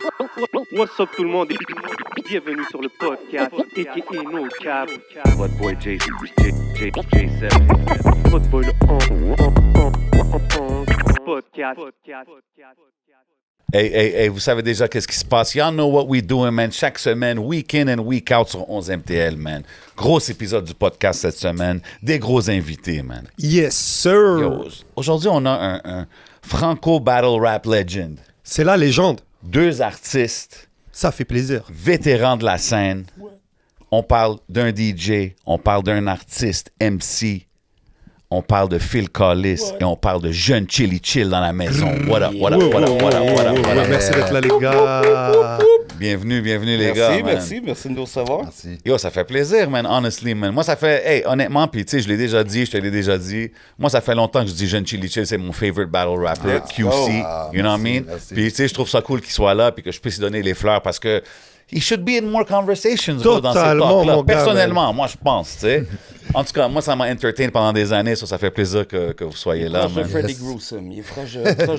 What's up tout le monde et bienvenue sur le podcast a.k.a. No Cap. What boy J7. Votre boy le podcast. Hey, vous savez déjà qu'est-ce qui se passe. Y'all know what we doing, man. Chaque semaine, week in and week out sur 11 MTL, man. Gros épisode du podcast cette semaine. Des gros invités, man. Yes, sir! Yo, aujourd'hui, on a un Franco Battle Rap Legend. C'est la légende. 2 artistes, Ça fait plaisir. vétérans de la scène. On parle d'un DJ, on parle d'un artiste MC, on parle de Phil Collis et on parle de Jeune Chili Chill dans la maison. What up. Merci d'être là, les gars. Bienvenue les gars, man. Merci de nous recevoir. Merci. Yo, ça fait plaisir, man, honestly, man. Moi, ça fait, honnêtement, puis tu sais, je l'ai déjà dit, je te l'ai déjà dit. Moi, ça fait longtemps que je dis Jeune Chili Chill, c'est mon favorite battle rapper, QC, you know what I mean? Merci. Puis tu sais, je trouve ça cool qu'il soit là, puis que je puisse lui donner les fleurs, parce que he should be in more conversations, bro, dans ces Totalement, talks-là. mon gars, Personnellement, moi, je pense, tu sais. En tout cas, moi, ça m'a entertain pendant des années, ça fait plaisir que vous soyez là, Proche de man. Freddy Gruesome. Il est proche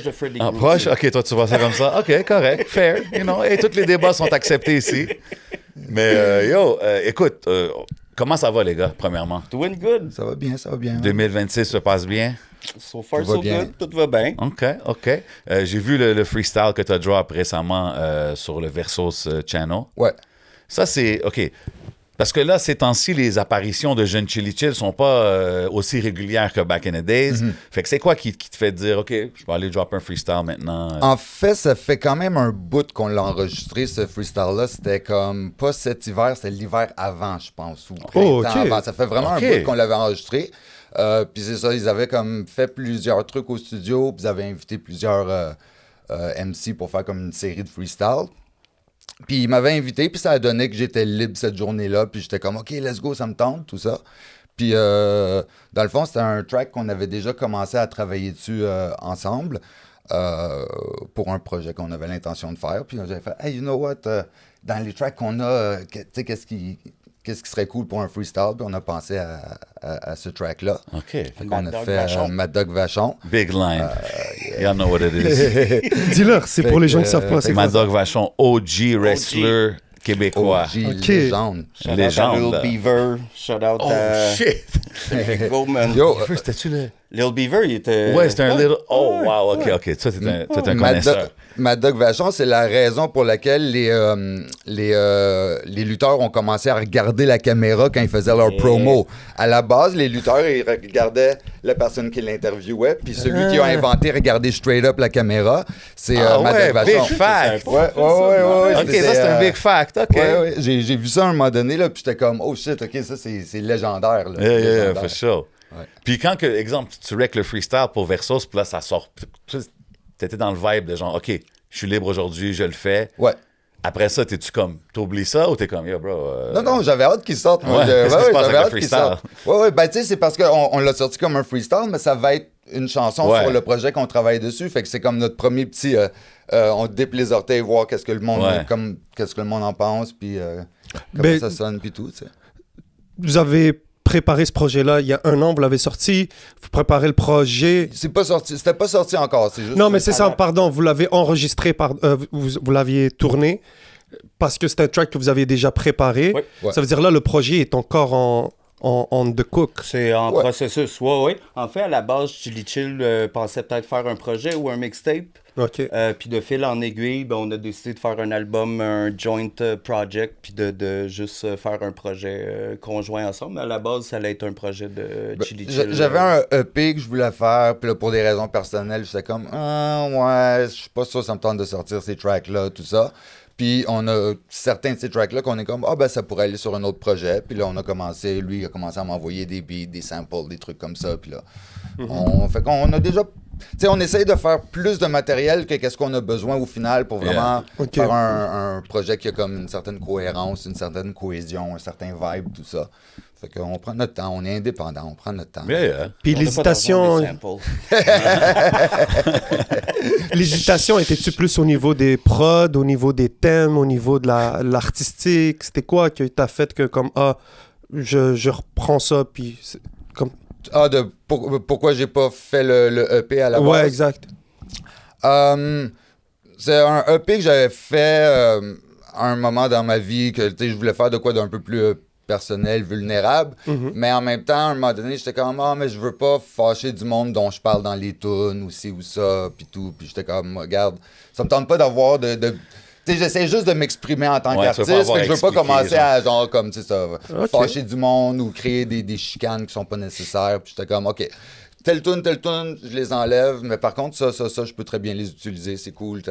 de Freddy Ah, Gruesome. proche? OK, toi, tu vois ça comme ça. OK, correct, fair, you know. Et tous les débats sont acceptés ici. Mais, écoute, comment ça va, les gars, premièrement? Doing good. Ça va bien. 2026 se passe bien? So far, Tout va so bien. good. Tout va bien. OK. J'ai vu le freestyle que tu as drop récemment sur le Versos Channel. Ouais. Ça, c'est... OK. Parce que là, ces temps-ci, les apparitions de Jeune Chili Chill sont pas aussi régulières que back in the days. Fait que c'est quoi qui te fait dire, OK, je vais aller drop un freestyle maintenant? En fait, ça fait quand même un bout qu'on l'a enregistré, ce freestyle-là. C'était comme, pas cet hiver, c'était l'hiver avant, je pense. Ou Oh, printemps ok. avant. Ça fait vraiment Ok. un bout qu'on l'avait enregistré. Puis c'est ça, ils avaient comme fait plusieurs trucs au studio, puis ils avaient invité plusieurs MC pour faire comme une série de freestyle. Puis ils m'avaient invité, puis ça a donné que j'étais libre cette journée-là, puis j'étais comme, OK, let's go, ça me tente, tout ça. Puis dans le fond, c'était un track qu'on avait déjà commencé à travailler dessus ensemble pour un projet qu'on avait l'intention de faire. Puis j'avais fait, hey, you know what, dans les tracks qu'on a, tu sais, qu'est-ce qui serait cool pour un freestyle? Puis on a pensé à ce track-là. OK. Fait qu'on Mad a Dog fait Vachon. Mad Dog Vachon. Big line. Y'all know what it is. Dis-leur, c'est pour les gens qui savent pas. fait C'est que quoi Mad Dog Vachon, OG wrestler québécois. OG, Ok. légende. Shout out Légende, à Lil là. Beaver. Shout out Oh, à shit! Goldman. Yo, C'était-tu le... Lil Beaver, il était... Ouais, c'était un little... Oh, wow, OK. Toi, t'es un connaisseur. Mad Dog Vachon, c'est la raison pour laquelle les lutteurs ont commencé à regarder la caméra quand ils faisaient leur promo. À la base, les lutteurs, ils regardaient la personne qui l'interviewait, puis celui qui a inventé regarder straight up la caméra, c'est Mad ouais, Dog Vachon. big fact. Ouais. OK, ça, c'est un big fact. OK. Ouais. J'ai vu ça à un moment donné, là, puis j'étais comme, oh shit, OK, ça, c'est légendaire. Là. Yeah, Légendaire. for sure. Ouais. Puis quand, exemple, tu wreck le freestyle pour Versus, puis là, ça sort... T'étais dans le vibe de genre, OK, je suis libre aujourd'hui, je le fais. Ouais. Après ça, t'es-tu comme, t'oublies ça ou t'es comme, yo, bro... Non, j'avais hâte qu'il sorte. moi. Ouais, qu'est-ce qui se passe j'avais avec hâte le qu'il freestyle? sorte. Ouais, ben tu sais, c'est parce qu'on l'a sorti comme un freestyle, mais ça va être une chanson Ouais. sur le projet qu'on travaille dessus. Fait que c'est comme notre premier petit... on déple les orteils, voir qu'est-ce que le monde qu'est-ce que le monde en pense, puis comment Ben, ça sonne, puis tout, tu sais. Vous avez préparé ce projet-là il y a 1 an, vous l'avez sorti, vous préparez le projet. C'est pas sorti, c'était pas sorti encore, c'est juste... Non, mais c'est ça, pardon, vous l'avez enregistré, vous l'aviez tourné parce que c'est un track que vous aviez déjà préparé. Oui. Ouais. Ça veut dire là, le projet est encore en the cook. C'est en Ouais. processus, ouais. En fait, à la base, Chili Chill pensait peut-être faire un projet ou un mixtape. OK. Puis de fil en aiguille, ben, on a décidé de faire un album, un joint project, puis de juste faire un projet conjoint ensemble. Mais à la base, ça allait être un projet de Chili Chill. J'avais un EP que je voulais faire, puis là, pour des raisons personnelles, j'étais comme, ouais, je suis pas sûr, ça me tente de sortir ces tracks-là, tout ça. Puis on a certains de ces tracks-là qu'on est comme, ben ça pourrait aller sur un autre projet. Puis là, lui, il a commencé à m'envoyer des beats, des samples, des trucs comme ça. Puis là, fait qu'on a déjà, tu sais, on essaye de faire plus de matériel que qu'est-ce qu'on a besoin au final pour vraiment Ok. faire un projet qui a comme une certaine cohérence, une certaine cohésion, un certain vibe, tout ça. Fait qu'on prend notre temps, on est indépendant, on prend notre temps. Yeah. Puis On a pas l'hésitation, d'argent, des samples. l'hésitation était-tu plus au niveau des prods, au niveau des thèmes, au niveau de l'artistique? C'était quoi que t'as fait que comme, je reprends ça, puis comme... Pourquoi j'ai pas fait le EP à la base? Ouais, exact. C'est un EP que j'avais fait à un moment dans ma vie que je voulais faire de quoi d'un peu plus personnel, vulnérable. Mais en même temps, à un moment donné, j'étais comme, mais je veux pas fâcher du monde dont je parle dans les tunes ou ci ou ça, puis tout. Puis j'étais comme, regarde, ça me tente pas d'avoir de tu sais, j'essaie juste de m'exprimer en tant qu'artiste, fait que je veux pas commencer à, genre, comme, tu sais, ça, fâcher du monde ou créer des chicanes qui sont pas nécessaires. Puis j'étais comme, OK, telle tune, je les enlève, mais par contre, ça, je peux très bien les utiliser, c'est cool,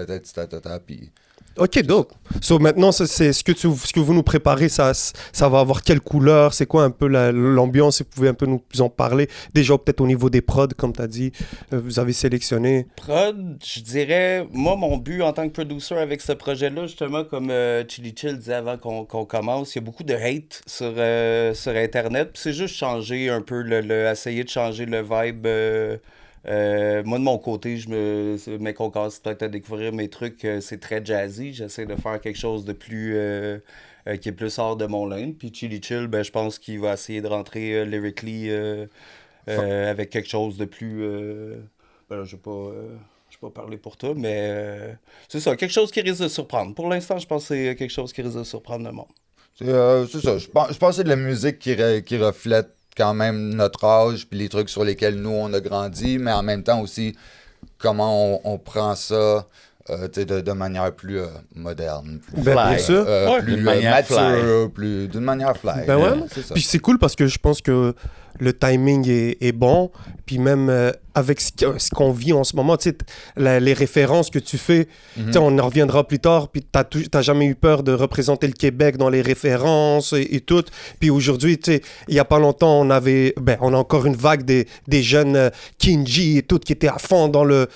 puis... Ok, dope. So maintenant, c'est ce que vous nous préparez, ça va avoir quelle couleur? C'est quoi un peu l'ambiance? Si vous pouvez un peu nous en parler. Déjà, peut-être au niveau des prods, comme tu as dit, vous avez sélectionné. Prod, je dirais, moi, mon but en tant que producer avec ce projet-là, justement, comme Chili Chill disait avant qu'on commence, il y a beaucoup de hate sur Internet. Puis c'est juste changer un peu, essayer de changer le vibe. Moi, de mon côté, mes concours, c'est peut-être à découvrir mes trucs, c'est très jazzy. J'essaie de faire quelque chose de plus qui est plus hors de mon lane. Puis Chili Chill, ben, je pense qu'il va essayer de rentrer lyrically avec quelque chose de plus... ben, je vais pas parler pour toi, mais c'est ça, quelque chose qui risque de surprendre. Pour l'instant, je pense que c'est quelque chose qui risque de surprendre le monde. C'est ça. Je pense que c'est de la musique qui reflète quand même notre âge puis les trucs sur lesquels nous on a grandi, mais en même temps aussi comment on prend ça de manière plus moderne, plus, bien sûr. plus d'une manière mature, d'une manière fly. Ben ouais. C'est ça. Puis c'est cool parce que je pense que le timing est bon. Puis même avec ce qu'on vit en ce moment, tu sais, les références que tu fais, tu sais, on en reviendra plus tard. Puis t'as jamais eu peur de représenter le Québec dans les références et tout. Puis aujourd'hui, tu sais, il y a pas longtemps, on a encore une vague des jeunes Kinji et tout qui étaient à fond dans le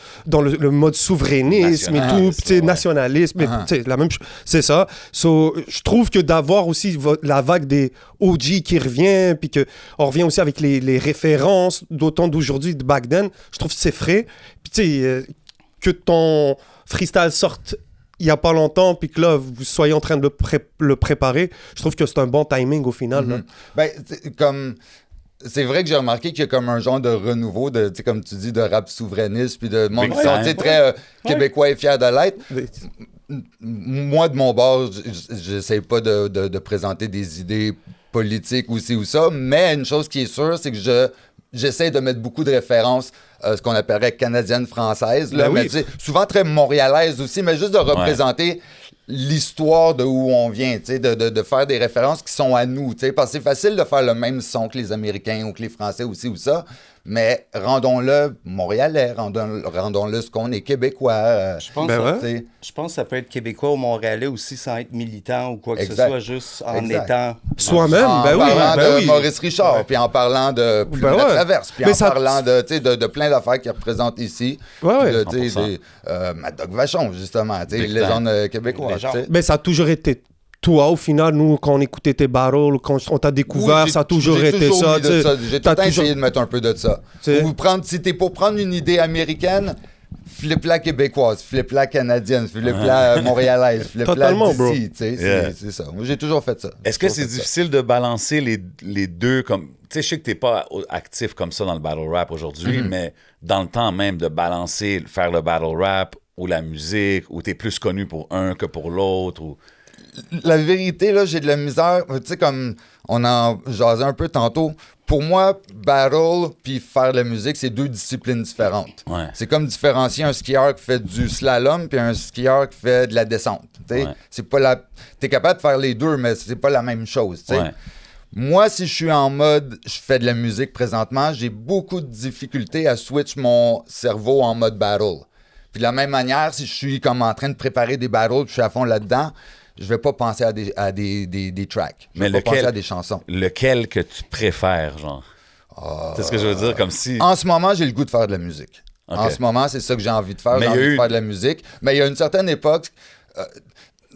mode souverainisme et tout, tu sais, nationalisme. Tu sais, la même chose, c'est ça. So, je trouve que d'avoir aussi la vague des OG qui revient, puis que on revient aussi avec les références d'autant d'aujourd'hui, de back then, je trouve que c'est frais. Puis tu sais, que ton freestyle sorte il y a pas longtemps, puis que là, vous soyez en train de le préparer, je trouve que c'est un bon timing au final. Là. Ben, c'est vrai que j'ai remarqué qu'il y a comme un genre de renouveau, comme tu dis, de rap souverainiste, puis de monde qui sont très québécois et fiers de l'être. Moi, de mon bord, j'essaie pas de présenter des idées politiques ou ci ou ça, mais une chose qui est sûre, c'est que j'essaie de mettre beaucoup de références, ce qu'on appellerait canadienne-française, là, mais souvent très montréalaise aussi, mais juste de représenter l'histoire de où on vient, de faire des références qui sont à nous, parce que c'est facile de faire le même son que les Américains ou que les Français aussi ou ça, mais rendons-le montréalais, rendons-le ce qu'on est québécois. Je pense que ça peut être québécois ou montréalais aussi sans être militant ou quoi que ce soit, juste en étant... Soi-même, en parlant de Maurice Richard, puis en parlant de Plume de Traverse, puis parlant de plein d'affaires qu'il représente ici, Mad Dog Vachon, justement, les légendes québécoises. Mais ça a toujours été... Toi, au final, nous, quand on écoutait tes battles, quand on t'a découvert, ça a toujours été ça. J'ai tout le temps essayé de mettre un peu de ça. Si t'es pour prendre une idée américaine, flip-la québécoise, flip-la canadienne, flip-la montréalaise, flip-la d'ici. C'est ça. Moi, j'ai toujours fait ça. Est-ce que c'est difficile de balancer les deux comme... Tu sais, je sais que t'es pas actif comme ça dans le battle rap aujourd'hui, mais dans le temps même de balancer, faire le battle rap ou la musique, ou t'es plus connu pour un que pour l'autre, ou... La vérité, là, j'ai de la misère. Tu sais, comme on en jasait un peu tantôt, pour moi, battle puis faire de la musique, c'est deux disciplines différentes. Ouais. C'est comme différencier un skieur qui fait du slalom puis un skieur qui fait de la descente. C'est pas t'es capable de faire les deux, mais c'est pas la même chose. Ouais. Moi, si je suis en mode je fais de la musique présentement, j'ai beaucoup de difficultés à switch mon cerveau en mode battle. Puis de la même manière, si je suis comme en train de préparer des battles puis je suis à fond là-dedans, je vais pas penser à des tracks. Je vais pas penser à des chansons. Lequel que tu préfères, genre? C'est ce que je veux dire, comme si... En ce moment, j'ai le goût de faire de la musique. Okay. En ce moment, c'est ça que j'ai envie de faire. J'ai envie de faire de la musique. Mais il y a une certaine époque, tu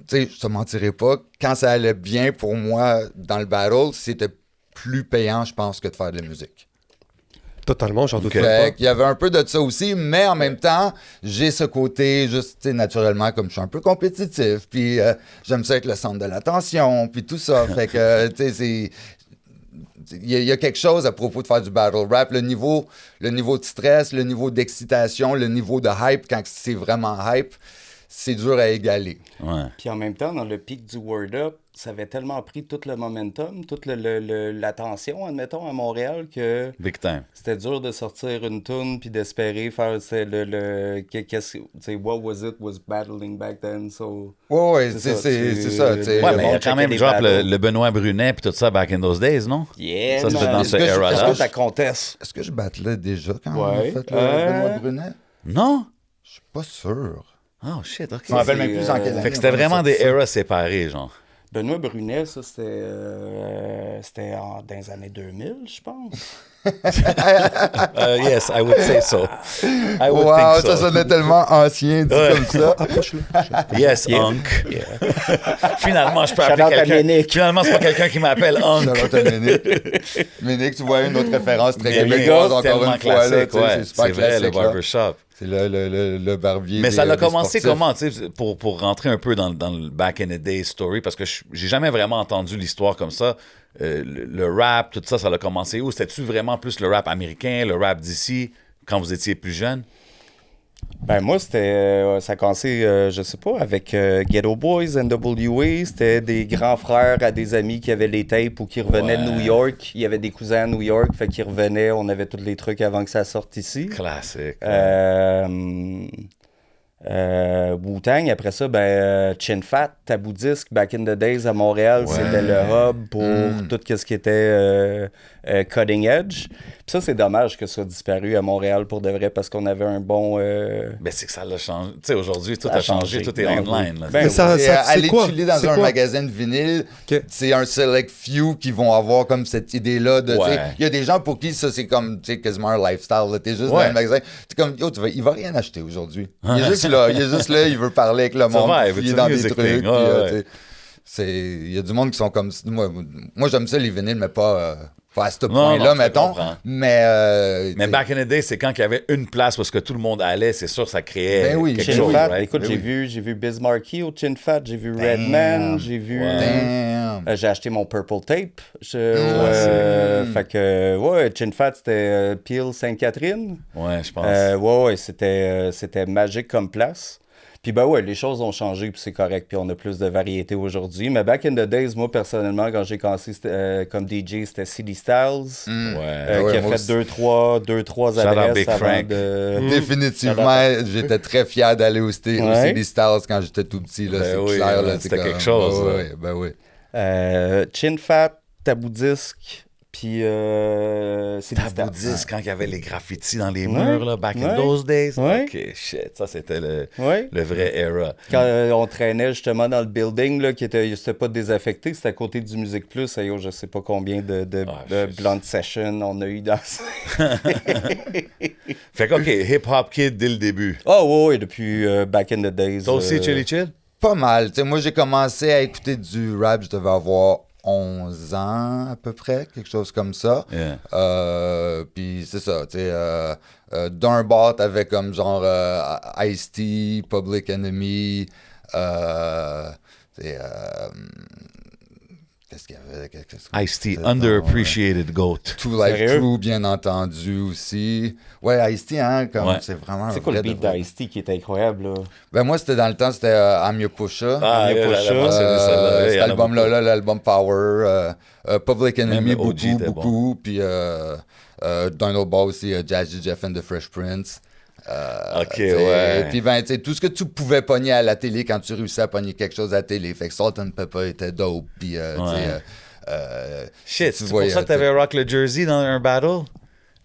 sais, je te mentirais pas, quand ça allait bien pour moi dans le battle, c'était plus payant, je pense, que de faire de la musique. Totalement, j'en doute pas. Il y avait un peu de ça aussi, mais en même temps, j'ai ce côté, juste, naturellement, comme je suis un peu compétitif, puis j'aime ça être le centre de l'attention, puis tout ça. Fait que, tu sais, il y a quelque chose à propos de faire du battle rap. Le niveau de stress, le niveau d'excitation, le niveau de hype, quand c'est vraiment hype, c'est dur à égaler. Ouais. Puis en même temps, dans le pic du Word Up, ça avait tellement pris tout le momentum, toute l'attention, admettons, à Montréal, que Big time. c'était dur de sortir une tune puis d'espérer faire what was it was battling back then, so... Ouais, C'est c'est ça. tu sais. Ouais, le mais il y a monde quand même checkait genre les battles. le Benoît Brunet puis tout ça back in those days, non? Yeah, Ça, c'était man. dans ce Est-ce que je- era-là. est-ce que Ta comtesse. Est-ce que je battlais déjà quand on a Ouais. fait le Benoît Brunet? Non? Je suis pas sûr. Oh shit, ok. Je me rappelle c'est, même plus en quelle année. Fait que c'était on a vraiment sorti des ça. eras séparés, genre. Benoît Brunet, ça, c'était dans les années 2000, je pense. Yes, I would say so. I would Wow, think so. ça sonnait tellement ancien dit Ouais. comme ça. Approche-le. Yes, Yeah. Unc. Finalement, je peux Shout appeler out à quelqu'un. Ménic. Finalement, c'est pas quelqu'un qui m'appelle Unc. Shout-out à Ménic. Ménic, tu vois une autre référence très Mais québécoise, gars, encore tellement une fois. Là, classique, tu sais, ouais. c'est super C'est vrai, le classique. là. barbershop. C'est le barbier. Mais ça des- l'a des commencé sportifs. comment, tu sais, pour rentrer un peu dans le back in the day story, parce que j'ai jamais vraiment entendu l'histoire comme ça. Le rap, tout ça, ça l'a commencé où? C'était-tu vraiment plus le rap américain, le rap d'ici, quand vous étiez plus jeune? Ben moi, ça a commencé, je sais pas, avec Ghetto Boys, NWA. C'était des grands frères à des amis qui avaient les tapes ou qui revenaient de Ouais. New York. Il y avait des cousins à New York, fait qu'ils revenaient. On avait tous les trucs avant que ça sorte ici. Classique. Wu-Tang, après ça, Chin Fat, Taboo Disc, back in the days à Montréal, Ouais. c'était le hub pour tout ce qui était cutting edge. Puis ça, c'est dommage que ça soit disparu à Montréal pour de vrai parce qu'on avait un bon... Ben, c'est que ça l'a changé. Tu sais, aujourd'hui, tout Ça a a changé, changé. tout est Ben online. oui. là. Ben Mais ça, Et, ça, c'est aller quoi? chiller dans C'est un quoi? magasin de vinyle, Ok. c'est un select few qui vont avoir comme cette idée-là de. tu sais, Ouais. Il y a des gens pour qui ça c'est comme tu sais, quasiment un lifestyle. là. T'es juste Ouais. dans un magasin. T'es comme yo, il va rien acheter aujourd'hui. Il est juste là, il veut parler avec le monde. vibe, Il it's est a dans des music trucs. thing. puis, Ouais, ouais. tu sais, il y a du monde qui sont comme moi j'aime ça les vinyles, mais pas à ce Non, point-là, non, je mettons. comprends. Mais Mais back in the day, c'est quand il y avait une place où ce que tout le monde allait, c'est sûr, ça créait Ben oui, quelque Chin chose, Fat, right? écoute, Ben j'ai vu Biz Markie au Chin Fat, j'ai vu Redman, j'ai vu... Damn. J'ai acheté mon Purple Tape. Fait que, ouais, Chin Fat, c'était Peel Sainte-Catherine. Ouais, je pense. Ouais, c'était magique comme place. Puis ben ouais, les choses ont changé, puis c'est correct, puis on a plus de variété aujourd'hui. Mais back in the days, moi, personnellement, quand j'ai commencé comme DJ, c'était CD Styles, Ouais. Ouais, qui a moi fait aussi. deux, trois Shout out adresses Big avant Frank. de... Définitivement, j'étais très fier d'aller au Ouais. CD Stars quand j'étais tout petit. Là, Ben c'est oui, clair. Là, c'était c'est quelque comme- chose, Ouais, là. ouais, ben oui. Chin Fat, Taboo Disc, puis CD Taboo Styles. Disc, quand il y avait les graffitis dans les Ouais. murs, là, back in Ouais. those days. Ouais. OK, shit, ça, c'était le Ouais. vrai era. Quand on traînait justement dans le building, là, c'était pas désaffecté, c'était à côté du Musique Plus. Et je sais pas combien de shit. blunt sessions on a eu dans ça. Fait que, OK, hip-hop kid dès le début. Oh, ouais, depuis back in the days. Toi aussi, Chili Chill? Pas mal. Tu sais, moi, j'ai commencé à écouter du rap, je devais avoir 11 ans à peu près, quelque chose comme ça. Yeah. Puis c'est ça, tu sais, d'un bord, t'avais comme genre Ice-T, Public Enemy, tu sais, qu'est-ce qu'il y avait? Ice-T, C'est underappreciated GOAT. Two Life Sérieux? Crew, bien entendu, aussi. Ouais, Ice-T, hein, comme Ouais. c'est vraiment C'est un quoi le vrai beat de vrai. d'Ice-T qui était incroyable, là? Ben moi, c'était dans le temps, c'était I'm Your Pusha. Ah, Il y a yeah, pas j'allais ça. mentionner celle-là. Il Cet y en a album-là, beaucoup. là, l'album Power, Public Enemy, Même OG beaucoup, était beaucoup. Puis d'un autre bord aussi, Jazzy Jeff and the Fresh Prince. OK, t'sais, ouais. Puis ben, tu sais, tout ce que tu pouvais pogner à la télé quand tu réussissais à pogner quelque chose à la télé. Fait que Salt and Pepper était dope. Puis, tu sais, Shit, tu c'est pour voyais, ça que t'avais rock le jersey dans un battle?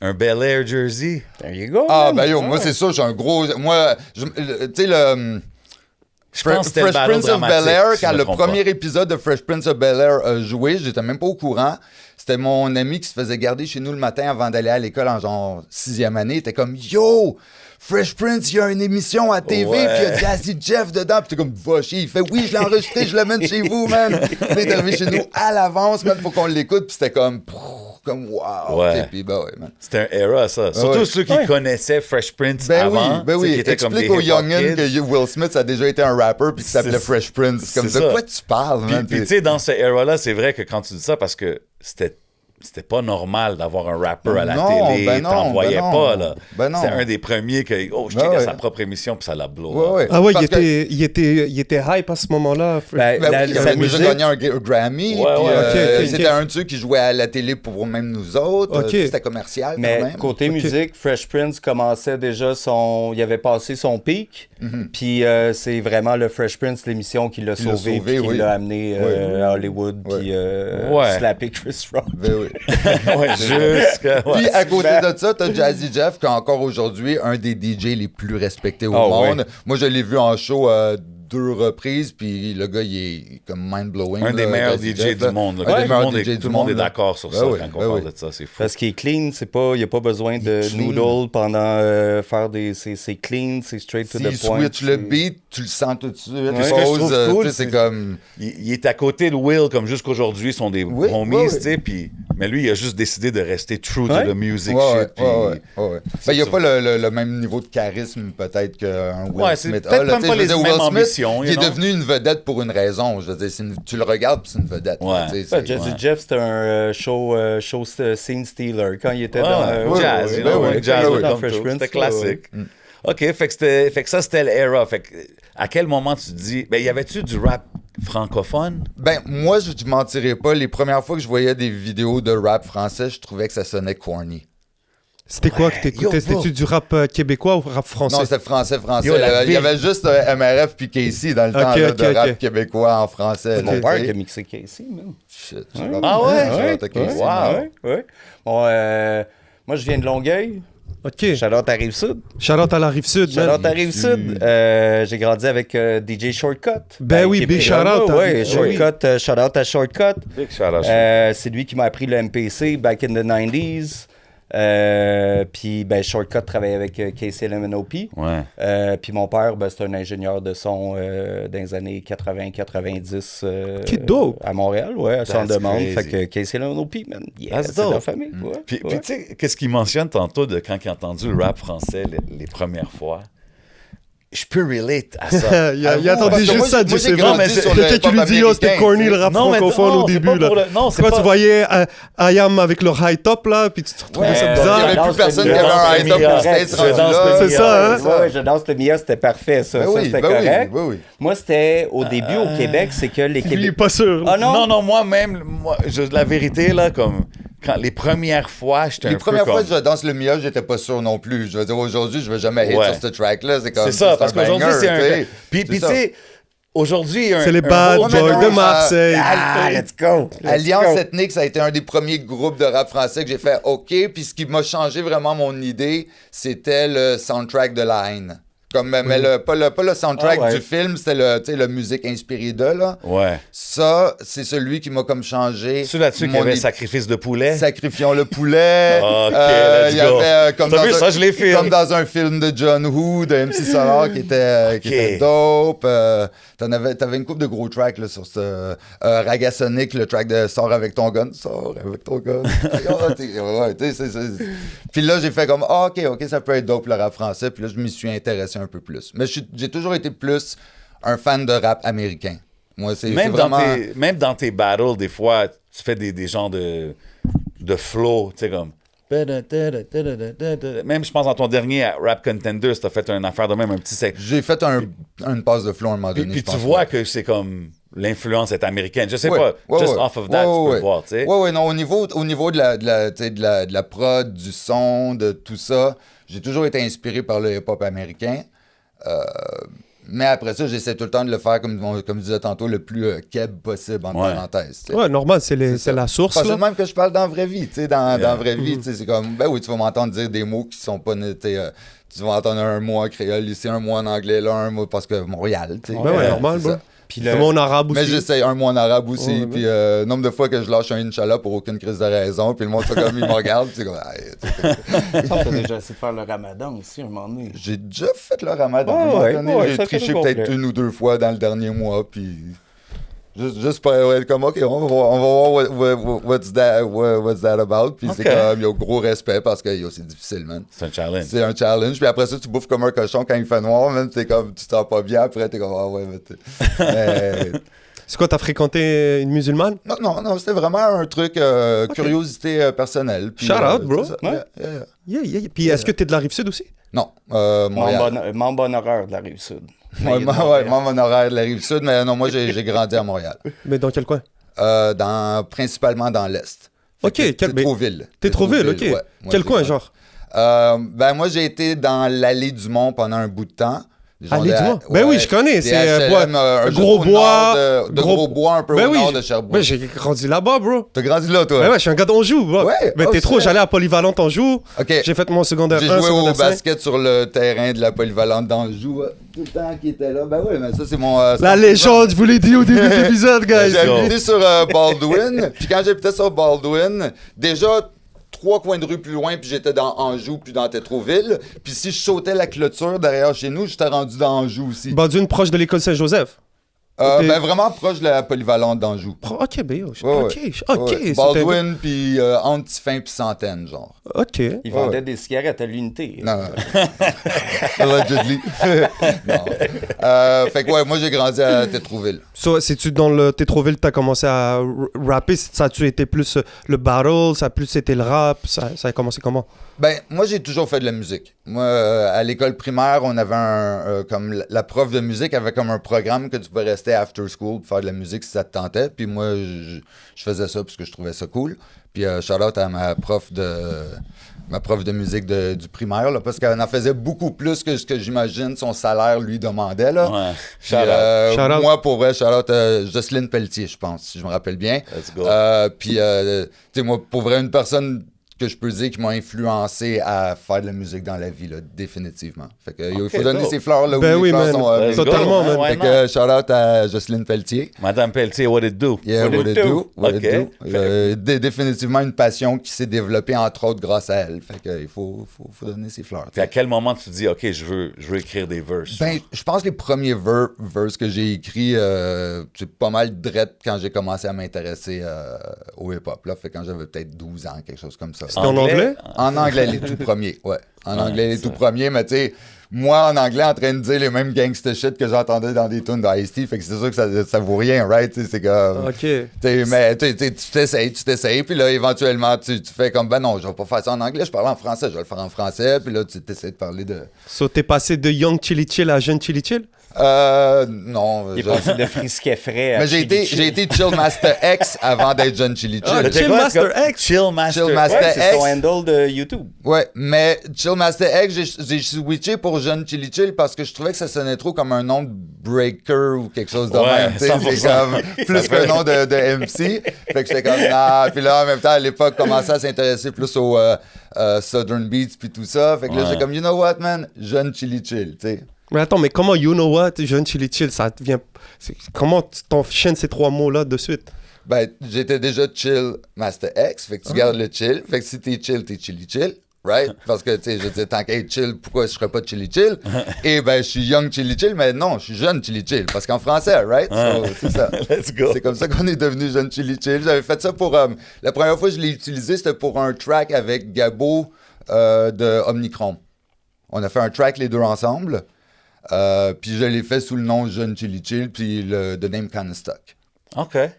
Un Bel Air jersey? There you go. Ah, man. ben yo, Ouais. moi, c'est ça, j'ai un gros. Moi, tu sais, le. Je pense que c'était le Fresh battle Prince of dramatique, Bel-Air, si je quand me le trompe premier pas. épisode de Fresh Prince of Bel-Air a joué, j'étais même pas au courant. C'était mon ami qui se faisait garder chez nous le matin avant d'aller à l'école en genre 6e année. Il était comme Yo, Fresh Prince, il y a une émission à TV, Ouais. puis il y a Jazzy Jeff dedans. Puis t'es comme va chier. Il fait oui, je l'ai enregistré, je l'amène chez vous, man. Puis il est arrivé chez nous à l'avance, man, pour qu'on l'écoute. Puis c'était comme wow. Ouais. Tu sais, Puis ben ouais, man. C'était un era, ça. Surtout ouais. ceux qui Ouais. connaissaient Fresh Prince Ben avant. oui, ben tu sais, oui. qui étaient comme Explique des aux hip-hop youngins kids. que Will Smith a déjà été un rapper puis qu'il s'appelait C'est- Fresh Prince. Comme c'est de ça. quoi tu parles, man? Puis tu sais, dans ce era-là, c'est vrai que quand tu dis ça, parce que c'était c'était pas normal d'avoir un rapper à la Non, télé, ben non, t'en voyais ben non. pas, là. Ben non. C'était un des premiers que, je Ben checkais ouais. sa propre émission, puis ça l'a blow. Ouais, ouais. Ah ouais, Parce que- il était hype à ce moment-là. Ben, Ben la- oui, il sa avait déjà musique- gagné un Grammy. Ouais, puis, ouais, ok, c'était un de ceux qui jouait à la télé pour même nous autres. Ok. C'était commercial Mais quand même. côté musique, Fresh Prince commençait déjà il avait passé son pic. Mhm. Puis c'est vraiment le Fresh Prince, l'émission qui l'a Qui l'a sauvé, sauvé, puis qui oui. l'a amené à Hollywood, Ouais. puis Ouais. slapper Chris Rock. Ben oui. ouais, jusqu'à... Puis à côté de ça, t'as Jazzy Jeff, qui est encore aujourd'hui un des DJ les plus respectés au Ah, monde. ouais. Moi, je l'ai vu en show 2 reprises, puis le gars, il est comme mind-blowing. Un des là, meilleurs Jazzy DJ Jeff, du là. monde. là. Un des Tout le meilleurs monde est- DJ tout le monde est là. d'accord sur Ben ça oui, quand on ben parle oui. de ça, c'est fou. Parce qu'il est clean, il n'y a pas besoin de Il est clean. noodle pendant faire des. C'est clean, c'est straight to S'il the point. switch le c'est- beat, tu le sens tout de suite. Ouais. Pause, Ce que je trouve cool, tu sais, c'est c'est- comme... Il est à côté de Will, comme jusqu'aujourd'hui, ils sont des Oui, homies, oui, oui. tu sais, puis... Mais lui, il a juste décidé de rester true Ouais. to the music Ouais, shit, puis... ouais. Ben, il n'y a pas le même niveau de charisme, peut-être, qu'un Will Ouais, c'est Smith. peut-être là, même tu sais, pas je veux les dire, mêmes Will Smith, ambitions, il est you know? devenu une vedette pour une raison. Je veux dire, tu le regardes, puis c'est une vedette. Ouais. là, tu sais, Ouais, c'est- Jazzy Ouais. Jeff, c'était un show scene stealer quand il était Ouais, dans jazz, ouais, you know, ouais, ouais, quand jazz, il était ouais, dans comme Fresh tout. Prince, C'était ouais, classique. Mm. OK, fait que ça, c'était l'era. Fait que, à quel moment tu te dis... Ben, y avait-tu du rap francophone? Ben, moi, je ne mentirais pas. Les premières fois que je voyais des vidéos de rap français, je trouvais que ça sonnait corny. C'était quoi que yo, t'écoutais? bro. C'était-tu du rap québécois ou rap français? Non, c'était français. Yo, la Il y avait juste MRF puis Casey dans le temps Ok, là, ok, de rap ok. québécois en français. C'est là, mon père tu sais. qui a mixé Casey, man. Shit, Ah ouais? shout-out à Casey. Wow. Ouais. Bon, moi, je viens de Longueuil. OK. Shout-out à Rive-Sud. Shout-out à la Rive-Sud, man. Shout-out à Rive-Sud. J'ai grandi avec DJ Shortcut. Ben oui, qui est big plus shout-out jeune, à- ouais, oui. Shortcut, shout-out à Shortcut. Big shout-out. C'est lui qui m'a appris le MPC back in the 90s. Puis ben, Shortcut travaillait avec KCLMNOP. Ouais. Puis mon père, ben, c'est un ingénieur de son dans les années 80-90 Qui dope. à Montréal, ouais, à son That's demande. crazy. Fait que KCLMNOP, man, yeah, That's c'est de la dope. famille. Ouais, Puis ouais. tu sais, qu'est-ce qu'il mentionne tantôt de quand il a entendu le rap français les premières fois? Je peux relate à ça. il Avoue, attendait parce que juste moi, ça, j'ai- moi, Jesse. j'ai grandi mais sur Quelqu'un le qui lui pop dit, oh, c'était américain, corny tu le sais. rap Non, mais francophone non, au c'est début, pas là. pour le- non, c'est Quand pas- tu voyais IAM avec leur high top, là, puis tu te trouvais ça Ouais, Il n'y bizarre. avait danse plus personne qui le avait Mia. un high top pour Correct, se je danse là. le C'est Mia. ça, hein? Ouais, je danse le Mia, c'était parfait, ça. Ben Ça, oui, c'était ben oui, correct. ben oui. Moi, c'était au début au Québec, c'est que les Lui, il est Québécois. pas sûr. Ah non? Non, non, moi-même, la vérité, là, comme... Quand les premières fois, j'étais un Les peu premières fois comme... que je danse le Mia, j'étais pas sûr non plus. Je veux dire, aujourd'hui, je vais jamais hit Ouais. sur ce track-là. C'est comme. C'est ça, parce un qu'aujourd'hui, banger, c'est un... tu sais. Puis C'est tu ça. sais, aujourd'hui, C'est les bad gros boys mélange de à- Marseille. Ah, let's go! Alliance Ethnique, ça a été un des premiers groupes de rap français que j'ai fait OK. Puis ce qui m'a changé vraiment mon idée, c'était le soundtrack de La Haine. Comme, mais pas le soundtrack Ah ouais. du film, c'était le, tu sais, la musique inspirée de, là. Ouais. Ça, c'est celui qui m'a comme changé. C'est là-dessus qu'il y mon avait idée. Sacrifice de poulet. Sacrifions le poulet. Ok, let's il y go. avait comme, T'as dans vu, ça, je l'ai fait. comme dans un film de John Woo, de MC Solar qui était dope. T'avais une couple de gros tracks là, sur ce Ragasonic, le track de Sors avec ton gun. Sors avec ton gun. Ouais, tu sais, Puis là, j'ai fait comme OK, ça peut être dope le rap français. Puis là, je m'y suis intéressé un peu plus. Mais j'ai toujours été plus un fan de rap américain. Moi, c'est vraiment... Même dans tes battles, des fois, tu fais des genres de flow, tu sais, comme... Même, je pense, dans ton dernier Rap Contenders, t'as fait une affaire de même, un petit sec. J'ai fait une passe de flow à un moment donné. Puis je tu pense, vois ouais. que c'est comme l'influence est américaine. Je sais Ouais, pas, ouais, just ouais. off of that, Ouais, tu peux ouais. voir, tu sais. Ouais, non, au niveau de la prod, du son, de tout ça, j'ai toujours été inspiré par le hip-hop américain. Mais après ça, j'essaie tout le temps de le faire, comme je disais tantôt, le plus keb possible, entre Ouais. parenthèses. tu sais. Ouais, normal, c'est ça. la source, Pas là. le même que je parle dans la vraie vie. Tu sais, dans la vraie vie, Mm-hmm. tu sais, c'est comme, ben oui, tu vas m'entendre dire des mots qui sont pas... tu vas entendre un mot en créole ici, un mot en anglais là, un mot parce que Montréal, tu sais. Ben ouais, normal, c'est bro. ça. Puis Le mot en arabe aussi. Mais j'essaie un mot en arabe aussi, Ouais, puis nombre de fois que je lâche un Inch'Allah pour aucune crise de raison, puis le monde fait comme il me regarde, puis c'est comme... T'as déjà essayé de faire le ramadan aussi, un moment donné. J'ai déjà fait le ramadan, Ouais, à un moment ouais, donné, ouais, j'ai ça fait triché tout peut-être complet. 1 ou 2 fois dans le dernier mois, puis... Juste pour être comme, OK, on va voir what's that about, puis c'est Ok. comme, il y a gros respect parce que yo, c'est difficile, man. C'est un challenge. C'est un challenge, puis après ça, tu bouffes comme un cochon quand il fait noir, même, t'es comme, tu te sens pas bien, après, t'es comme, ah ouais, mais C'est quoi, t'as fréquenté une musulmane? Non, c'était vraiment un truc, curiosité personnelle. Puis, Shout out, bro. c'est ça. Ouais. Yeah. Puis est-ce que t'es de la Rive-Sud aussi? Non, Montréal. Membre honoraire de la Rive-Sud. Ouais, membre honoraire de la Rive-Sud, mais non, moi, j'ai grandi à Montréal. Mais dans quel coin? Principalement dans l'Est. Ok, Tétroville. Tétroville, ok. Ouais, Quel coin, genre? Moi, j'ai été dans l'allée du Mont pendant un bout de temps. Allée du Mont? Ben oui, je connais. C'est un Gros Bois. Gros Bois, un peu au nord de Sherbrooke. Ben, j'ai grandi là-bas, bro. T'as grandi là, toi? Ben ouais, je suis un gars d'Anjou, bro. Ouais. Mais t'es trop, j'allais à Polyvalente Anjou. OK. J'ai fait mon secondaire 1, J'ai joué au secondaire 5. basket sur le terrain de la Polyvalente d'Anjou. Tout le temps qui était là. Ben oui, mais ça, c'est mon... La légende, je vous l'ai dit au début de l'épisode, guys. J'ai habité sur Baldwin. Puis quand j'habitais sur Baldwin, déjà... 3 coins de rue plus loin, puis j'étais dans Anjou, puis dans Tétroville. Puis si je sautais la clôture derrière chez nous, j'étais rendu dans Anjou aussi. Baldwin, proche de l'école Saint-Joseph. Ben vraiment proche de la Polyvalente d'Anjou. Ok, ben yo. Ouais, Ok. ouais. Baldwin, puis entre Tiffin puis Centaine, genre. Ok. Ils vendaient des cigarettes à l'unité. Non. Allegedly. Non. Fait que ouais, moi j'ai grandi à Tétroville. So, c'est-tu dans le Tétroville que t'as commencé à rapper? Ça a-tu été plus le battle? Ça a plus été le rap? Ça a commencé comment? Ben, moi, j'ai toujours fait de la musique. Moi, à l'école primaire, on avait comme la prof de musique avait comme un programme que tu pouvais rester after school pour faire de la musique si ça te tentait. Puis moi, je faisais ça parce que je trouvais ça cool. Puis shout-out à ma prof de musique du primaire, là, parce qu'elle en faisait beaucoup plus que ce que j'imagine son salaire lui demandait. Là. Ouais. Puis, Shout-out. moi, pour vrai, shout-out à Jocelyne Pelletier, je pense, si je me rappelle bien. Let's go. Puis, tu sais, moi, pour vrai, une personne que je peux dire qui m'a influencé à faire de la musique dans la vie, là, définitivement. Fait que, il faut donner dope. ses fleurs là où Ben les oui, fleurs man. sont. Let's go. Totalement, man. Why Fait not? que, shout-out à Jocelyne Pelletier. Madame Pelletier, what it do? Yeah, what it do. What it Ok. do. Définitivement une passion qui s'est développée, entre autres, grâce à elle. Fait que, il faut donner ses fleurs. Puis à quel moment tu te dis, OK, je veux écrire des verses? Ben, je pense que les premiers verses que j'ai écrits, c'est pas mal drette quand j'ai commencé à m'intéresser au hip-hop. Là, fait quand j'avais peut-être 12 ans, quelque chose comme ça. C'était en anglais? En anglais, les tout premiers, ouais. En anglais, les tout premiers, mais tu sais, moi, en anglais, en train de dire les mêmes gangsta shit que j'entendais dans des tunes d'Ice-T, fait que c'est sûr que ça vaut rien, right? T'sais, c'est comme... Ok. T'sais, mais tu t'essayes, puis là, éventuellement, tu fais comme, ben non, je vais pas faire ça en anglais, je parle en français, je vais le faire en français, puis là, tu t'essaies de parler de... So, t'es passé de Young Chili Chill à Jeune Chili Chill? Non. Il est passé de frisquet frais à Mais j'ai été Chill Master X avant d'être John Chili Chill. Ah, Chill Master X. Chill Master. Chill Master Ouais, c'est X. son handle de YouTube. Ouais, mais Chill Master X, j'ai switché pour Jeune Chili Chill parce que je trouvais que ça sonnait trop comme un nom de breaker ou quelque chose de Ouais, même. Tu sais, 100%. c'est comme plus qu'un nom de MC. Fait que j'étais comme, ah. Puis là, en même temps, à l'époque, commençait à s'intéresser plus aux Southern Beats puis tout ça. Fait que là, Ouais. j'étais comme, you know what, man? Jeune Chili Chill, tu sais. Mais attends, mais comment You Know What, Jeune Chili Chill, ça devient... Comment t'enchaînes ces 3 mots-là de suite? Ben, j'étais déjà Chill Master X. Fait que tu gardes le chill. Fait que si t'es Chili Chill. Right? Parce que, tu sais, je dis, tant qu'à être chill, pourquoi je serais pas Chili Chill? Et ben, je suis Young Chili Chill, mais non, je suis Jeune Chili Chill. Parce qu'en français, right? So, c'est ça. Let's go. C'est comme ça qu'on est devenu Jeune Chili Chill. J'avais fait ça pour... la première fois que je l'ai utilisé, c'était pour un track avec Gabo de Omnicron. On a fait un track les deux ensemble. Puis je l'ai fait sous le nom Jeune Chili Chill, puis The Name Kinda Stuck. OK. Ouais.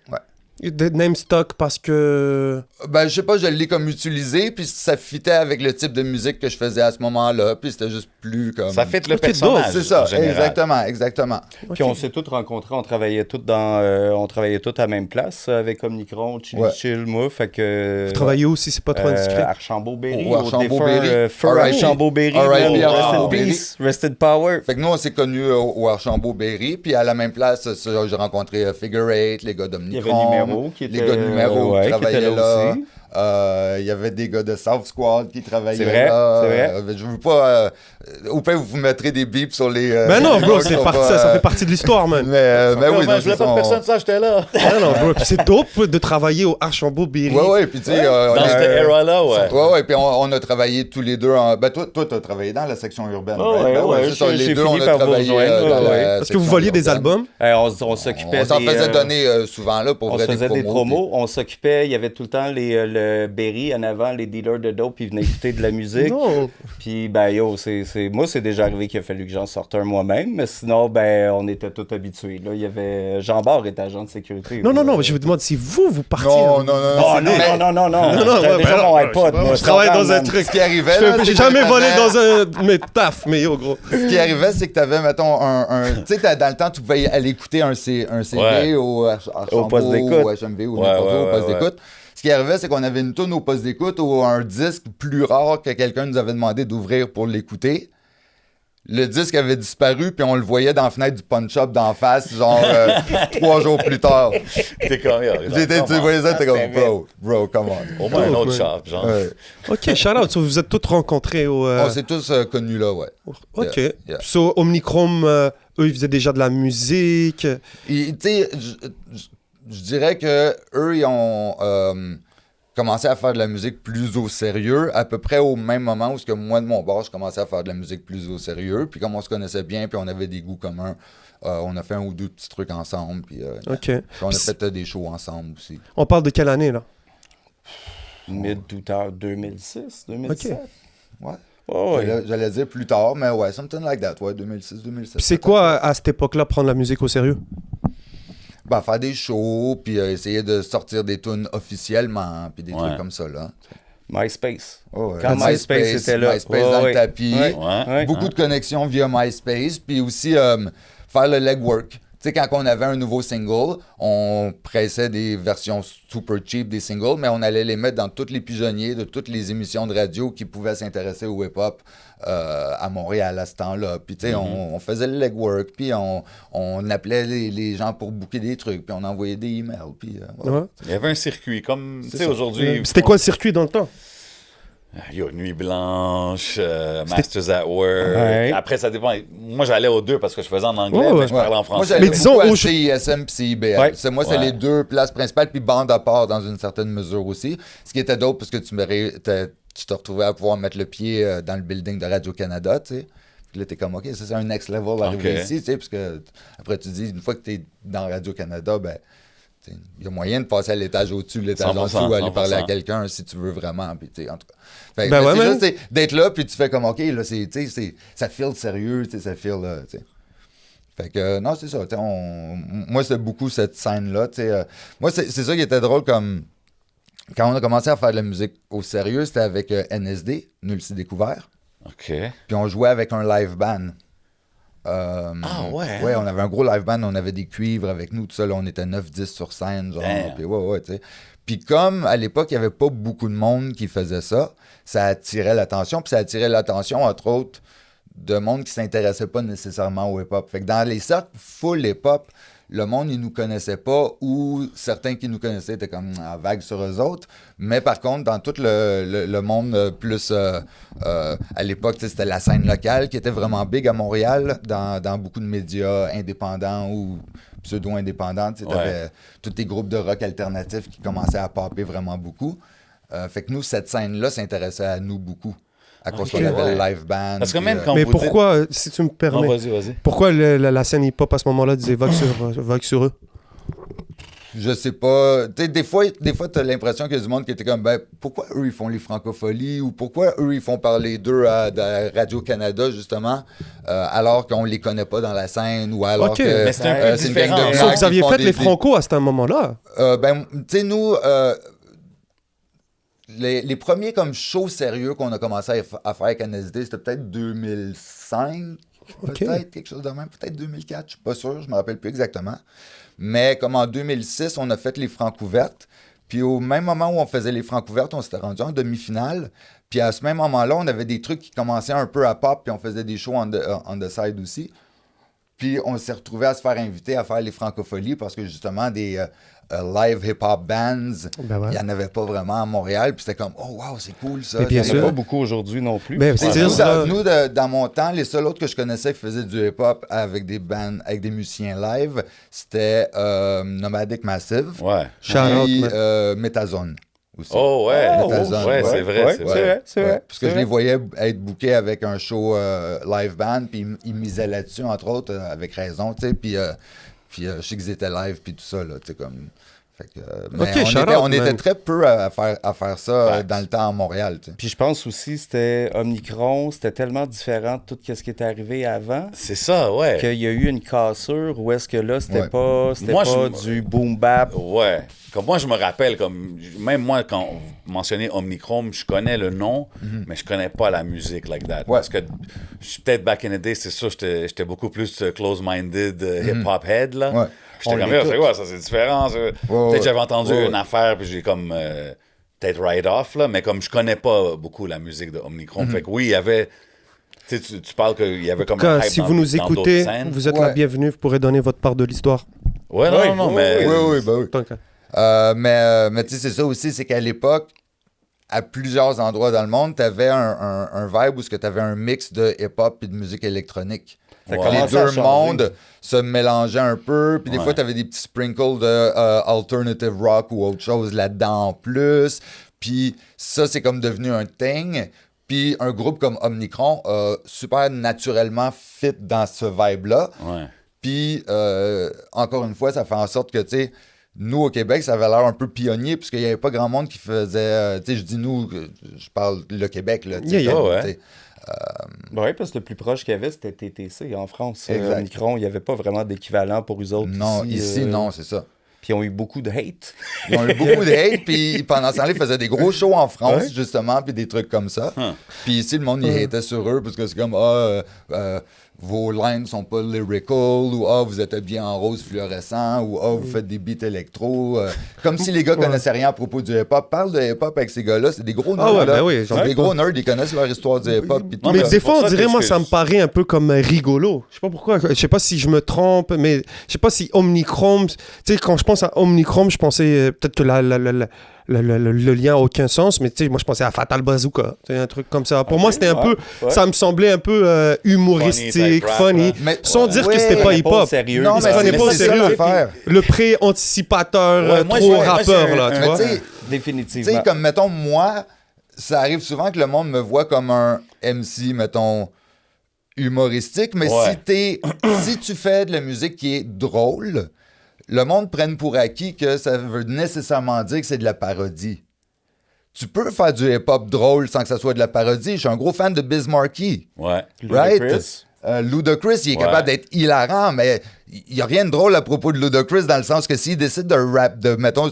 The name stock parce que... Ben, je sais pas, je l'ai comme utilisé, puis ça fitait avec le type de musique que je faisais à ce moment-là, puis c'était juste plus comme... Ça fait le Ok, personnage. C'est ça, en général. exactement. Puis on s'est tous rencontrés, on travaillait tous à la même place avec Omnicron, Chili Ouais. Chill, moi, fait que... Vous travaillez où si c'est pas trop indiscret? Archambault-Berry, Au Archambault-Berry. Feu R.I.P. Archambault-Berry, R.I.P. man. Rest in Archambault-Berry. peace, rest in power. Fait que nous, on s'est connus au Archambault-Berry, puis à la même place, j'ai rencontré Figure 8, les gars d'Omnicron. Il y avait Numéro qui Les était- gars de Numéro ouais, qui qui travaillaient était là là. aussi. Il y avait des gars de South Squad qui travaillaient C'est vrai, là. c'est vrai. Je veux pas... au pire, vous mettrez des bips sur les... Ben non, les bro, gars qui c'est sont parti, pas, ça fait partie de l'histoire, man. Mais oui, non, je voulais pas que personne sache, j'étais là. Ah non, bro, puis c'est dope de travailler au Archambault-Berry. Ouais, puis tu sais... Dans cette era-là, ouais. Ouais, puis on a travaillé tous les deux Ben, toi, t'as travaillé dans la section urbaine. Oh, right? ouais, Ben ouais, c'est ça, j'ai les deux, fini on a par vous travaillé rejoindre, dans ouais. la Est-ce que vous section voliez des urbaine. albums? On s'occupait On s'en des, faisait donner souvent là pour on vrai se faisait des promos, on s'occupait, il y avait tout le temps Berry en avant, les dealers de dope, puis ils venaient écouter de la musique. Non. Puis, ben, yo, moi, c'est déjà arrivé qu'il a fallu que j'en sorte un moi-même, mais sinon, ben, on était tous habitués. Là, il y avait... Jean Bart était agent de sécurité. Non, je vous demande si vous partiez. Non, non, non, Oh, non, mais- non. non, J'avais ouais, déjà ben mon non, iPod, moi. je travaille dans un man. truc. Ce qui arrivait, là, J'ai c'est jamais que volé t'avais- dans un. Mais taf, mais yo, gros. Ce qui arrivait, c'est que tu avais, mettons, tu sais, dans le temps, tu pouvais aller écouter un CD Ouais. au Au poste d'écoute. ou HMV ou Ouais, n'importe où, au ouais, poste ouais, d'écoute. Ce qui arrivait, c'est qu'on avait une toune au poste d'écoute ou un disque plus rare que quelqu'un nous avait demandé d'ouvrir pour l'écouter. Le disque avait disparu, puis on le voyait dans la fenêtre du punch-up d'en face, genre 3 jours plus tard. T'es comme, yo, Tu voyais ça, t'es comme, bro, come on. au moins un autre man. shop, genre. Ouais. Ok, shout out. So, vous êtes tous rencontrés au. On s'est tous connus là, ouais. Ok. Yeah. So, Omnichrome, eux, ils faisaient déjà de la musique. Tu sais, je dirais que eux, ils ont commencé à faire de la musique plus au sérieux, à peu près au même moment où ce que moi, de mon bord, je commençais à faire de la musique plus au sérieux. Puis comme on se connaissait bien, puis on avait des goûts communs, on a fait un ou deux petits trucs ensemble. Puis Ok. puis on a fait des shows ensemble aussi. On parle de quelle année, là? Mid-2000, 2006, 2007. Ouais. Oh, ouais. J'allais dire plus tard, mais ouais, something like that, ouais, 2006, 2007. Puis c'est quoi, à cette époque-là, prendre la musique au sérieux? Ben, faire des shows, puis essayer de sortir des tunes officiellement, puis des trucs comme ça, là. MySpace. Oh, ouais. Quand MySpace était là. MySpace dans le tapis. Ouais. Ouais. Beaucoup de connexions via MySpace, puis aussi faire le legwork. Tu sais, quand on avait un nouveau single, on pressait des versions super cheap des singles, mais on allait les mettre dans tous les pigeonniers de toutes les émissions de radio qui pouvaient s'intéresser au hip-hop à Montréal à ce temps-là. Puis, tu sais, on faisait le legwork, puis on appelait les gens pour booker des trucs, puis on envoyait des emails, puis... ouais. Ouais. Il y avait un circuit, comme, tu sais, ça. aujourd'hui... C'était quoi le circuit dans le temps? Yo, Nuit Blanche, Masters at Work. Ouais. Après, ça dépend. Moi, j'allais aux deux parce que je faisais en anglais, Ouais, ouais. mais je parlais en Moi, français. j'allais Mais disons, beaucoup à au- CISM et CIBL. Ouais. C'est Ouais. les deux places principales, puis bande à part dans une certaine mesure aussi. Ce qui était d'autre, parce que tu te retrouvais à pouvoir mettre le pied dans le building de Radio-Canada, tu sais. Puis là, t'es comme, OK, ça, c'est un next level arrivé Ok. ici, tu sais, parce que après, tu dis, une fois que t'es dans Radio-Canada, ben, il y a moyen de passer à l'étage au-dessus, l'étage en 100%, dessous, aller parler à 100%. quelqu'un si tu veux vraiment. Puis, tu sais, en tout cas. Fait, Ben mais ouais, c'est man. juste d'être là, puis tu fais comme, OK, là, ça feel sérieux, tu sais, ça feel, tu sais. Fait que, non, c'est ça. Tu sais, moi, c'est beaucoup cette scène-là. Tu sais, moi, c'est ça qui était drôle comme. Quand on a commencé à faire de la musique au sérieux, c'était avec NSD, Nul si découvert. OK. Puis on jouait avec un live band. Ah ouais? Ouais, on avait un gros live band, on avait des cuivres avec nous, tout ça. Là, on était 9-10 sur scène, genre. Damn. Puis ouais, tu sais. Puis comme à l'époque, il n'y avait pas beaucoup de monde qui faisait ça, ça attirait l'attention. Puis ça attirait l'attention, entre autres, de monde qui ne s'intéressait pas nécessairement au hip-hop. Fait que dans les cercles full hip-hop, le monde, ils nous connaissait pas, ou certains qui nous connaissaient étaient comme vagues sur eux autres. Mais par contre, dans tout le monde plus... à l'époque, tu sais, c'était la scène locale qui était vraiment big à Montréal, dans beaucoup de médias indépendants ou pseudo-indépendants. Tu sais, t'avais tous tes groupes de rock alternatifs qui commençaient à popper vraiment beaucoup. Fait que nous, cette scène-là s'intéressait à nous beaucoup. À cause qu'on avait le live band. Parce que puis, même quand Mais vous pourquoi, si tu me dites... permets, Non, vas-y. pourquoi la scène hip-hop à ce moment-là disait vague sur eux? Je sais pas. Tu sais, des fois t'as l'impression qu'il y a du monde qui était comme, ben, pourquoi eux, ils font les francopholies ou pourquoi eux, ils font parler d'eux à Radio-Canada, justement, alors qu'on les connaît pas dans la scène ou alors Ok. que Mais c'est un peu c'est une différent. gang de Donc, So, mecs vous qui aviez font fait des- les Franco à ce moment-là? Ben, tu sais, nous, les premiers comme shows sérieux qu'on a commencé à faire avec NSD, c'était peut-être 2005, Ok. peut-être quelque chose de même, peut-être 2004, je suis pas sûr, je me rappelle plus exactement. Mais comme en 2006, on a fait les Francouvertes. Puis au même moment où on faisait les Francouvertes, on s'était rendu en demi-finale. Puis à ce même moment-là, on avait des trucs qui commençaient un peu à pop, puis on faisait des shows on the side aussi. Puis on s'est retrouvé à se faire inviter à faire les Francopholies parce que justement, des live hip-hop bands, Ben ouais. il n'y en avait pas vraiment à Montréal. Puis c'était comme, oh wow, c'est cool ça. Mais bien Il n'y en sûr. a pas beaucoup aujourd'hui non plus. Ben, Tu sais, c'est nous, ça. dans mon temps, les seuls autres que je connaissais qui faisaient du hip-hop avec des bands, avec des musiciens live, c'était Nomadic Massive Ouais. Shout out, et man. Metazone aussi. Oh, ouais. Metazone, ouais, c'est vrai, c'est vrai. C'est vrai. Parce que je les voyais être bookés avec un show live band, puis ils misaient là-dessus, entre autres, avec raison, tu sais, puis je sais qu'ils étaient live, puis tout ça, là, tu sais, comme... Fait que, mais Ok, shout out, on était man. très peu à faire ça Facts. dans le temps à Montréal. Tu sais. Puis je pense aussi c'était Omnicron, c'était tellement différent de tout ce qui était arrivé avant C'est ça, ouais. qu'il y a eu une cassure où est-ce que là, c'était Ouais. pas Moi, du boom bap. Ouais. Comme moi, je me rappelle, même moi, quand vous mentionnez Omnichrome, je connais le nom, mais je connais pas la musique like that. Parce que peut-être back in the day, c'est sûr, j'étais beaucoup plus close-minded, hip-hop head, là. Ouais. Puis j'étais On comme, l'écoute. c'est quoi, ça, c'est différent. Ça. Peut-être ouais. j'avais entendu Ouais, ouais. une affaire, puis j'ai comme, peut-être write-off, là, mais comme je connais pas beaucoup la musique de Omnichrome. Fait que oui, il y avait, tu sais, tu parles qu'il y avait comme En tout un cas, hype si dans- vous nous dans d'autres écoutez, scènes. vous êtes Ouais. la bienvenue, vous pourrez donner votre part de l'histoire. Ouais, non, mais... Oui, bah oui. Tant qu'à- Mais tu sais, c'est ça aussi, c'est qu'à l'époque, à plusieurs endroits dans le monde, tu avais un vibe où tu avais un mix de hip-hop et de musique électronique. Ça Ouais. Les commençait à deux changer. mondes se mélangeaient un peu, puis des Ouais. fois, tu avais des petits sprinkles de alternative rock ou autre chose là-dedans en plus. Puis ça, c'est comme devenu un thing. Puis un groupe comme Omnicron a super naturellement fit dans ce vibe-là. Ouais. Puis, encore une fois, ça fait en sorte que, tu sais, nous, au Québec, ça avait l'air un peu pionnier, puisqu'il n'y avait pas grand monde qui faisait... tu sais, je dis nous, je parle le Québec, là. tu sais, Yeah, yeah. comme, Ouais. tu sais. Oui, parce que le plus proche qu'il y avait, c'était TTC en France. Exact. Omnicron, il n'y avait pas vraiment d'équivalent pour eux autres. Non, ici, non, c'est ça. Puis ils ont eu beaucoup de hate. Ils ont eu beaucoup de hate, puis pendant ce temps-là, ils faisaient des gros shows en France, Ouais. justement, puis des trucs comme ça. Huh. Puis ici, le monde, il hatait sur eux, parce que c'est comme, vos lines sont pas lyrical, ou vous êtes habillés en rose fluorescent, ou vous faites des beats électro. Comme si les gars connaissaient rien à propos du hip-hop. Parle de hip-hop avec ces gars-là, c'est des gros nerds. Ah ouais, là. ben oui, C'est j'en des doute gros pas. nerds, ils connaissent leur histoire du hip-hop. puis tout, Non, Mais là. des c'est pour fois, on ça que dirait, moi, je- ça me paraît un peu comme rigolo. Je sais pas pourquoi. Je sais pas si je me trompe, mais je sais pas si Omnichrome. Tu sais, quand je pense à Omnichrome, je pensais peut-être que le lien a aucun sens, mais tu sais, moi, je pensais à Fatal Bazooka. Tu sais, un truc comme ça. Pour moi, c'était un ouais, peu. ouais. Ça me semblait un peu humoristique, type rap, funny. là. Mais- Sans dire que Ouais. c'était pas Pas au hip-hop. sérieux. Non, Ils se mais prenaient c'est pas au c'est ça sérieux. l'affaire. Le pré-anticipateur, Ouais, moi, trop j'ai- moi, rappeur, j'ai là, un- tu Mais vois. tu sais, Définitivement. Tu sais, comme, mettons, moi, ça arrive souvent que le monde me voit comme un MC, mettons, humoristique, mais Ouais. si tu fais de la musique qui est drôle, le monde prenne pour acquis que ça veut nécessairement dire que c'est de la parodie. Tu peux faire du hip-hop drôle sans que ça soit de la parodie. Je suis un gros fan de Biz Markie. Ouais. Right? Ludacris. Ludacris, il est Ouais. capable d'être hilarant, mais il n'y a rien de drôle à propos de Ludacris dans le sens que s'il décide de rap, mettons,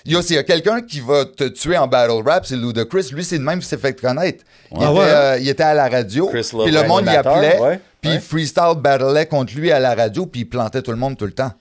s'il y a quelqu'un qui va te tuer en battle rap, c'est Ludacris. Lui, c'est le même qui s'est fait connaître. Il était à la radio, Chris Love, puis le monde y animateur, appelait, ouais. puis Ouais. freestyle battlait contre lui à la radio, puis il plantait tout le monde tout le temps.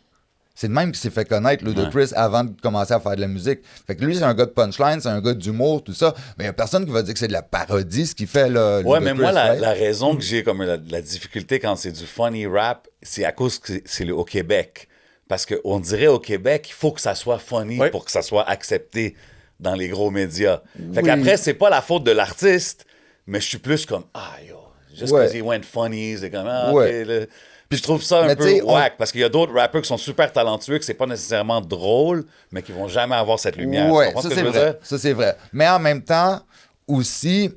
C'est le même qui s'est fait connaître, Ludacris, avant de commencer à faire de la musique. Fait que lui, c'est un gars de punchline, c'est un gars d'humour, tout ça. Mais il n'y a personne qui va dire que c'est de la parodie, ce qu'il fait, là. Ouais, mais moi, right? la raison que j'ai comme la difficulté quand c'est du funny rap, c'est à cause que c'est au Québec. Parce qu'on dirait au Québec, il faut que ça soit funny Ouais. pour que ça soit accepté dans les gros médias. Fait qu'après, c'est pas la faute de l'artiste, mais je suis plus comme, yo, just Ouais. because he went funny, c'est comme, Ouais. ok, là. Puis je trouve ça un Mais peu t'sais, whack, parce qu'il y a d'autres rappeurs qui sont super talentueux, que c'est pas nécessairement drôle, mais qui vont jamais avoir cette lumière. Tu Ouais, comprends ça ce que c'est je veux vrai. dire? Ça c'est vrai. Mais en même temps, aussi,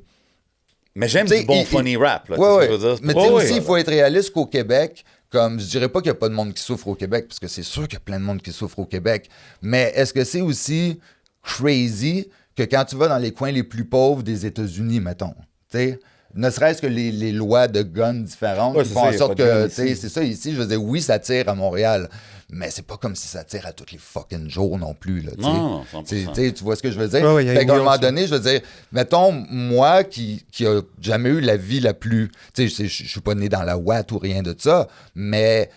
Mais j'aime T'sais, du bon funny rap, là, tu sais ouais, ce que ouais. je veux dire? Mais tu sais aussi, il faut être réaliste qu'au Québec, comme je dirais pas qu'il n'y a pas de monde qui souffre au Québec, parce que c'est sûr qu'il y a plein de monde qui souffre au Québec. Mais est-ce que c'est aussi crazy que quand tu vas dans les coins les plus pauvres des États-Unis, mettons, tu sais, ne serait-ce que les lois de guns différentes Ouais, qui c'est font ça, en y a sorte pas de guns que, tu sais, ici. c'est ça ici, je veux dire, oui, ça tire à Montréal, mais c'est pas comme si ça tire à tous les fucking jours non plus, là, tu sais. Non, 100%. Tu sais, tu vois ce que je veux dire? Ouais, ouais, y a Fait une qu'à un moment nuance, donné, je veux dire, mettons, moi qui a jamais eu la vie la plus... Tu sais, je suis pas né dans la ouate ou rien de ça, mais...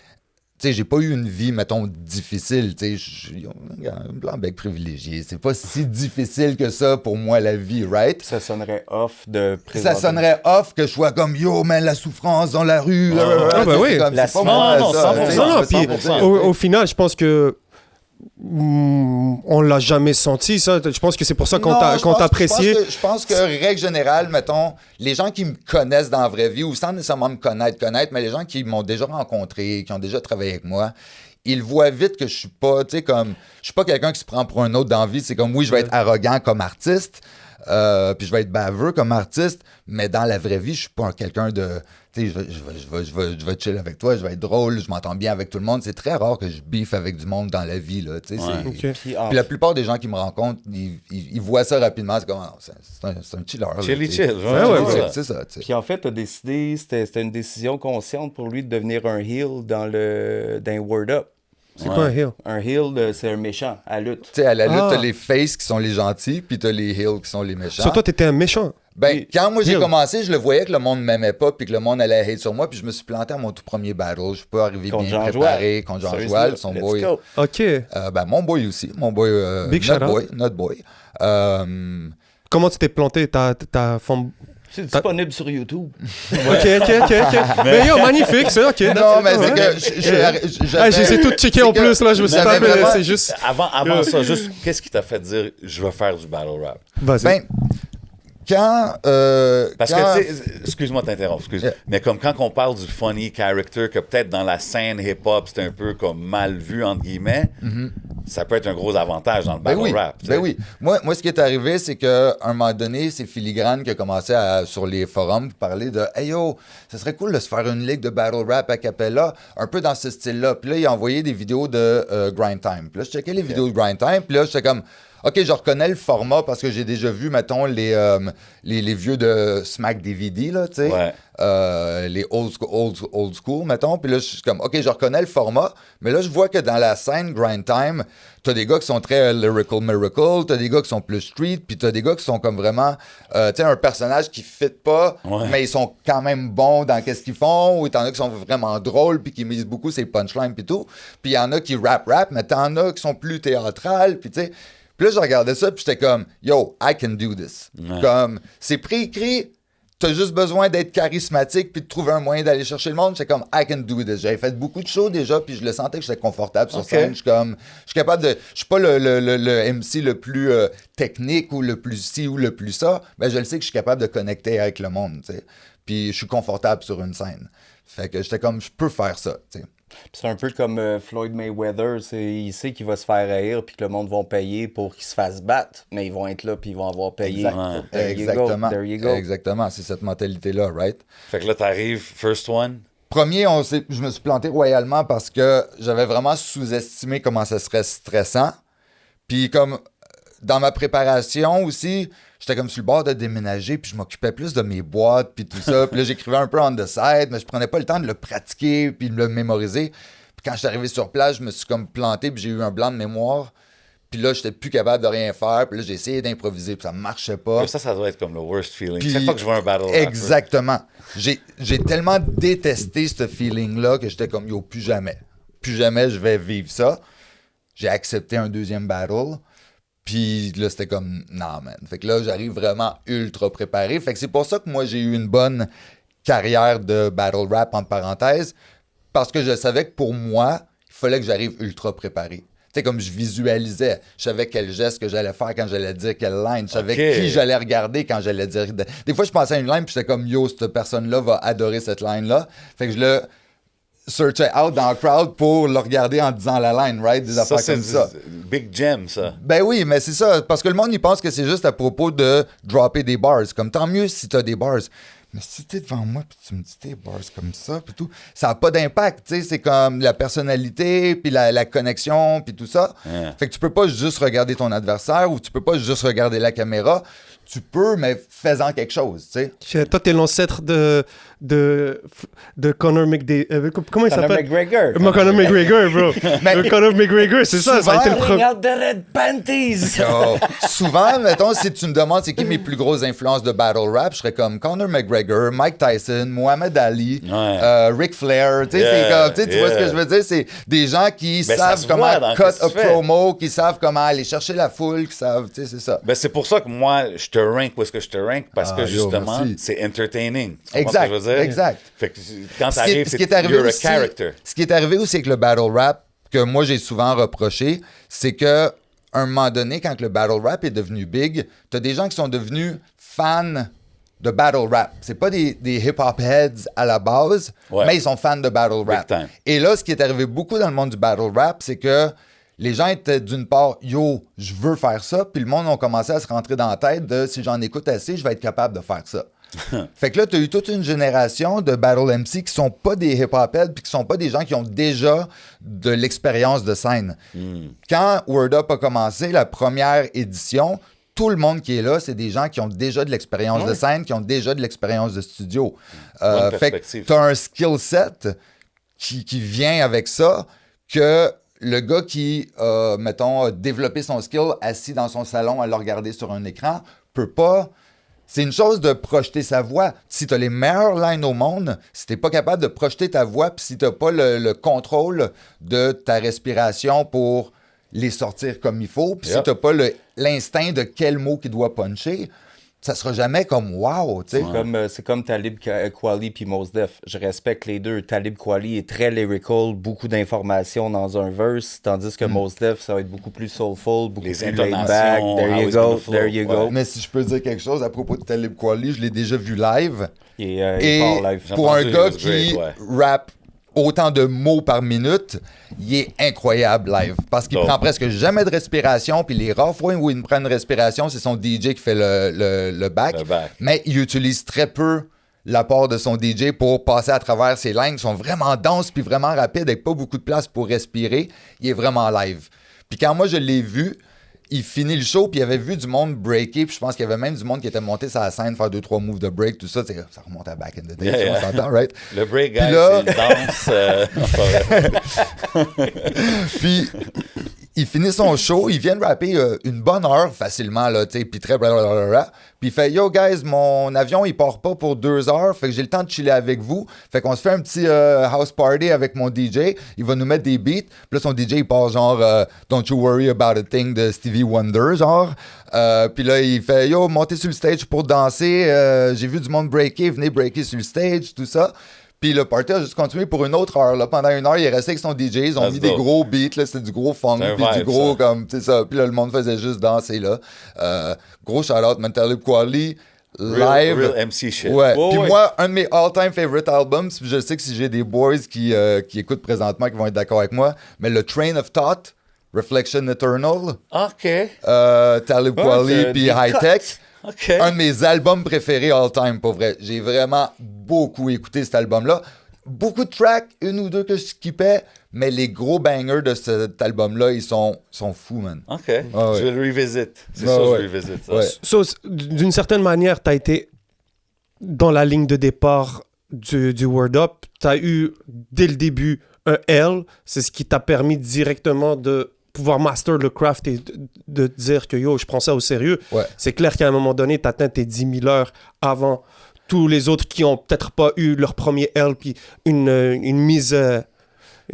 Tu sais, j'ai pas eu une vie, mettons, difficile. Tu sais, je suis un blanc-bec privilégié. C'est pas si difficile que ça pour moi, la vie, right? Ça sonnerait off de Ça présenter. sonnerait off que je sois comme, yo, man, la souffrance dans la rue. Ah, ben C'est oui. comme, La c'est pas moi, non, ça. 100%. Non, non, puis 100%. au final, je pense que on l'a jamais senti, ça. Je pense que c'est pour ça qu'on Non, t'a je pense- apprécié. Je pense que, règle générale, mettons, les gens qui me connaissent dans la vraie vie, ou sans nécessairement me connaître, mais les gens qui m'ont déjà rencontré, qui ont déjà travaillé avec moi, ils voient vite que je suis pas, tu sais, comme, je suis pas quelqu'un qui se prend pour un autre dans la vie. C'est comme, oui, je vais être arrogant comme artiste, puis je vais être baveux comme artiste, mais dans la vraie vie, je suis pas quelqu'un de, Tu sais, je vais chill avec toi, je vais être drôle, je m'entends bien avec tout le monde. C'est très rare que je biffe avec du monde dans la vie, là. Tu sais, Ouais. c'est- Ok. Puis la plupart des gens qui me rencontrent, ils voient ça rapidement. C'est comme, ah, non, c'est un chiller. là, Chilly tu sais. chill. C'est ça, tu sais. Puis en fait, tu as décidé, c'était une décision consciente pour lui de devenir un heel dans Word Up. C'est quoi un heel? Un heel, c'est un méchant à lutte. Tu sais, à la lutte, Ah. t'as les faces qui sont les gentils, puis t'as les heels qui sont les méchants. Sur toi, t'étais un méchant. Ben, quand moi j'ai Heel. commencé, je le voyais que le monde m'aimait pas, puis que le monde allait hate sur moi, puis je me suis planté à mon tout premier battle. Je suis pas arrivé Contre bien Jean préparé Joual. contre Jean Seriously, Joual, son let's boy. go. Ok. Ben, mon boy aussi. Mon boy. Big notre shout-out. boy. Notre boy. Comment tu t'es planté? Ta forme. C'est disponible sur YouTube. Ok. Mais yo, magnifique, c'est ok. Non, mais c'est Ouais. que. Ah, j'ai tout checké en c'est que plus, là. Je me suis j'avais tapé, vraiment- c'est juste. Avant ça, juste, qu'est-ce qui t'a fait dire je vais faire du battle rap? Vas-y. Ben, quand. Parce quand- que, tu sais, excuse-moi de t'interrompre, Yeah. mais comme quand on parle du funny character, que peut-être dans la scène hip-hop, c'est un peu comme mal vu, entre guillemets, ça peut être un gros avantage dans le Ben battle oui, rap. tu ben sais. oui. Moi, ce qui est arrivé, c'est qu'à un moment donné, c'est Filigrane qui a commencé sur les forums parler de « Hey yo, ça serait cool de se faire une ligue de battle rap a cappella, un peu dans ce style-là. » Puis là, il a envoyé des vidéos de Grind Time. Puis là, je checkais les vidéos de Grind Time, puis là, j'étais comme « OK, je reconnais le format parce que j'ai déjà vu, mettons, les vieux de Smack DVD, là, tu sais. Ouais. Les old school, mettons. Puis là, je suis comme, OK, je reconnais le format. Mais là, je vois que dans la scène Grind Time, t'as des gars qui sont très Lyrical Miracle, t'as des gars qui sont plus street, puis t'as des gars qui sont comme vraiment, tu sais, un personnage qui fit pas, Ouais. mais ils sont quand même bons dans qu'est-ce qu'ils font, ou t'en as qui sont vraiment drôles, puis qui misent beaucoup ces punchlines, puis tout. Puis il y en a qui rap, mais t'en as qui sont plus théâtrales, puis tu sais. Puis là, je regardais ça, puis j'étais comme, yo, I can do this. Ouais. Comme, c'est préécrit. T'as juste besoin d'être charismatique puis de trouver un moyen d'aller chercher le monde. J'étais comme, I can do this. J'avais fait beaucoup de shows déjà puis je le sentais que j'étais confortable sur Ok. scène. Je suis capable de. Je suis pas le MC le plus technique ou le plus ci ou le plus ça. Mais je le sais que je suis capable de connecter avec le monde, tu sais. Puis je suis confortable sur une scène. Fait que j'étais comme, je peux faire ça, tu sais. Puis c'est un peu comme Floyd Mayweather, il sait qu'il va se faire haïr puis que le monde va payer pour qu'il se fasse battre, mais ils vont être là puis ils vont avoir payé. Exact. There you go, Exactement. there you go. Exactement. C'est cette mentalité-là, right? Fait que là, t'arrives, first one. Premier, je me suis planté royalement parce que j'avais vraiment sous-estimé comment ça serait stressant. Puis comme dans ma préparation aussi, j'étais comme sur le bord de déménager, puis je m'occupais plus de mes boîtes, puis tout ça. Puis là, j'écrivais un peu on the side, mais je prenais pas le temps de le pratiquer, puis de le mémoriser. Puis quand je suis arrivé sur place, je me suis comme planté, puis j'ai eu un blanc de mémoire. Puis là, j'étais plus capable de rien faire. Puis là, j'ai essayé d'improviser, puis ça marchait pas. Ça doit être comme le worst feeling. Puis- Chaque fois que je vois un battle rap. Exactement. J'ai tellement détesté ce feeling-là que j'étais comme, yo, plus jamais. Plus jamais je vais vivre ça. J'ai accepté un deuxième battle. Puis là, c'était comme, non, man. Fait que là, j'arrive vraiment ultra préparé. Fait que c'est pour ça que moi, j'ai eu une bonne carrière de battle rap, entre parenthèses, parce que je savais que pour moi, il fallait que j'arrive ultra préparé. Tu sais, comme je visualisais, je savais quel geste que j'allais faire quand j'allais dire quelle line, je savais Ok. qui j'allais regarder quand j'allais dire. Des fois, je pensais à une line, puis j'étais comme, yo, cette personne-là va adorer cette line-là. Fait que je le searchais out dans le crowd pour le regarder en disant la line, right? Des affaires c'est comme ça. big gem, ça. Ben oui, mais c'est ça. Parce que le monde, il pense que c'est juste à propos de dropper des bars. Comme tant mieux si t'as des bars. Mais si t'es devant moi puis tu me dis tes bars comme ça puis tout, ça n'a pas d'impact, tu sais, c'est comme la personnalité puis la connexion puis tout ça. Yeah. Fait que tu peux pas juste regarder ton adversaire ou tu peux pas juste regarder la caméra. Tu peux, mais fais-en quelque chose, tu sais. Toi, t'es l'ancêtre de Conor McDavid. Comment il Conor s'appelle? McGregor. Conor McGregor, bro. Mais- Conor McGregor, c'est ça. Ça a été le Souvent- premier. Bring out the red panties! Oh, souvent, mettons, si tu me demandes c'est qui mes plus grosses influences de battle rap, je serais comme Conor McGregor, Mike Tyson, Muhammad Ali, Ouais. Ric Flair. Tu sais, Yeah, c'est comme, tu sais, tu vois ce que yeah. je veux dire? C'est des gens qui Ben, ça savent se comment voit dans cut qu'est-ce que a tu fais. promo, qui savent comment aller chercher la foule, qui savent, tu sais, c'est ça. Ben, c'est pour ça que moi, je te rank où est-ce que je te rank, parce Ah, que yo, justement, merci. c'est entertaining. Tu comprends Exact, ce que je veux dire? exact. Fait que quand Ce qui, t'arrives, ce qui est arrivé you're a aussi, character. ce qui est arrivé aussi avec le battle rap, que moi j'ai souvent reproché, c'est que à un moment donné, quand le battle rap est devenu big, t'as des gens qui sont devenus fans de battle rap. C'est pas des hip-hop heads à la base, Ouais. mais ils sont fans de battle rap. time. Et là, ce qui est arrivé beaucoup dans le monde du battle rap, c'est que les gens étaient d'une part, yo, je veux faire ça, puis le monde a commencé à se rentrer dans la tête de si j'en écoute assez, je vais être capable de faire ça. Fait que là, tu as eu toute une génération de battle MC qui sont pas des hip-hop-heads puis qui sont pas des gens qui ont déjà de l'expérience de scène. Quand Word Up a commencé, la première édition, tout le monde qui est là, c'est des gens qui ont déjà de l'expérience de scène, qui ont déjà de l'expérience de studio. Fait que tu as un skill set qui vient avec ça que le gars qui, mettons, a développé son skill assis dans son salon à le regarder sur un écran peut pas... C'est une chose de projeter sa voix. Si tu as les meilleures lines au monde, si tu pas capable de projeter ta voix, puis si tu pas le contrôle de ta respiration pour les sortir comme il faut, puis si tu pas l'instinct de quel mot qui doit puncher, ça sera jamais comme wow, tu sais. C'est comme Talib Kweli puis Mos Def. Je respecte les deux. Talib Kweli est très lyrical, beaucoup d'informations dans un verse, tandis que Mos Def, ça va être beaucoup plus soulful, beaucoup Les plus laid back. intonations, There you go. Mais si je peux dire quelque chose à propos de Talib Kweli, je l'ai déjà vu live. Et Et part live. pour un entendu, gars it was qui great, rappe autant de mots par minute, il est incroyable live. Parce qu'il Donc. prend presque jamais de respiration. Puis les rares fois où il prend une respiration, c'est son DJ qui fait le back. Le back. Mais il utilise très peu l'apport de son DJ pour passer à travers ses lignes qui sont vraiment denses puis vraiment rapides avec pas beaucoup de place pour respirer. Il est vraiment live. Puis quand moi je l'ai vu, il finit le show, puis il avait vu du monde breaker, puis je pense qu'il y avait même du monde qui était monté sur la scène, faire 2-3 moves de break, tout ça. Ça remonte à back in the day, Yeah, on s'entend, right? Le break, guy, Puis là- c'est une danse. Puis il finit son show, il vient de rapper une bonne heure facilement, là, tu sais, puis très blablabla. Puis il fait « Yo, guys, mon avion, il part pas pour 2 heures, fait que j'ai le temps de chiller avec vous. Fait qu'on se fait un petit house party avec mon DJ. Il va nous mettre des beats. Puis là, son DJ, il part genre Don't you worry about a thing » de Stevie Wonder, genre. Puis là, il fait « Yo, montez sur le stage pour danser. J'ai vu du monde breaker, venez breaker sur le stage, tout ça. » Puis le party a juste continué pour une autre heure. Là. Pendant une heure, il est resté avec son DJ. Ils ont That's mis des dope. gros beats. Là. C'était du gros funk. C'est un Puis du vibe, gros, ça. comme, tu sais ça. Puis là, le monde faisait juste danser, là. Gros shout-out, Talib Kweli, live. Real MC shit. Ouais. Oh, Puis ouais. moi, un de mes all-time favorite albums, puis je sais que si j'ai des boys qui écoutent présentement, qui vont être d'accord avec moi, mais le Train of Thought, Reflection Eternal, OK. Talib Ouais, Kweli, puis des High cuts. Tech. OK. Un de mes albums préférés all-time, pour vrai. J'ai vraiment beaucoup écouté cet album-là. Beaucoup de tracks, une ou deux que je skippais, mais les gros bangers de cet album-là, ils sont fous, man. OK. ouais. Je vais le revisit. C'est Ah, sûr, ouais. je vais le revisit. Ça. Ouais. So, d'une certaine manière, tu as été dans la ligne de départ du Word Up. Tu as eu, dès le début, un L. C'est ce qui t'a permis directement de pouvoir master le craft et de dire que yo, je prends ça au sérieux. Ouais. C'est clair qu'à un moment donné, tu atteins tes 10 000 heures avant tous les autres qui ont peut-être pas eu leur premier L, puis une mise...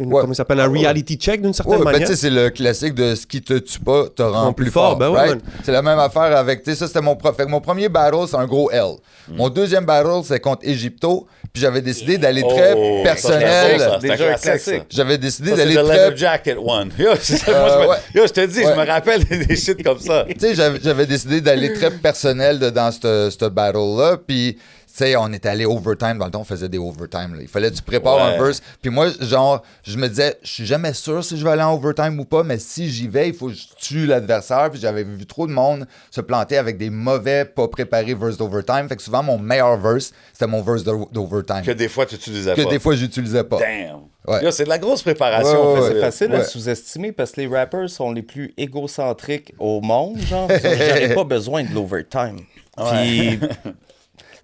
Ouais. Comment ça s'appelle? Un reality check d'une certaine Ouais, ben, manière. tu sais, c'est le classique de ce qui te tue pas te rend Rend plus plus fort. fort, ben ouais, right? man. C'est la même affaire avec, tu sais, ça c'était mon prof. Fait que mon premier battle, c'est un gros L. Mon deuxième battle, c'est contre Egypto. Puis j'avais décidé d'aller très Oh, personnel. ça, c'est un Déjà un classique, classique. ça. J'avais décidé Ça, c'est d'aller le très... leather jacket one. Yo, c'est ça, moi, ouais. yo, je te dis, Ouais. je me rappelle des shit comme ça. Tu sais, j'avais décidé d'aller très personnel dans ce battle-là. Puis, tu sais, on était allé overtime. Dans le temps, on faisait des overtime. Là. Il fallait que tu prépares Ouais. un verse. Puis moi, genre, je me disais, je suis jamais sûr si je vais aller en overtime ou pas, mais si j'y vais, il faut que je tue l'adversaire. Puis j'avais vu trop de monde se planter avec des mauvais, pas préparés verse d'overtime. Fait que souvent, mon meilleur verse, c'était mon verse d'overtime. Que des fois, tu n'utilisais Que pas. des fois, j'utilisais pas. Damn. Ouais. Yo, c'est de la grosse préparation. Ouais, ouais, C'est ouais. facile à Ouais. sous-estimer parce que les rappers sont les plus égocentriques au monde, genre. J'aurais pas besoin de l'overtime. Puis,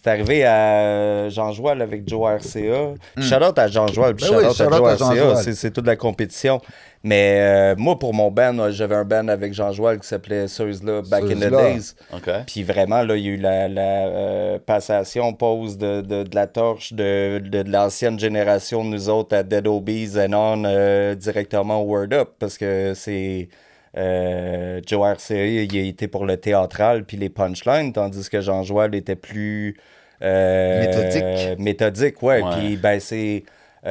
c'est arrivé à Jean Joël avec Joe RCA. Shout-out à Jean Joël, puis Ben oui, shout-out à shout-out Joe à Jean RCA. Joël. C'est toute la compétition. Mais moi, pour mon band, j'avais un band avec Jean Joël qui s'appelait Surzla Back in the Surzla. Days. OK. Puis vraiment, là, il y a eu la passation, pause de la torche de l'ancienne génération de nous autres à Dead Obies and on directement au Word Up parce que c'est Joe RCA, il a été pour le théâtral puis les punchlines, tandis que Jean Joël était plus Méthodique. méthodique, ouais. Ouais. Puis ben c'est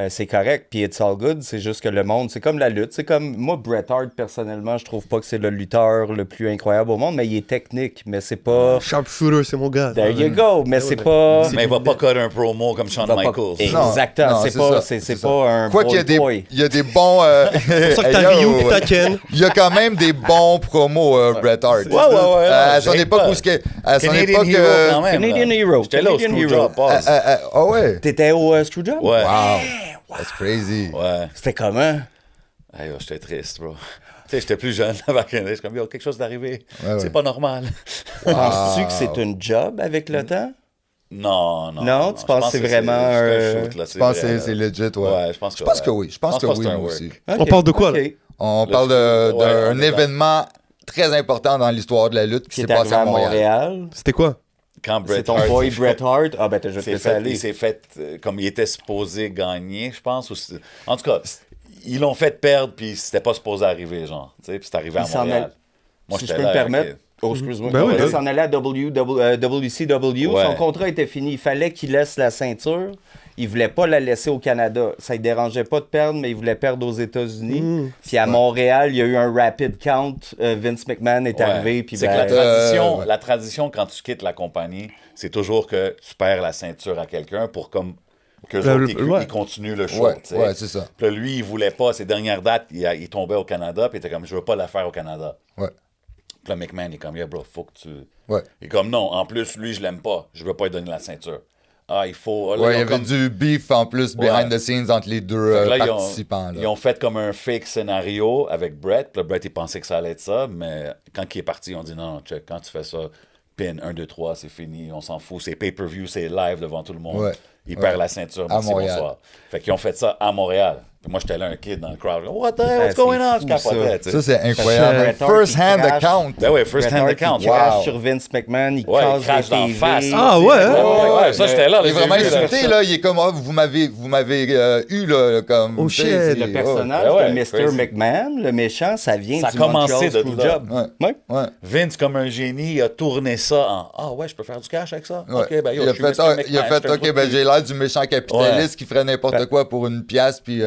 c'est correct, puis it's all good, c'est juste que le monde, c'est comme la lutte, c'est comme, moi, Bret Hart, personnellement, je trouve pas que c'est le lutteur le plus incroyable au monde, mais il est technique, mais c'est pas... Sharpshooter, c'est mon gars. There you go, mais c'est pas... Mais il va pas coder un promo comme Shawn va pas- Michaels. Exactement, Non, c'est c'est pas, ça, c'est c'est pas un Quoi qu'il y a des, boy. il y a des bons... C'est pour ça que t'as Hey, yo, Ryu pis t'as Ken. il y a quand même des bons promos, Bret Hart. Ouais. À son j'ai époque pas. où ce que... À son Canadian époque... Hero quand même. Canadian là. Hero. J'étais là au Canadian Screwjob, Hero. pause. Ah ouais. T'étais au Screwjob? Ouais. Wow. That's crazy. Ouais. C'était comment? Hey, oh, j'étais triste, bro. Tu sais, j'étais plus jeune avant que j'étais comme, yo, quelque chose d'arrivé. Ouais. C'est pas normal. Penses-tu que c'est une job avec le temps? Non. Non, tu je penses pense que c'est vraiment c'est un- un shoot, là, Je pense vrai, que c'est là. legit, ouais. Ouais, je pense que oui. Je pense que pas oui, c'est un moi work. aussi. On parle de quoi, là? Ok. On Le parle Screw- ouais, d'un on est événement très important dans l'histoire de la lutte qui Qui s'est est passé arrivé à Montréal. C'était quoi? Quand Bret C'est ton Hart boy s'est Bret fait- Hart? Ah ben t'as juste s'est laissé fait- aller. il s'est fait, comme il était supposé gagner, je pense. En tout cas, ils l'ont fait perdre, puis c'était pas supposé arriver, genre. Tu sais, puis c'est arrivé à Il s'en Montréal. allait- Moi, si je j'étais peux là. me permettre. ok. Oh, excuse-moi. Ben oui, Il ben s'en allait à WCW. Ouais. Son contrat était fini. Il fallait qu'il laisse la ceinture. Il voulait pas la laisser au Canada. Ça ne dérangeait pas de perdre, mais il voulait perdre aux États-Unis. Puis à Montréal, il y a eu un rapid count. Vince McMahon est Ouais. arrivé. Puis C'est que ben, ouais. la tradition, quand tu quittes la compagnie, c'est toujours que tu perds la ceinture à quelqu'un pour comme que Ouais. ils continuent le show. Ouais, tu sais. ouais, c'est ça. Puis là, lui, il voulait pas. Ses dernières dates, il tombait au Canada, puis il était comme, je veux pas la faire au Canada. Ouais. Puis là, McMahon, il est comme, yeah, bro, faut que tu. Ouais. Il est comme, non, en plus, lui, je l'aime pas. Je veux pas lui donner la ceinture. Ah, il faut. Là, Ouais, il y ils ont avait comme- du beef en plus behind Ouais. the scenes entre les deux Fait que là, participants. Ils ont fait comme un fake scénario avec Bret. Puis là, Bret, il pensait que ça allait être ça. Mais quand il est parti, on dit non, check, quand tu fais ça, pin 1, 2, 3, c'est fini. On s'en fout. C'est pay-per-view, c'est live devant tout le monde. Ouais. Il Ouais. perd la ceinture. Merci, Montréal. bonsoir. Fait qu'ils ont fait ça à Montréal. Puis moi, j'étais là, un kid dans le crowd. What the hell, what's c'est going on? fou, Je capotais, tu sais. Ça, c'est incroyable. Bret Hart, First il hand crache. account. Ben ouais, first Bret hand Hart, account. il crache Wow. sur Vince McMahon. Il Ouais, il casse crache les d'en TV. face. Ah, ouais, hein? Ouais, ça, j'étais là. Il est j'ai vraiment vu, là. insulté, là. Il est comme, ah, vous m'avez eu, là, comme... Oh, tu sais, shit. c'est- Le personnage Ouais, ouais, de Mr. crazy. McMahon, le méchant, ça vient Ça a du commencé Montreal de là. Screwjob. Ouais. Ouais. Ouais. Vince, comme un génie, il a tourné ça en « Ah ouais, je peux faire du cash avec ça? Ouais. OK, ben yo, il a je suis fait, Mr. ah, McMahon, il a je fait fais un OK, truc ben qui- j'ai l'air du méchant capitaliste Ouais. qui ferait n'importe quoi pour une pièce, puis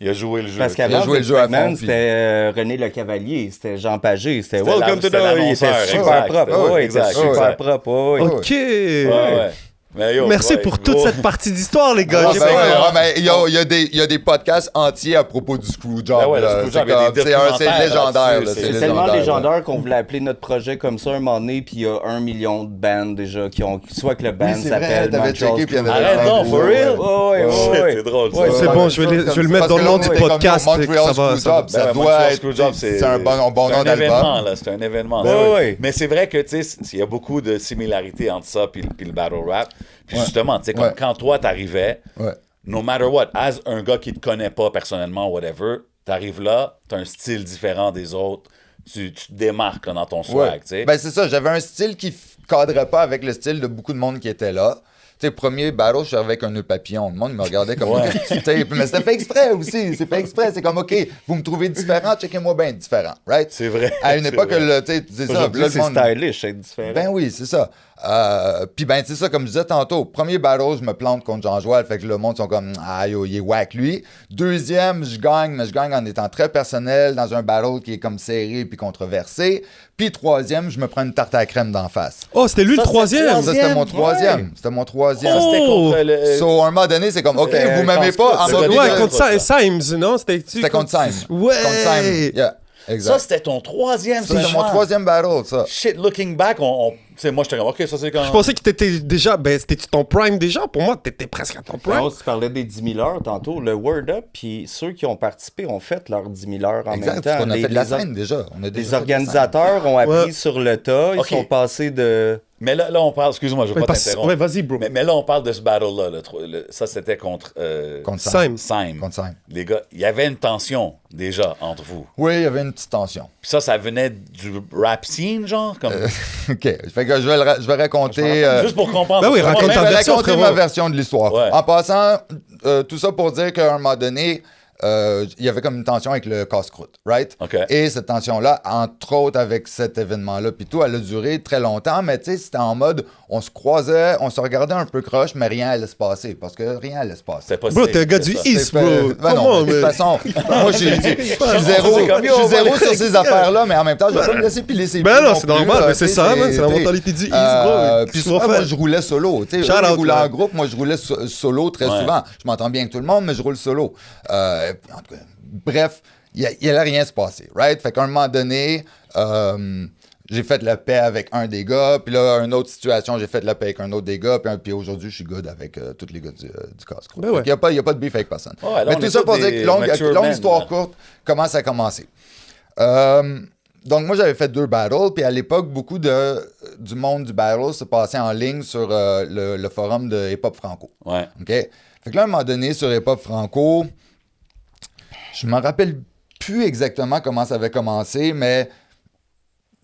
Il a joué le jeu. Parce tu sais. Il a qu'avant, joué le Vince jeu à McMahon, fond, puis- c'était René Le Cavalier, c'était Jean Pagé, c'était C'était Welcome to the... l'annonceur, Il était super exact. propre. Ouais, Ouais, il était exact, super exact. propre. ouais. OK. Ouais. Mais yo, Merci ouais, pour gros. toute cette partie d'histoire, les gars. Ah, J'ai ben, pas- ouais, mais il y a des podcasts entiers à propos du Screwjob. Ben ouais, le là. Screwjob, C'est il y a des comme- c'est documentaires légendaire. là-dessus, là, c'est C'est tellement légendaire, légendaire qu'on voulait appeler notre projet comme ça un moment donné, puis il y a 1 million de bands déjà qui ont... Soit que le band Oui, c'est vrai, s'appelle t'avais Montreal checké, puis il y en avait Arrête donc, for real? Ouais, Shit, ouais. c'est drôle, ça. Ouais, C'est bon, je vais le mettre dans le nom du podcast, Montreal que ça va- Screwjob, ça Ben, doit Montreal être... Screwjob, C'est un bon nom c'est un événement, d'album. là. C'est un événement. Ouais, ça. ouais. Mais c'est vrai que, tu sais, il y a beaucoup de similarités entre ça puis le battle rap. Puis Ouais. justement, tu sais, comme Ouais. quand toi, t'arrivais, Ouais. no matter what, as un gars qui te connaît pas personnellement, whatever, t'arrives là, t'as un style différent des autres, tu te démarques là, dans ton swag, Ouais. tu sais. Ben, c'est ça, j'avais un style qui cadrait pas avec le style de beaucoup de monde qui était là. Tu sais, premier battle, je suis arrivé avec un nœud papillon. Le monde il me regardait comme Ouais. tu sais, mais c'était fait exprès aussi. C'est fait exprès. C'est comme, OK, vous me trouvez différent, checkez-moi bien différent. Right? C'est vrai. À une C'est époque, vrai. là, tu sais, c'est ça. Aujourd'hui, Là, le c'est monde- stylish, c'est différent. Ben oui, c'est ça. Puis ben, c'est ça, comme je disais tantôt, premier battle, je me plante contre Jean-Joël, fait que le monde sont comme, ah yo, il est whack lui. Deuxième, je gagne, mais je gagne en étant très personnel dans un battle qui est comme serré puis controversé. Puis troisième, je me prends une tarte à la crème d'en face. Oh, c'était lui Ça, le c'est troisième. trois- Ça, c'était mon Ouais. troisième. C'était mon troisième. Ça, c'était Oh! contre le... So, à un moment donné, c'est comme, OK, C'était vous m'aimez pas, en contre- mode... c'était Ouais, de- contre Symes, non? C'était contre Syme. Ouais. Contre Syme, yeah, Ça, exact. c'était ton troisième. Ça, c'est mon genre. troisième battle, ça. Shit, looking back, tu sais, moi, j'étais comme, OK, ça, c'est quand... Je pensais que t'étais déjà... Ben, c'était-tu ton prime déjà? Pour moi, t'étais presque à ton prime. Non, tu parlais des 10 000 heures tantôt. Le Word Up, puis ceux qui ont participé ont fait leurs 10 000 heures en même Exact, temps. parce qu'on a fait de la Les or- scène déjà. On a déjà Les fait de la organisateurs ont appris Ouais. sur le tas. Ils Ok. sont passés de... Mais là, on parle, excuse-moi, je veux Ouais, pas passe- t'interrompre. ouais, vas-y, bro. Mais là, on parle de ce battle-là. Ça, c'était contre scène. Contre Syme. Syme. Contre Syme. Les gars, il y avait une tension déjà entre vous. Oui, il y avait une petite tension. Puis ça venait du rap scene, genre? Comme... OK. Fait que je vais raconter... Juste pour comprendre. Ben oui, parce que raconte moi, ta Je vais version, raconter frérot. ma version de l'histoire. Ouais. En passant, tout ça pour dire qu'à un moment donné, il y avait comme une tension avec le casse-croûte, right? OK. Et cette tension-là, entre autres avec cet événement-là, puis tout, elle a duré très longtemps, mais tu sais, c'était en mode, on se croisait, on se regardait un peu croche, mais rien allait se passer, parce que rien allait se passer. C'est pas Bro, si t'es un gars que du ça. East, C'est fait- bro. Ben non, Comment, mais de toute man? façon, moi, je suis zéro sur ces affaires-là, mais en même temps, je vais pas me laisser piler ses Ben pieds non, non c'est plus, normal, là, mais c'est tu sais, ça, man, c'est la t'sais, mentalité du East, bro. Puis Qu'est-ce souvent, qu'on va moi, faire? je roulais solo. Tu sais, Shout eux, ils out, roulaient man. en groupe, moi, je roulais solo très Ouais. souvent. Je m'entends bien avec tout le monde, mais je roule solo. En tout cas, bref, il allait rien se passer, right? Fait qu'à un moment donné, j'ai fait la paix avec un des gars, puis là, une autre situation, j'ai fait la paix avec un autre des gars, puis aujourd'hui, je suis good avec tous les gars du casse-croûte. Ben ouais. Il n'y a pas de beef avec personne. Ouais, là, Mais on tout est ça tous pour dire des que longue mature men, histoire là. courte, comment ça a commencé? Donc, moi, j'avais fait 2 battles, puis à l'époque, beaucoup du monde du battle se passait en ligne sur le forum de Hip Hop Franco. Ouais. OK? Fait que là, à un moment donné, sur Hip Hop Franco, je me rappelle plus exactement comment ça avait commencé, mais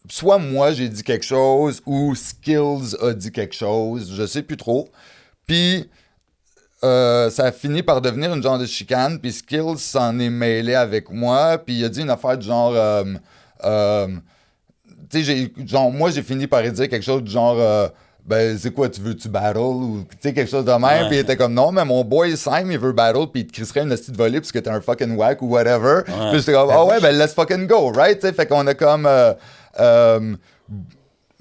soit moi, j'ai dit quelque chose, ou Skills a dit quelque chose, je sais plus trop. Puis, ça a fini par devenir une genre de chicane, puis Skills s'en est mêlé avec moi, puis il a dit une affaire du genre... tu sais, moi, j'ai fini par lui dire quelque chose du genre... ben, c'est quoi, tu battle? Ou, tu sais, quelque chose de même. Ouais. Puis il était comme, non, mais mon boy Sam, il veut battle, puis il te crisserait une hostie de volée parce que t'es un fucking whack ou whatever. Puis j'étais comme, ah ouais, ben, let's fucking go, right? Tu sais, fait qu'on a comme...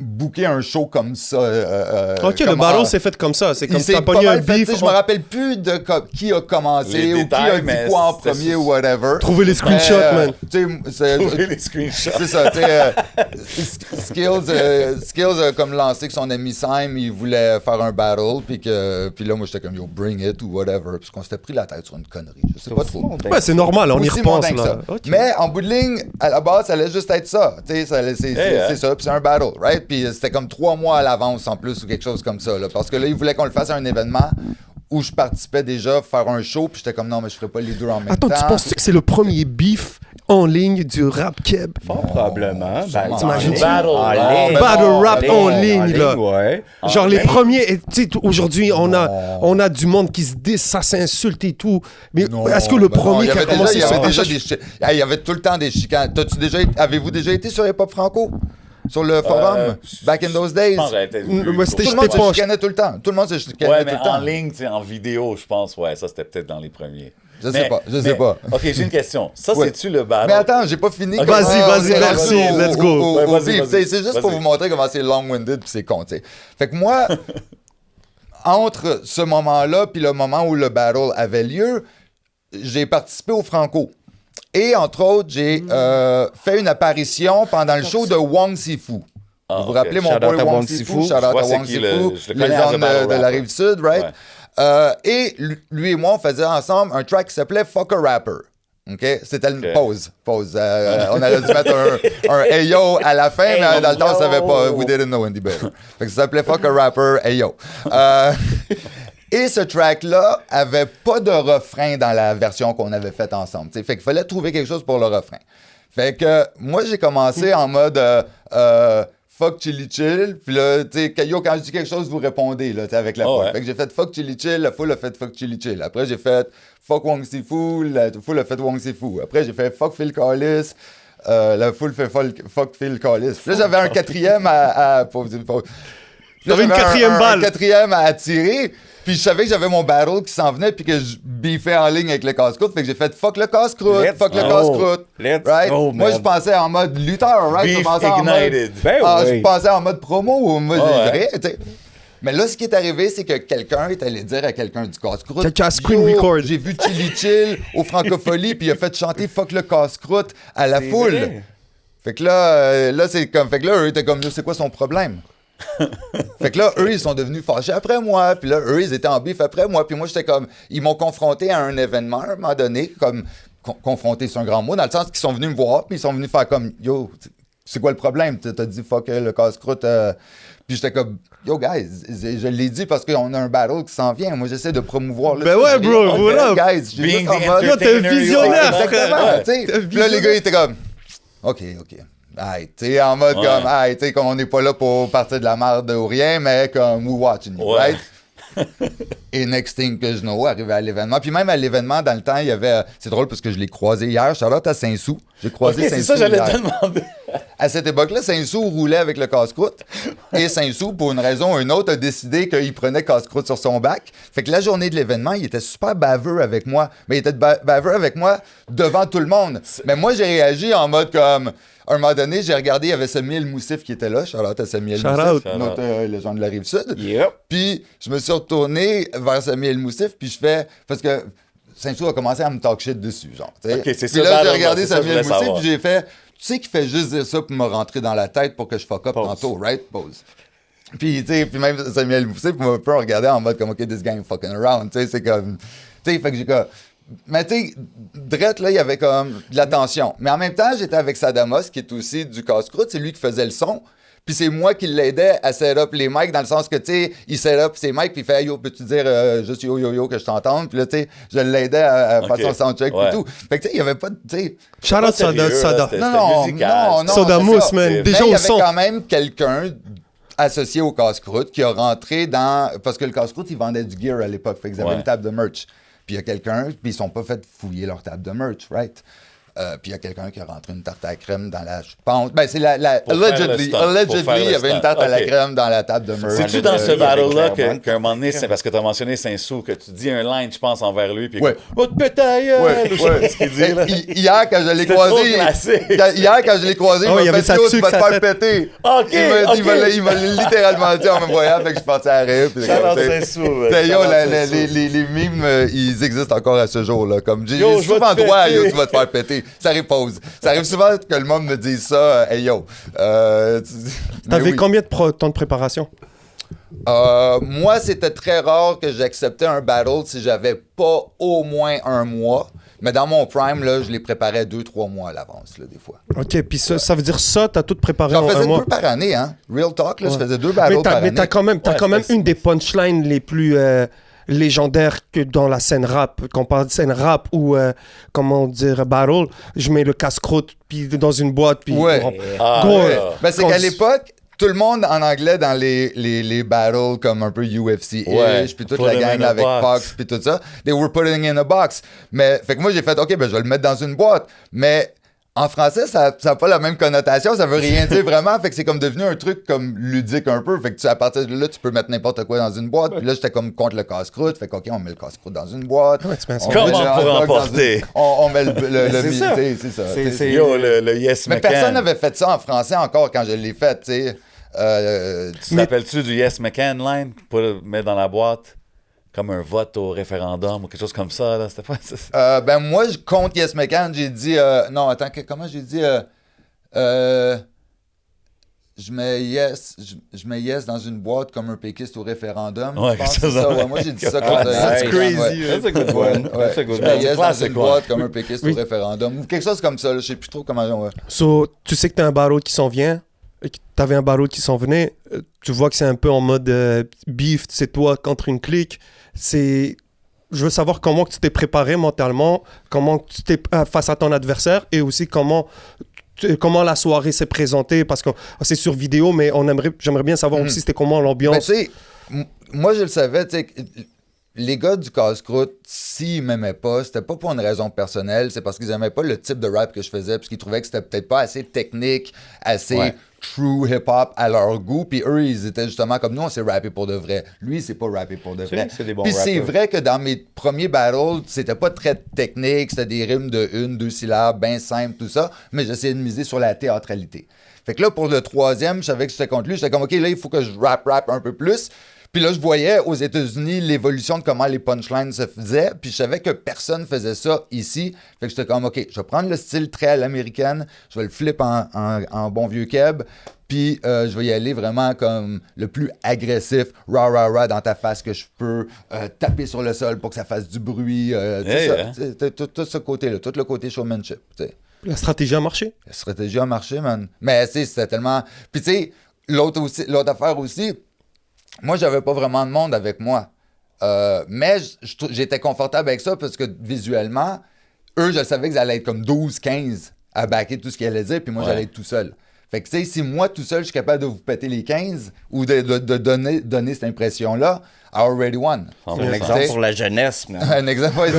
booker un show comme ça. Ok, le battle s'est fait comme ça. C'est comme s'est t'as pas pogné un mal fait, beef. tu sais, je me rappelle plus de qui a commencé Les ou détails, qui a mais dit quoi en c'était premier sur- ou whatever. Trouver les screenshots, man. Tu sais, Trouver les screenshots. c'est ça, tu sais. Skills a comme lancé que son ami Sam, il voulait faire un battle, puis là, moi, j'étais comme, yo, bring it ou whatever, parce qu'on s'était pris la tête sur une connerie. Je sais pas trop. Ouais, c'est normal, on y Aussi repense, mondain que là. ça. Ok. Mais en bout de ligne, à la base, ça allait juste être ça. Tu sais, c'est ça, puis c'est un battle, right? Puis c'était comme 3 mois à l'avance en plus ou quelque chose comme ça. Là, parce que là, ils voulaient qu'on le fasse à un événement où je participais déjà faire un show, puis j'étais comme non, mais je ferais pas les deux en même Attends, temps. tu penses que c'est le premier beef en ligne du rap keb? Fort probablement. Ben, t'imagines-tu? Battle en rap. ligne. Battle rap En en ligne, là. Ouais. Genre les premiers, et tu sais, aujourd'hui, on a du monde qui se dit, ça s'insulte et tout. Mais Non, est-ce que le ben non, premier il y qui a avait commencé déjà, il y avait ça? déjà il y avait tout le temps des chicanes. Avez-vous déjà été sur Hip Hop Franco? Sur le forum? Back in those days? Je pense que j'avais peut-être vu Mais c'était- Tout le monde pas- se chicanait tout le temps. Tout le monde se chicanait Ouais, tout mais le temps. en ligne, tu sais, en vidéo, je pense, ouais, ça c'était peut-être dans les premiers. Je sais pas. Ok, j'ai une question. Ça, Ouais. c'est-tu le battle? Mais attends, j'ai pas fini. Ok. Vas-y, On vas-y, est merci, rendu let's go. Ouais, vas-y, beef. vas-y. C'est juste pour Vas-y. vous montrer comment c'est long-winded puis c'est con, tu sais. Fait que moi, entre ce moment-là puis le moment où le battle avait lieu, j'ai participé au Franco. Et entre autres, j'ai fait une apparition pendant le show de Wong Sifu. Ah, Vous vous ok. rappelez mon Shout out boy à Wong Wong Sifu? Sifu. Shout out Je vois à c'est Wong qui Sifu, je le les connais as a zones battle de la rapper. Rive-Sud, right? Et lui et moi, on faisait ensemble un track qui s'appelait Fuck a Rapper. OK? C'était une pause. On aurait dû mettre un Ayo à la fin, mais dans le temps, on savait pas. We didn't know any better. Fait que ça s'appelait Fuck a Rapper, Ayo. Et ce track-là avait pas de refrain dans la version qu'on avait faite ensemble. T'sais. Fait qu'il fallait trouver quelque chose pour le refrain. Fait que moi, j'ai commencé en mode fuck chili chill. Puis là, tu sais, yo, quand je dis quelque chose, vous répondez là, avec la foule. ouais. Fait que j'ai fait fuck chili chill, la foule a fait fuck chili chill. Après, j'ai fait fuck Wong Sifu, la foule a fait Wong Sifu. Après, j'ai fait fuck Phil Collis. La foule fait fuck Phil Collis. Puis là, j'avais un quatrième T'avais une quatrième balle. Un quatrième à tirer. Puis je savais que j'avais mon battle qui s'en venait puis que je biffais en ligne avec le casse-croûte. Fait que j'ai fait fuck le casse-croûte, Let's fuck le go. casse-croûte. Let's Right? go, Moi, man. je pensais en mode lutteur, right? Beef Je pensais en mode... ignited. Ben Je oui. pensais en mode promo. Moi, ouais. rien, tu sais. Mais là, ce qui est arrivé, c'est que quelqu'un est allé dire à quelqu'un du casse-croûte. Quelqu'un a screen Yo, record. J'ai vu Chili Chill au Francophonie, puis il a fait chanter fuck le casse-croûte à la C'est foule. vrai. Fait que là, c'est comme. Fait que là, eux étaient comme, c'est quoi son problème? Fait que là, eux, ils sont devenus fâchés après moi. Puis là, eux, ils étaient en bif après moi. Puis moi, j'étais comme... Ils m'ont confronté à un événement, à un moment donné, comme... confronté, c'est un grand mot, dans le sens qu'ils sont venus me voir, puis ils sont venus faire comme... Yo, c'est quoi le problème? T'as dit fuck le casse-croûte. Puis j'étais comme... Yo, guys, je l'ai dit parce qu'on a un battle qui s'en vient. Moi, j'essaie de promouvoir le Ben truc. ouais, J'ai dit, bro, OK, voilà. guys, j'ai Being juste en the mode... Yo, t'es un visionnaire, Ouais, Exactement, ouais. tu sais. T'es un Puis là, les gars, ils étaient comme... OK. Aïe, tu sais, en mode Ouais. comme, aïe, tu sais, qu'on n'est pas là pour partir de la merde ou rien, mais comme, we watching you, Ouais. right? Et next thing que je know, arrivé à l'événement. Puis même à l'événement, dans le temps, il y avait... c'est drôle parce que je l'ai croisé hier. Charlotte à Saint-Sou. J'ai croisé Ok, Saint-Sou c'est ça, j'allais hier. te demander. À cette époque-là, Saint-Sou roulait avec le casse-croûte. Et Saint-Sou, pour une raison ou une autre, a décidé qu'il prenait casse-croûte sur son bac. Fait que la journée de l'événement, il était super baveux avec moi. Mais il était baveux avec moi devant tout le monde. Mais moi, j'ai réagi en mode comme... À un moment donné, j'ai regardé, il y avait Samuel Moussif qui était là. Charlotte à Samuel Shout-out. Moussif, notre légende de la Rive-Sud. Yep. Puis je me suis retourné vers Samuel Moussif, puis je fais... Parce que Saint-Sou a commencé à me talk shit dessus, genre. T'sais. Ok, c'est puis ça, là, j'ai pardon, regardé c'est ça, je Samuel voulais Moussif, savoir. puis j'ai fait... Tu sais qu'il fait juste dire ça pour me rentrer dans la tête pour que je fuck up Pause. tantôt, right? Pause. Puis, tu sais, puis même Samuel Moussif m'a un peu regardé en mode comme, OK, this guy ain't fucking around, tu sais, c'est comme... Tu sais, fait que j'ai comme... Mais tu sais, drette, là, il y avait comme de la tension. Mais en même temps, j'étais avec Sadamos, qui est aussi du casse-croûte. C'est lui qui faisait le son. Puis c'est moi qui l'aidais à set up les mics, dans le sens que, tu sais, il set up ses mics, puis il fait « Yo, peux-tu dire juste yo, yo, yo, que je t'entende? » Puis là, tu sais, je l'aidais à faire Ok. son soundcheck Ouais. et tout. Fait que, tu sais, il n'y avait pas de... tu sais, Shout-out Sérieux, Sada. là, Sada. c'était- non, non, musical. non, non, Soda c'est Mousse, ça. man. Mais Déjà Mais il y au avait son. quand même quelqu'un associé au casse-croûte qui a rentré dans... Parce que le casse-croûte, ils vendaient du gear à l'époque. Fait qu'ils avaient Ouais. une table de merch. Puis il y a quelqu'un... Puis ils sont pas fait fouiller leur table de merch, right? Puis il y a quelqu'un qui a rentré une tarte à la crème dans la... Je pense... Ben, c'est la Pour faire le allegedly, stunt, pour allegedly, faire le il y avait une stunt. tarte à la Ok. crème dans la table de merch. C'est-tu dans ce avec battle-là Clairement. qu'à un moment donné, c'est parce que tu as mentionné Saint-Sou, que tu dis un line, je pense, envers lui, puis Ouais. va te péter la gueule! Ouais, Ou je sais ouais. pas ce qu'il dit, là. Hier, quand je l'ai C'était croisé... trop classique. Hier, quand je l'ai croisé, Oh, il y il m'a avait fait sa « Yo, tu tuque, vas te sa faire tête. péter! » OK, Il m'a littéralement dit en me voyant, fait que je pensais à rire. puis Shout-out comme, t'sais, Saint-Sou, t'sais, yo, shout-out Saint-Sou. les mimes, ils existent encore à ce jour-là. Comme j'ai Yo, je vais souvent te droit à péter. yo, tu vas te faire péter. Ça repose. Ça arrive souvent que le monde me dise ça, hey yo. T'avais mais oui. combien de temps de préparation? Moi, c'était très rare que j'acceptais un battle si j'avais pas au moins un mois. Mais dans mon prime, là, je les préparais 2-3 mois à l'avance, là, des fois. Ok, puis ça veut dire ça, t'as tout préparé J'en en faisais un mois. 2 par année, hein. Real talk, là, je Ouais. faisais 2 battles par année. Mais t'as quand même, Ouais, c'est une des punchlines les plus légendaires que dans la scène rap. Quand on parle de scène rap ou, comment dire, battle, je mets le casse-croûte puis dans une boîte. Puis Ouais. Ah, Gros, ouais. Ben, c'est Quand- qu'à l'époque, tout le monde en anglais dans les battles comme un peu UFC-ish, Ouais. puis toute Put la them gang in a avec box. Fox, puis tout ça, they were putting in a box. Mais, fait que moi, j'ai fait, OK, ben, je vais le mettre dans une boîte. Mais en français, ça n'a pas la même connotation, ça veut rien dire vraiment. Fait que c'est comme devenu un truc comme ludique un peu. Fait que à partir de là, tu peux mettre n'importe quoi dans une boîte. Puis là, j'étais comme contre le casse-croûte. Fait que, OK, on met le casse-croûte dans une boîte. Ouais, tu mets ça. On Comment met le pour hot dog dans emporter? une- On met le C'est ça. tu sais, c'est ça. C'est- Tu sais, c'est- Yo, le Yes Mais McCann. personne n'avait fait ça en français encore quand je l'ai fait, tu sais. Tu te rappelles-tu du Yes McCann line pour le mettre dans la boîte? Comme un vote au référendum ou quelque chose comme ça, là. C'était pas ça. Ben moi, contre Yes McCann, j'ai dit... non, attends, comment j'ai dit... je mets yes dans une boîte comme un péquiste au référendum. Ouais, je pense que quelque chose c'est ça. comme- Ouais, moi, j'ai dit ça Ouais, contre that's Yes crazy, McCann, ouais. That's a good one. Ouais, That's a good je one. mets yes dans classic une one. boîte comme un péquiste Oui. au référendum. Ou quelque chose comme ça, là, je sais plus trop comment... Ouais. So, tu sais que t'as un battle qui s'en vient, et que t'avais un battle qui s'en venait, tu vois que c'est un peu en mode beef, c'est toi contre une clique. Je veux savoir comment que tu t'es préparé mentalement, comment tu t'es face à ton adversaire et aussi comment la soirée s'est présentée, parce que c'est sur vidéo, mais j'aimerais bien savoir aussi c'était comment Ben, l'ambiance. tu sais, moi, je le savais, tu sais, les gars du casse-croûte, s'ils m'aimaient pas, c'était pas pour une raison personnelle, c'est parce qu'ils aimaient pas le type de rap que je faisais, parce qu'ils trouvaient que c'était peut-être pas assez technique, assez Ouais. true hip-hop à leur goût, puis eux, ils étaient justement comme nous, on s'est rappé pour de vrai. Lui, c'est pas rappé pour de vrai. C'est des bons Puis c'est rappers. vrai que dans mes premiers battles, c'était pas très technique, c'était des rimes de 1-2 syllabes, bien simples, tout ça, mais j'essayais de miser sur la théâtralité. Fait que là, pour le troisième, je savais que j'étais contre lui, j'étais comme, OK, là, il faut que je rap un peu plus. Puis là, je voyais aux États-Unis l'évolution de comment les punchlines se faisaient, puis je savais que personne faisait ça ici. Fait que j'étais comme, OK, je vais prendre le style très à l'américaine, je vais le flip en bon vieux keb, puis je vais y aller vraiment comme le plus agressif, rah dans ta face que je peux, taper sur le sol pour que ça fasse du bruit, tu sais, Yeah. ça, tu sais, tout ce côté-là, tout le côté showmanship, tu sais. La stratégie a marché. La stratégie a marché, man. Mais tu sais, c'était tellement... Puis tu sais, l'autre affaire aussi, moi, j'avais pas vraiment de monde avec moi. Mais j'étais confortable avec ça parce que visuellement, eux, je savais qu'ils allaient être comme 12-15 à backer tout ce qu'ils allaient dire, puis moi, Ouais. j'allais être tout seul. Fait que, tu sais, si moi, tout seul, je suis capable de vous péter les 15 ou de donner cette impression-là, I already won. C'est un exemple pour la jeunesse, man. Un exemple, ouais,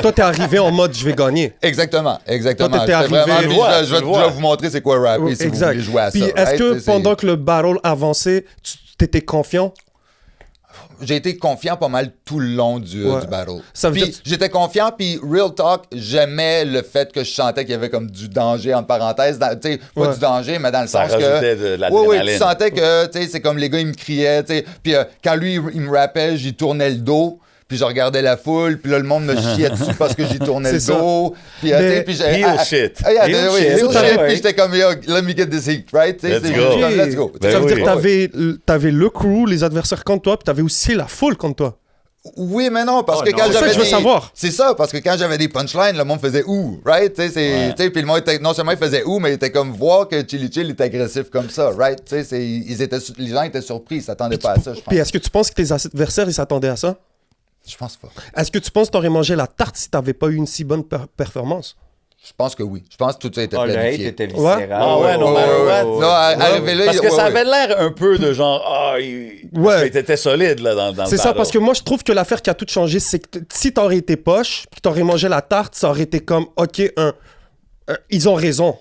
Toi, t'es arrivé en mode je vais gagner. Exactement. Toi, t'étais J'étais arrivé- vraiment, Tu je vois, vais tu le je vois. vais vous montrer c'est quoi rapper si vous Exact. voulez jouer à Puis ça. est-ce right? que C'est- pendant que le battle avançait, tu t'étais confiant? J'ai été confiant pas mal tout le long du Ouais. battle. Ça veut Puis dire- j'étais confiant, puis real talk, j'aimais le fait que je sentais qu'il y avait comme du danger, entre parenthèses. Tu sais, pas Ouais. du danger, mais dans le Ça sens que... rajoutait de Oui, l'adrénaline. tu sentais que, tu sais, c'est comme les gars, ils me criaient, tu sais. Puis quand lui, il me rappait, j'y tournais le dos. Puis je regardais la foule, puis là, le monde me chiait dessus parce que j'y tournais le C'est ça. dos. Puis, tu Mais- sais, puis j'ai... Heel shit. Yeah, Heel oui, shit. heel Ouais, shit. ouais. Puis j'étais comme, yo, let me get this heat, right? Tu sais, Let's c'est go. comme, let's go. Ben Ça veut oui. dire que t'avais le crew, les adversaires contre toi, puis t'avais aussi la foule contre toi. Oui, mais non, parce Oh, que non. quand C'est ça j'avais que je veux des... savoir. C'est ça, parce que quand j'avais des punchlines, le monde faisait « ouh », right? Tu sais, Ouais. tu sais, puis le monde était... Non seulement il faisait « ouh », mais il était comme voir que Chili Chill est agressif comme ça, right? Tu sais, les gens étaient surpris, ils s'attendaient pas à ça, je pense. Puis est-ce que tu penses que tes adversaires, ils s'attendaient à ça? Je pense pas. Est-ce que tu penses que t'aurais mangé la tarte si t'avais pas eu une si bonne performance? Je pense que oui. Je pense que tout ça était Oh, le hate planifié. était viscéral. Ah ouais, no matter what. Non, arrivé là... Parce que ouais, ça ouais. avait l'air un peu de genre, Ouais. il était solide là, dans le C'est ça, battle. parce que moi, je trouve que l'affaire qui a tout changé, c'est que si t'aurais été poche, puis t'aurais mangé la tarte, ça aurait été comme, OK, ils ont raison.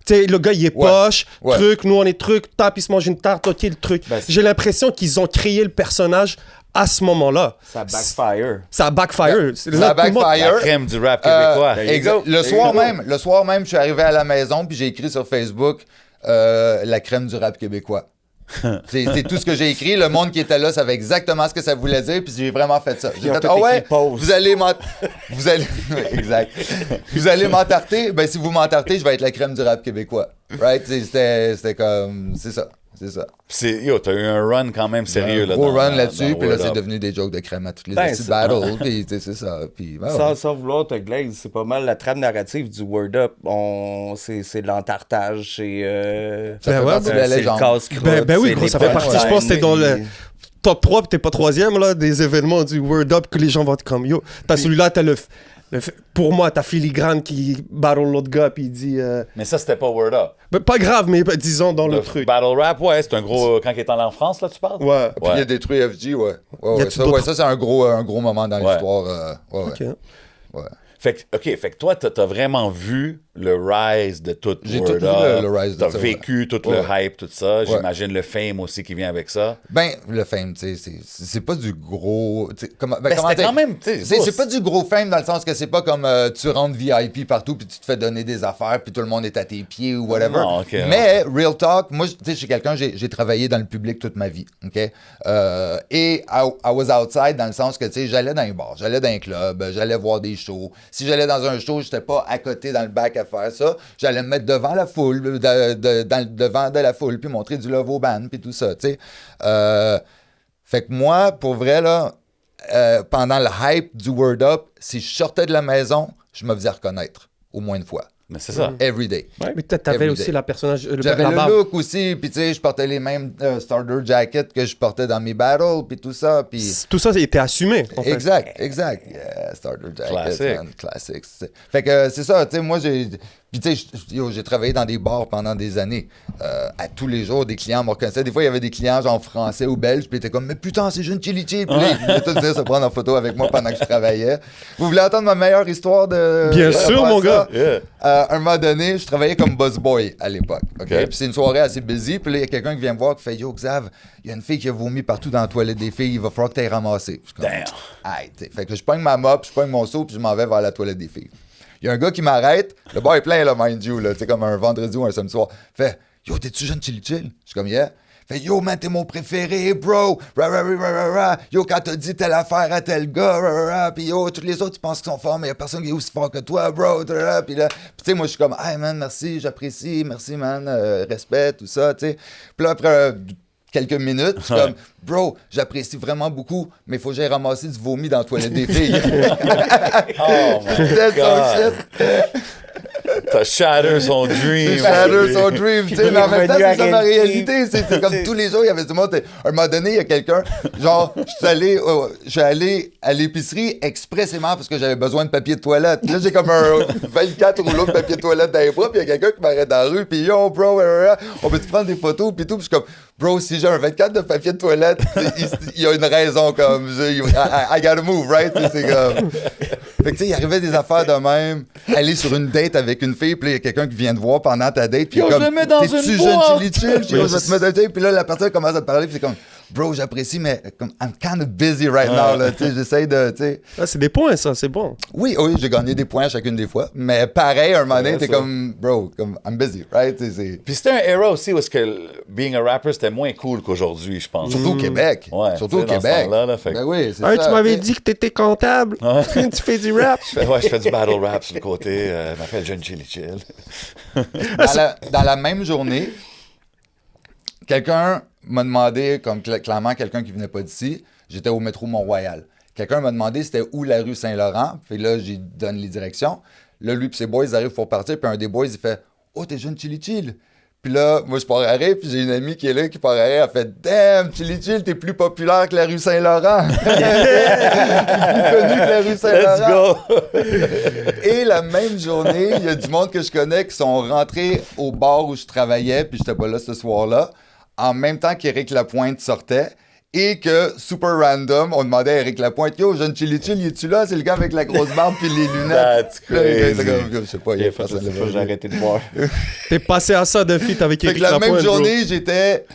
Tu sais, le gars, il est Ouais. poche, Ouais. truc, nous, on est truc, tape, il se mange une tarte, OK, le truc. Ben, c'est- J'ai l'impression qu'ils ont créé le personnage à ce moment-là. Ça backfire. Ça a backfire. C'est Ça là a que tout le monde- backfire. La crème du rap québécois. There you Exact. go. Le There soir you go. même, je suis arrivé à la maison puis j'ai écrit sur Facebook la crème du rap québécois. C'est tout ce que j'ai écrit. Le monde qui était là savait exactement ce que ça voulait dire puis j'ai vraiment fait ça. J'ai Ils ont fait tout ah ouais, écrit pause. vous allez exact. Vous allez m'entarter, ben si vous m'entartez, je vais être la crème du rap québécois. Right? C'était comme c'est ça. Yo, t'as eu un run quand même sérieux là. Gros dans- run dans là-dessus, puis là, Word c'est Up. devenu des jokes de crème à toutes les Ben, petits c'est- battles, puis tu sais, c'est ça. Puis, ben, ouais. Sans vouloir te glaze, c'est pas mal la trame narrative du Word Up. C'est de l'entartage, c'est... Ça fait ouais, partie de la c'est le légende. casse-croûte, Ben oui, c'est gros, les ça fait partie. Je pense que t'es dans le punchlines, top 3, puis t'es pas troisième, là, des événements du Word Up que les gens vont être comme yo. T'as celui-là, t'as pour moi, t'as Filigrane qui battle l'autre gars, puis il dit. Mais ça, c'était pas Word Up. Ben, pas grave, mais disons dans le truc. Battle rap, ouais, c'est un gros. Quand il est allé en France, là, tu parles? Ouais. Puis il a détruit FG, ouais. Y a-tu Ça, d'autres- ça, c'est un gros moment dans Ouais. l'histoire. Ouais. Ok. Ouais. Fait que toi, t'as vraiment vu le rise de tout J'ai Word tout vu Up. le rise de T'as ça, vécu tout Ouais. le hype, tout ça. J'imagine le fame aussi qui vient avec ça. Ben, le fame, tu sais, c'est pas du gros. Tu sais, comment Ben, comment c'était dire? quand même, tu sais, C'est pas du gros fame dans le sens que c'est pas comme tu rentres VIP partout puis tu te fais donner des affaires puis tout le monde est à tes pieds ou whatever. Non, ok, Mais real talk, moi, tu sais, je suis quelqu'un, j'ai travaillé dans le public toute ma vie, ok. Et I was outside dans le sens que tu sais, j'allais dans les bars, j'allais dans les clubs, j'allais voir des shows. Si j'allais dans un show, j'étais pas à côté dans le back à faire ça. J'allais me mettre devant la foule, devant de la foule puis montrer du love au band puis tout ça, tu sais. Fait que moi, pour vrai, là, pendant le hype du Word Up, si je sortais de la maison, je me faisais reconnaître au moins une fois. Mais c'est ça. Every day. Mais peut-être t'avais Everyday. aussi la personnage. J'avais la le barbe. look aussi, puis tu sais, je portais les mêmes starter jackets que je portais dans mes battles, puis tout ça, puis... Tout ça était assumé. En fait. Exact. Yeah, starter jackets, Classic. man, classics. Fait que c'est ça, tu sais, moi, puis tu sais, j'ai travaillé dans des bars pendant des années. À tous les jours, des clients me reconnaissaient. Des fois, il y avait des clients genre français ou belges, puis ils étaient comme, mais putain, c'est Jeune Chili Chill. Puis là, ils voulaient tous venir se prendre en photo avec moi pendant que je travaillais. Vous voulez entendre ma meilleure histoire de... Bien de sûr, faire mon ça? gars. Yeah. À un moment donné, je travaillais comme busboy à l'époque. OK? OK. Puis c'est une soirée assez busy. Puis là, il y a quelqu'un qui vient me voir qui fait Yo, Xav, il y a une fille qui a vomi partout dans la toilette des filles. Il va falloir que tu ailles ramasser. Je suis comme, Damn. Aïe, t'sais. Fait que je pogne ma mop, je pogne mon seau, puis je m'en vais vers la toilette des filles. Il y a un gars qui m'arrête. Le bar est plein, là, mind you. C'est comme un vendredi ou un samedi soir. Fait Yo, t'es-tu Jeune Chili Chill? Je suis comme Yeah. Fait Yo, man, t'es mon préféré, bro. Ra, ra, ra, ra, ra, ra. Yo, quand t'as dit telle affaire à tel gars, ra, ra, ra. Puis yo, tous les autres, tu penses qu'ils sont forts, mais y a personne qui est aussi fort que toi, bro. Ra, ra. Puis là, tu sais, moi, je suis comme, hey, man, merci, j'apprécie, merci, man, respect, tout ça, tu sais. Puis là, après quelques minutes, je suis comme, bro, j'apprécie vraiment beaucoup, mais il faut que j'aille ramasser du vomi dans la toilette des filles. Oh my That's God. all shit. Ça shatter son dream. Shatter son dream, tu sais, mais en même temps, revenu à c'est ça ma réalité. réalité. C'est comme tous les jours, il y avait du monde. À un moment donné, il y a quelqu'un, genre, je suis allé à l'épicerie expressément parce que j'avais besoin de papier de toilette. Là, j'ai comme un 24 rouleaux de papier de toilette dans les bras, puis il y a quelqu'un qui m'arrête dans la rue, puis yo, bro, on peut te prendre des photos, puis tout. Puis je suis comme, bro, si j'ai un 24 de papier de toilette, il y a une raison, comme, I gotta move, right? C'est comme. Fait que, tu sais, il arrivait des affaires de même, aller sur une date avec une fille, puis là, il y a quelqu'un qui vient te voir pendant ta date, puis Yo, comme, je le mets dans t'es-tu une jeune boîte? chili chill? Je vais te mettre un tape, puis là, la personne commence à te parler, puis c'est comme, bro, j'apprécie, mais comme, I'm kind of busy right now, là, tu sais, j'essaie de, tu sais. Ah, c'est des points, ça, c'est bon. Oui, j'ai gagné des points à chacune des fois, mais pareil, un moment donné, Ouais, t'es ça. comme, bro, comme, I'm busy, right? Puis c'était un era aussi où est-ce que being a rapper, c'était moins cool qu'aujourd'hui, je pense. Surtout au Québec. Ouais, Surtout au tu sais, dans ce Québec. temps-là, là, fait que- Ben oui, c'est Hey, ça. tu m'avais tu sais. dit que t'étais comptable. Tu fais du rap. Je fais du battle rap sur le côté. Je m'appelle John Chili Chill. Dans la même journée, quelqu'un m'a demandé, comme clairement quelqu'un qui venait pas d'ici, j'étais au métro Mont-Royal. Quelqu'un m'a demandé c'était où la rue Saint-Laurent. Puis là, j'ai donné les directions. Là, lui et ses boys arrivent pour partir. Puis un des boys, il fait « Oh, t'es jeune Chili Chill. » Puis là, moi, je pars à rire. Puis j'ai une amie qui est là, qui part à rire. Elle fait « Damn, Chili Chill, t'es plus populaire que la rue Saint-Laurent. » T'es plus connu que la rue Saint-Laurent. Let's go! Et la même journée, il y a du monde que je connais qui sont rentrés au bar où je travaillais, puis j'étais pas là ce soir-là, en même temps qu'Éric Lapointe sortait, et que, super random, on demandait à Éric Lapointe, yo, jeune Chili Chill, es-tu là? C'est le gars avec la grosse barbe puis les lunettes. That's Puis là, il était crazy. comme, je sais pas, il a fait ça. J'ai arrêté de boire. T'es passé à ça de feat avec Fait que Eric la Lapointe, même bro. journée, j'étais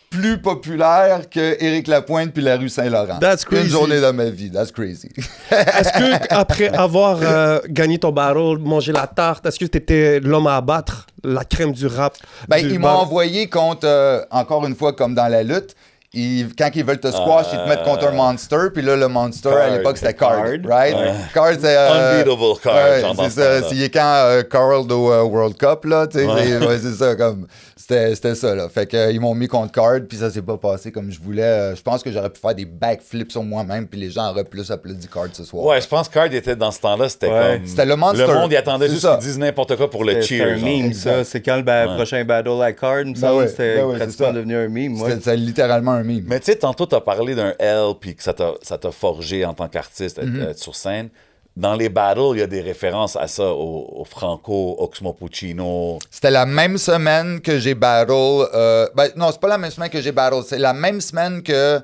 plus populaire que Éric Lapointe puis la rue Saint-Laurent. That's crazy. Une journée dans ma vie, that's crazy. Est-ce que après avoir gagné ton battle, mangé la tarte, est-ce que t'étais l'homme à abattre, la crème du rap? Ben, du ils m'ont battle? envoyé contre, encore une fois, comme dans la lutte, quand ils veulent te squash, ils te mettent contre un monster, puis là, le monster, à Card. l'époque, c'était Card, Card. right? Card, c'est... Unbeatable Card, ouais, j'entends c'est ça, là. c'est quand Carl au World Cup, là, tu sais, Ouais. c'est ça, comme... C'était ça, là. Fait qu'ils m'ont mis contre Card, puis ça s'est pas passé comme je voulais. Je pense que j'aurais pu faire des backflips sur moi-même, puis les gens auraient plus applaudi Card ce soir. Ouais, je pense que Card était dans ce temps-là, c'était Ouais. comme. C'était le monster. Le monde y attendait C'est juste ça. qu'ils disent n'importe quoi pour le C'est cheer. un genre. meme, ça. C'est quand le prochain battle à Card, me semble, ouais, c'était ben ouais, c'est pratiquement ça. devenu un meme. Ouais. C'était littéralement un meme. Mais tu sais, tantôt, tu as parlé d'un L, puis que ça t'a forgé en tant qu'artiste être sur scène. Dans les battles, il y a des références à ça, au Franco, Oxmo Puccino. C'était la même semaine que j'ai battle. Non, c'est pas la même semaine que j'ai battle. C'est la même semaine que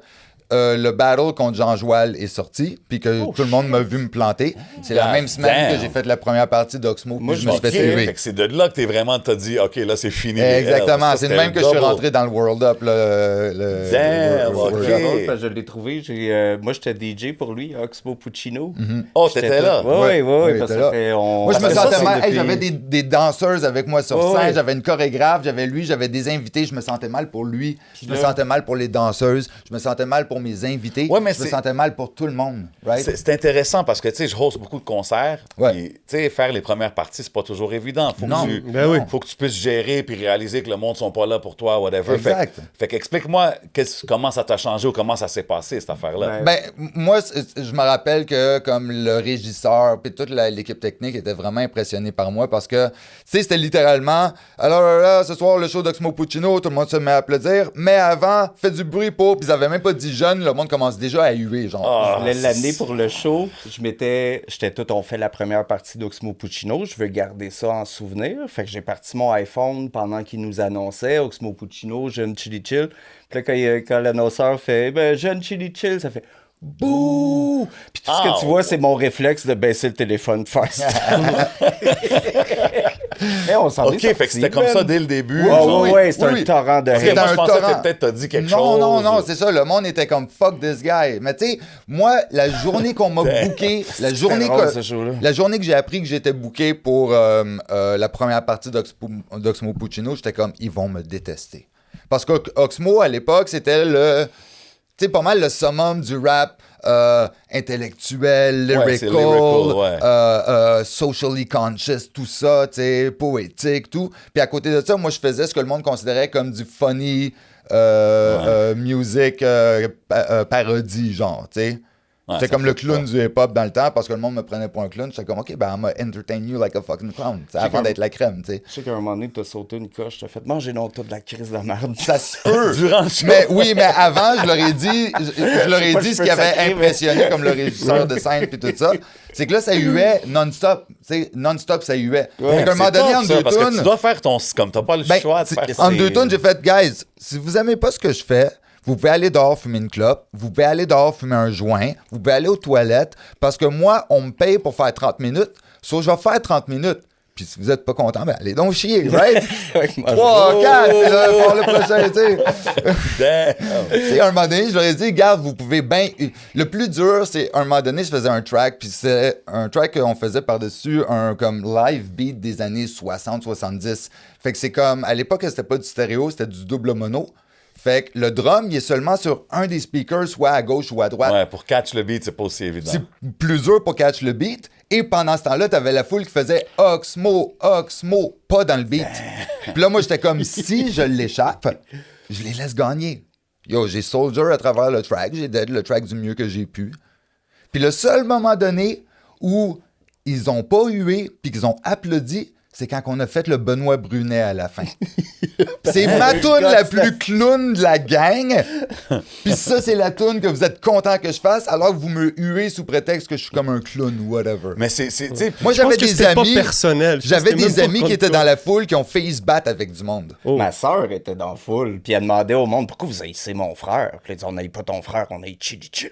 le battle contre Jean Joual est sorti, puis que tout le monde m'a vu me planter. C'est la God même semaine damn. que j'ai fait la première partie d'Oxmo, Moi, puis je me suis fait Ok, tuer. fait que c'est de là que t'as dit, OK, là, c'est fini. les L. Exactement. Ça, C'est de c'était même que je suis double. rentré dans le World Up. Damn, World ok. Up. C'est drôle, parce que je l'ai trouvé. Moi, j'étais DJ pour lui, Oxmo Puccino. Oh, J'étais t'étais là. tout- Ouais, Ouais, ouais, parce t'étais que là. ça fait... on- Moi, je me ça fait sentais ça, mal. c'est Hey, j'avais depuis- des danseuses avec moi sur Ouais, scène. ouais. J'avais une chorégraphe. J'avais lui. J'avais des invités. Je me sentais mal pour lui. Je me sentais mal pour les danseuses. Je me sentais mal pour mes invités. Ouais, mais je me c'est- sentais mal pour tout le monde. Right? C'est intéressant parce que, tu sais, je host beaucoup de concerts. Ouais. Puis, tu sais, faire les premières parties, c'est pas toujours évident. Non. Ben oui. Faut que tu puisses gérer puis réaliser que le monde sont pas là pour toi, whatever. Exact. Fait qu'explique-moi comment ça t'a changé ou comment ça s'est passé, cette affaire-là. Ouais. Ben, moi, je me rappelle que comme le régisseur puis toute l'équipe technique était vraiment impressionnée par moi parce que, tu sais, c'était littéralement alors là, ce soir, le show d'Oxmo Puccino, tout le monde se met à applaudir, mais avant, fais du bruit pour, puis ils avaient même pas dit jeune, le monde commence déjà à huer, genre. Ah, Je voulais l'amener pour le show. J'étais tout, on fait la première partie d'Oxmo Puccino. Je veux garder ça en souvenir. Fait que j'ai parti mon iPhone pendant qu'il nous annonçait Oxmo Puccino, jeune Chili Chill. Puis là, quand l'annonceur fait jeune Chili Chill, ça fait bouh! Puis tout ce que tu vois, c'est mon réflexe de baisser le téléphone first. Mais on s'en est OK, fait que sorti, c'était comme man. ça dès le début. Ouais, genre. ouais, ouais, c'est Oui, un oui. torrent de Ok, C'était moi, un je pensais torrent. que peut-être t'as dit quelque Non, chose. non, non, c'est ça. Le monde était comme fuck this guy. Mais tu sais, moi, la journée qu'on m'a booké, la journée drôle, ce show-là. la journée que j'ai appris que j'étais booké pour la première partie d'Oxmo Puccino, j'étais comme, ils vont me détester. Parce qu'Oxmo, à l'époque, c'était tu sais, pas mal le summum du rap intellectuel, Ouais, c'est lyrical, lyrical, ouais. socially conscious, tout ça, tu sais, poétique, tout. Puis à côté de ça, moi, je faisais ce que le monde considérait comme du funny music parodie, genre, tu sais. J'étais ça comme le fait clown pas. du hip-hop dans le temps parce que le monde me prenait pour un clown. J'étais comme, OK, ben, I'm gonna entertain you like a fucking clown. C'est avant d'être la crème, tu sais. Je sais qu'à un moment donné, t'as sauté une coche, t'as fait manger donc toi de la crise de merde. Ça se peut. Durant le show. Mais oui, mais avant, je leur ai dit, je leur ai pas dit si ce je qui peux avait sacrer, mais- impressionné comme le régisseur de scène puis tout ça. C'est que là, ça huait non-stop. Tu sais, non-stop, ça huait. Ouais, Fait qu'à un moment c'est donné, tough, en ça, deux parce que tu tunes, dois faire ton... Comme t'as pas le ben, choix de faire ça. en deux tunes, j'ai fait, guys, si vous aimez pas ce que je fais, vous pouvez aller dehors fumer une clope, vous pouvez aller dehors fumer un joint, vous pouvez aller aux toilettes, parce que moi, on me paye pour faire 30 minutes, sauf je vais faire 30 minutes. Puis si vous êtes pas content, ben allez donc chier, right? 3, 4, puis là, pour le prochain, tu sais. Damn. Tu sais, un moment donné, je leur ai dit, regarde, vous pouvez bien. Le plus dur, c'est un moment donné, je faisais un track, puis c'est un track qu'on faisait par-dessus un comme live beat des années 60-70. Fait que c'est comme, à l'époque, c'était pas du stéréo, c'était du double mono. Fait que le drum, il est seulement sur un des speakers, soit à gauche ou à droite. Ouais, pour catch le beat, c'est pas aussi évident. C'est plus dur pour catch le beat. Et pendant ce temps-là, t'avais la foule qui faisait Oxmo, pas dans le beat. Puis là, moi, j'étais comme, si je l'échappe, je les laisse gagner. Yo, j'ai Soldier à travers le track, j'ai dead le track du mieux que j'ai pu. Puis le seul moment donné où ils ont pas hué puis qu'ils ont applaudi, c'est quand on a fait le Benoît Brunet à la fin. C'est ma toune la plus clown de la gang. Puis ça, c'est la toune que vous êtes content que je fasse, alors que vous me huez sous prétexte que je suis comme un clown ou whatever. Mais c'est... tu sais, Moi, Je pense j'avais que des c'était pas amis. personnel. Je pense J'avais que c'était des même amis pas qui étaient contre dans la foule qui ont failli se battre avec du monde. Oh. Ma sœur était dans la foule, puis elle demandait au monde pourquoi vous haïssez mon frère. Puis elle dit on n'aille pas ton frère, on aille Chili Chill.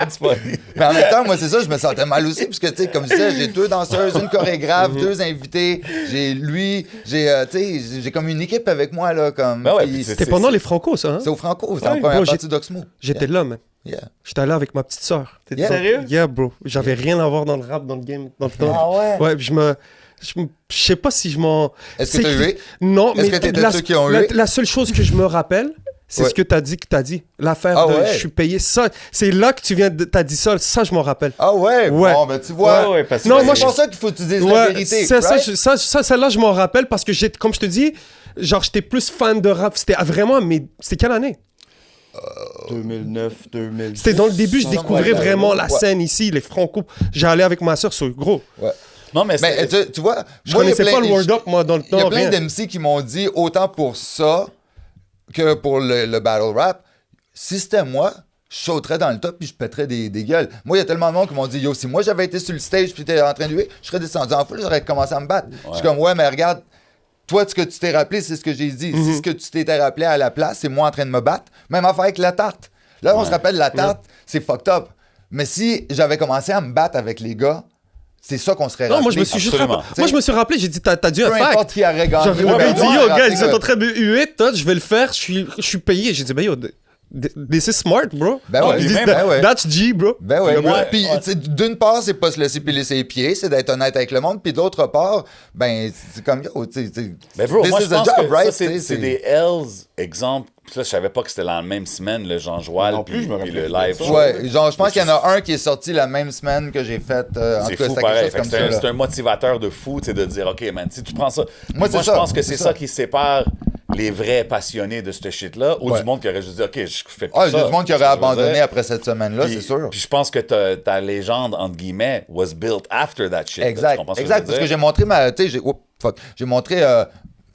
c'est pas... Mais en même temps, moi, c'est ça, je me sentais mal aussi, parce que, tu sais, comme je disais, j'ai 2 danseuses, une chorégraphe, 2 invités, j'ai lui, tu sais, j'ai comme une équipe avec moi, là, comme... Ben ouais, puis puis C'était pendant les Franco, ça, hein? c'est au Franco, c'était en Ouais, première bro, partie d'Oxmo. J'étais là, man. Yeah. J'étais allé avec ma petite sœur. T'es Yeah. Sérieux? Yeah, bro. J'avais rien à voir dans le rap, dans le game, dans le temps. Ah ouais? Ouais, puis je sais pas si je m'en... Est-ce que t'as hué? Non, Est-ce mais que t'étais la, ceux qui ont la, hué? la seule chose que je me rappelle, c'est Ouais. ce que t'as dit. L'affaire Ah de ouais? je suis payé. Ça, c'est là que tu viens t'as dit ça. Ça, je m'en rappelle. Ah ouais? Ouais. Bon, ben, tu vois, Ouais, parce que- Non, c'est moi, pour ça qu'il faut que tu dises la vérité, c'est right? ça, celle-là, je m'en rappelle parce que comme je te dis, genre, j'étais plus fan de rap. C'était vraiment, mais c'était quelle année? 2009, 2010. C'était dans le début, je Non, découvrais ouais, vraiment la ouais. scène ici, les Franco. J'allais avec ma soeur sur gros. Ouais. Non, mais Mais tu vois, Je moi, il y a connaissais plein- pas le Word Up, moi, dans le Il y a temps. plein rien. d'MC qui m'ont dit, autant pour ça que pour le battle rap, si c'était moi, je sauterais dans le top puis je pèterais des gueules. Moi, il y a tellement de monde qui m'ont dit, yo, si moi j'avais été sur le stage puis t'étais en train de huer, je serais descendu en foule, j'aurais commencé à me battre. Je suis comme, ouais, mais regarde, toi, ce que tu t'es rappelé, c'est ce que j'ai dit. Si ce que tu t'étais rappelé à la place, c'est moi en train de me battre, même affaire avec la tarte. Là, on se rappelle la tarte, c'est fucked up. Mais si j'avais commencé à me battre avec les gars, c'est ça qu'on serait Non, rappelé. moi, je me suis juste absolument. rappelé. Moi, je me suis rappelé, j'ai dit, t'as dit un Peu importe fact. qui aurait gagné. Genre, il Ouais, m'avait ben, dit, moi, yo, j'aurais gars, rappelé ils sont que- en train de huer, toi, je vais le faire, je suis payé. J'ai dit, ben yo, this is smart, bro. Ben ouais, Ils disent, ben ouais. That's G, bro. Ben ouais, Puis moi, puis tu sais, d'une part, c'est pas se laisser piler ses pieds, c'est d'être honnête avec le monde, puis d'autre part, ben c'est comme yo, tu sais, Mais bro, this moi, is je a pense job, que right? ça, Tu sais, c'est des L's, exemple. Puis là, je savais pas que c'était la même semaine, le Jean Joal, Non plus, puis je me puis rappelais le pas de live ça. show. Ouais, genre je pense qu'il y en a un qui est sorti la même semaine que j'ai fait, en C'est tout cas, fou c'était quelque pareil. chose Fait que comme c'est ça. un, là. c'est un motivateur de fou, tu sais, de dire, OK, man, si tu prends ça. Moi, Moi, c'est je ça, pense que c'est c'est ça. ça qui sépare les vrais passionnés de ce shit-là, ou Ouais. du monde qui aurait juste dit, OK, je fais plus Ah, il y ça. a du monde qui Tu aurait sais ce que je veux abandonné dire? après cette semaine-là, Puis- c'est sûr. Puis je pense que ta légende, entre guillemets, was built after that shit. Exact, Tu comprends ce que exact, je veux parce que dire? j'ai montré j'ai montré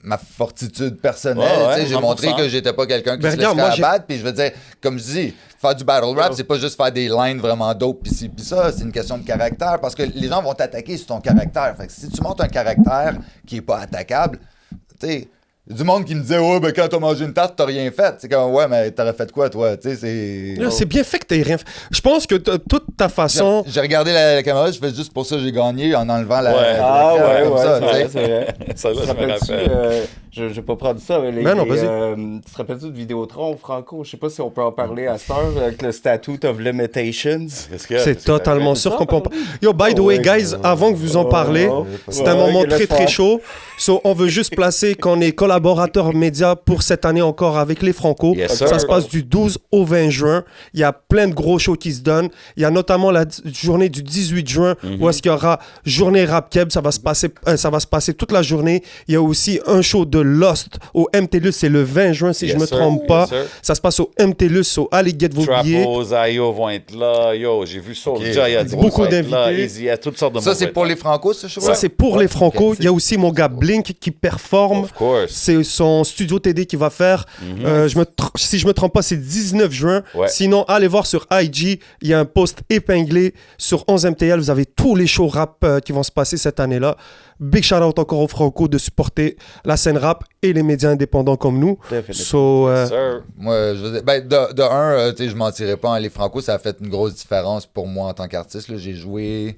ma fortitude personnelle, Ouais, tu sais, j'ai 100%. montré que j'étais pas quelqu'un qui Ben se regarde, laisserait moi, j'ai- abattre, puis je veux dire, comme je dis, faire du battle rap, c'est pas juste faire des lines vraiment dope, puis ci, puis ça, c'est une question de caractère, parce que les gens vont t'attaquer sur ton caractère, fait que si tu montres un caractère qui est pas attaquable, tu sais, du monde qui me disait, ouais, ben quand t'as mangé une tarte, t'as rien fait, c'est comme, ouais, mais t'aurais fait quoi, toi, tu sais, c'est... Là, c'est bien fait que t'aies rien fait. Je pense que toute ta façon. J'ai regardé la caméra, je fais juste pour ça que j'ai gagné en enlevant la... Ouais. Ah la crème ouais, comme ouais, ça, c'est tu sais. vrai, c'est vrai. Ça, là, Tu te je me rappelles-tu, rappelle. je vais pas prendre ça, mais Ben non, vas-y. tu te rappelles-tu de Vidéotron, Franco? Je sais pas si on peut en parler à cette heure, avec le Statute of Limitations. Qu'est-ce qu'il y a? C'est Qu'est-ce qu'il y a? totalement sûr qu'on peut en parler. Yo, by the Oh, way, ouais, guys, avant que vous en parlez, c'est un moment très, très chaud. So, on veut juste placer qu'on est collaborateur collaborateur média pour cette année encore avec les Franco. Yes, Ça sir. se passe du 12 au 20 juin. Il y a plein de gros shows qui se donnent. Il y a notamment la journée du 18 juin où est-ce qu'il y aura journée Rap Keb. Ça va se passer toute la journée. Il y a aussi un show de Lost au MTLUS. C'est le 20 juin, si Yes, je me sir. trompe pas. Yes, sir. Ça se passe au MTLUS, au Allez Get vos billets. Trapos, Ayo vont être là. Yo, j'ai vu Soulja, il y a Beaucoup d'invités. Il y a toutes sortes de Ça, monde c'est va pour être les Franco, ce show-là? Ça, c'est pour les Franco. Ok. Il y a aussi mon gars Blink qui performe. là. Of course. C'est son studio TD qui va faire. Si je me trompe pas, c'est 19 juin. Ouais. Sinon, allez voir sur IG. Il y a un post épinglé sur 11MTL. Vous avez tous les shows rap qui vont se passer cette année-là. Big shout out encore aux Franco de supporter la scène rap et les médias indépendants comme nous. Definitely. So, Sir. Moi, je veux dire, ben, de un, tu sais, je mentirais pas, hein, les Franco, ça a fait une grosse différence pour moi en tant qu'artiste. Là. J'ai joué,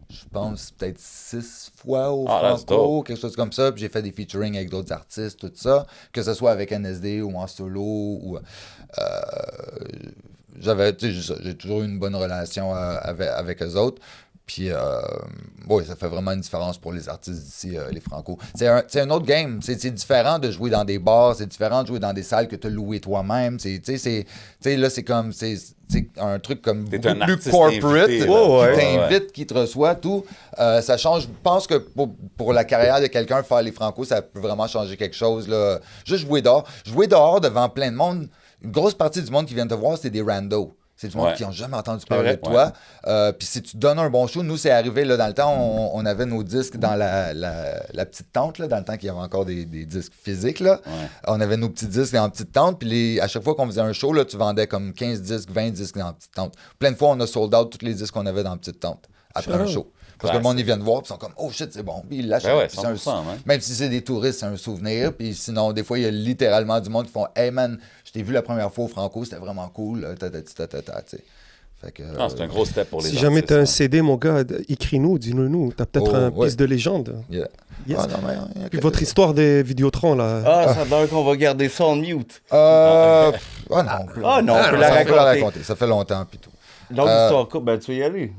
je pense, peut-être 6 fois au that's Franco, dope. quelque chose comme ça. Puis j'ai fait des featuring avec d'autres artistes, tout ça. Que ce soit avec NSD ou en solo. Ou, j'ai toujours eu une bonne relation avec eux autres. Puis, oui, ça fait vraiment une différence pour les artistes d'ici, les Franco. C'est un autre game. C'est différent de jouer dans des bars, c'est différent de jouer dans des salles que tu as louées toi-même. Là, c'est comme, c'est un truc comme T'es beaucoup un plus artiste corporate, invité, qui là. t'invite, qui te reçoit, tout. Ça change. Je pense que pour la carrière de quelqu'un, faire les Franco, ça peut vraiment changer quelque chose. Là. Juste jouer dehors. Jouer dehors devant plein de monde, une grosse partie du monde qui vient te voir, c'est des randos. C'est du monde qui n'ont jamais entendu parler vrai, de toi. Puis si tu donnes un bon show, nous, c'est arrivé là, dans le temps, on avait nos disques dans la petite tente, là, dans le temps qu'il y avait encore des disques physiques. Là. On avait nos petits disques dans la petite tente. Puis à chaque fois qu'on faisait un show, là, tu vendais comme 15 disques, 20 disques dans la petite tente. Plein de fois, on a sold out tous les disques qu'on avait dans la petite tente après un show. Parce que le monde, ils viennent voir, puis ils sont comme, oh shit, c'est bon. Puis ils lâchent. Ben ouais, Puis c'est 100%, hein. même si c'est des touristes, c'est un souvenir. Puis sinon, des fois, il y a littéralement du monde qui font, hey man, je t'ai vu la première fois au Franco, c'était vraiment cool. Tu sais. Fait que, C'est un gros step pour les si artistes. jamais tu as un hein. CD, mon gars, écris-nous, dis-nous. Tu as peut-être un ouais. piste de légende. yeah. Yes. Ah, non, mais, il y a Puis votre histoire des Vidéotron, là. Ah, ça a l'air qu'on va garder ça en mute. non, on peut la ça, raconter. Ça fait longtemps, puis tout. Longue histoire courte, ben tu veux y aller.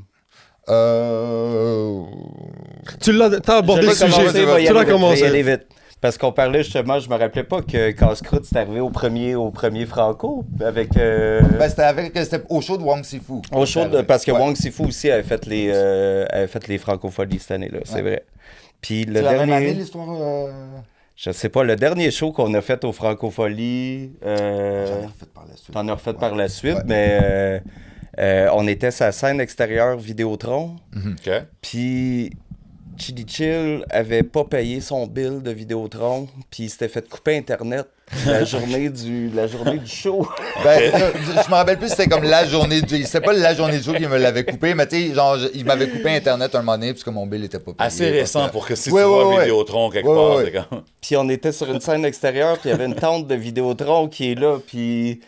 T'as abordé le Je l'ai sujet. commencé, va y Tu aller l'as vite, va y commencé. aller vite. Parce qu'on parlait justement, je me rappelais pas que Casse-Croûte c'est arrivé au premier Franco avec. Ben, c'était au show de Wang Sifu. Au show parce que Ouais. Wang Sifu aussi avait fait les Francopholies cette année-là, c'est vrai. Puis le C'est la même année, dernier. l'histoire. Je sais pas, le dernier show qu'on a fait aux Francopholies. J'en ai refait par la suite. T'en as refait Ouais. par la suite, Ouais. mais on était sur la scène extérieure Vidéotron. OK. Puis Chili Chill avait pas payé son bill de Vidéotron, puis il s'était fait couper Internet la journée du show. Ben, je me rappelle plus, c'était comme la journée du. C'était pas la journée du show qui me l'avait coupé, mais tu sais, genre, il m'avait coupé Internet un moment donné, puisque mon bill était pas payé. Assez récent pour que si Ouais, tu vois ouais. Vidéotron quelque Ouais, part, ouais. c'est comme... Puis on était sur une scène extérieure, puis il y avait une tente de Vidéotron qui est là, puis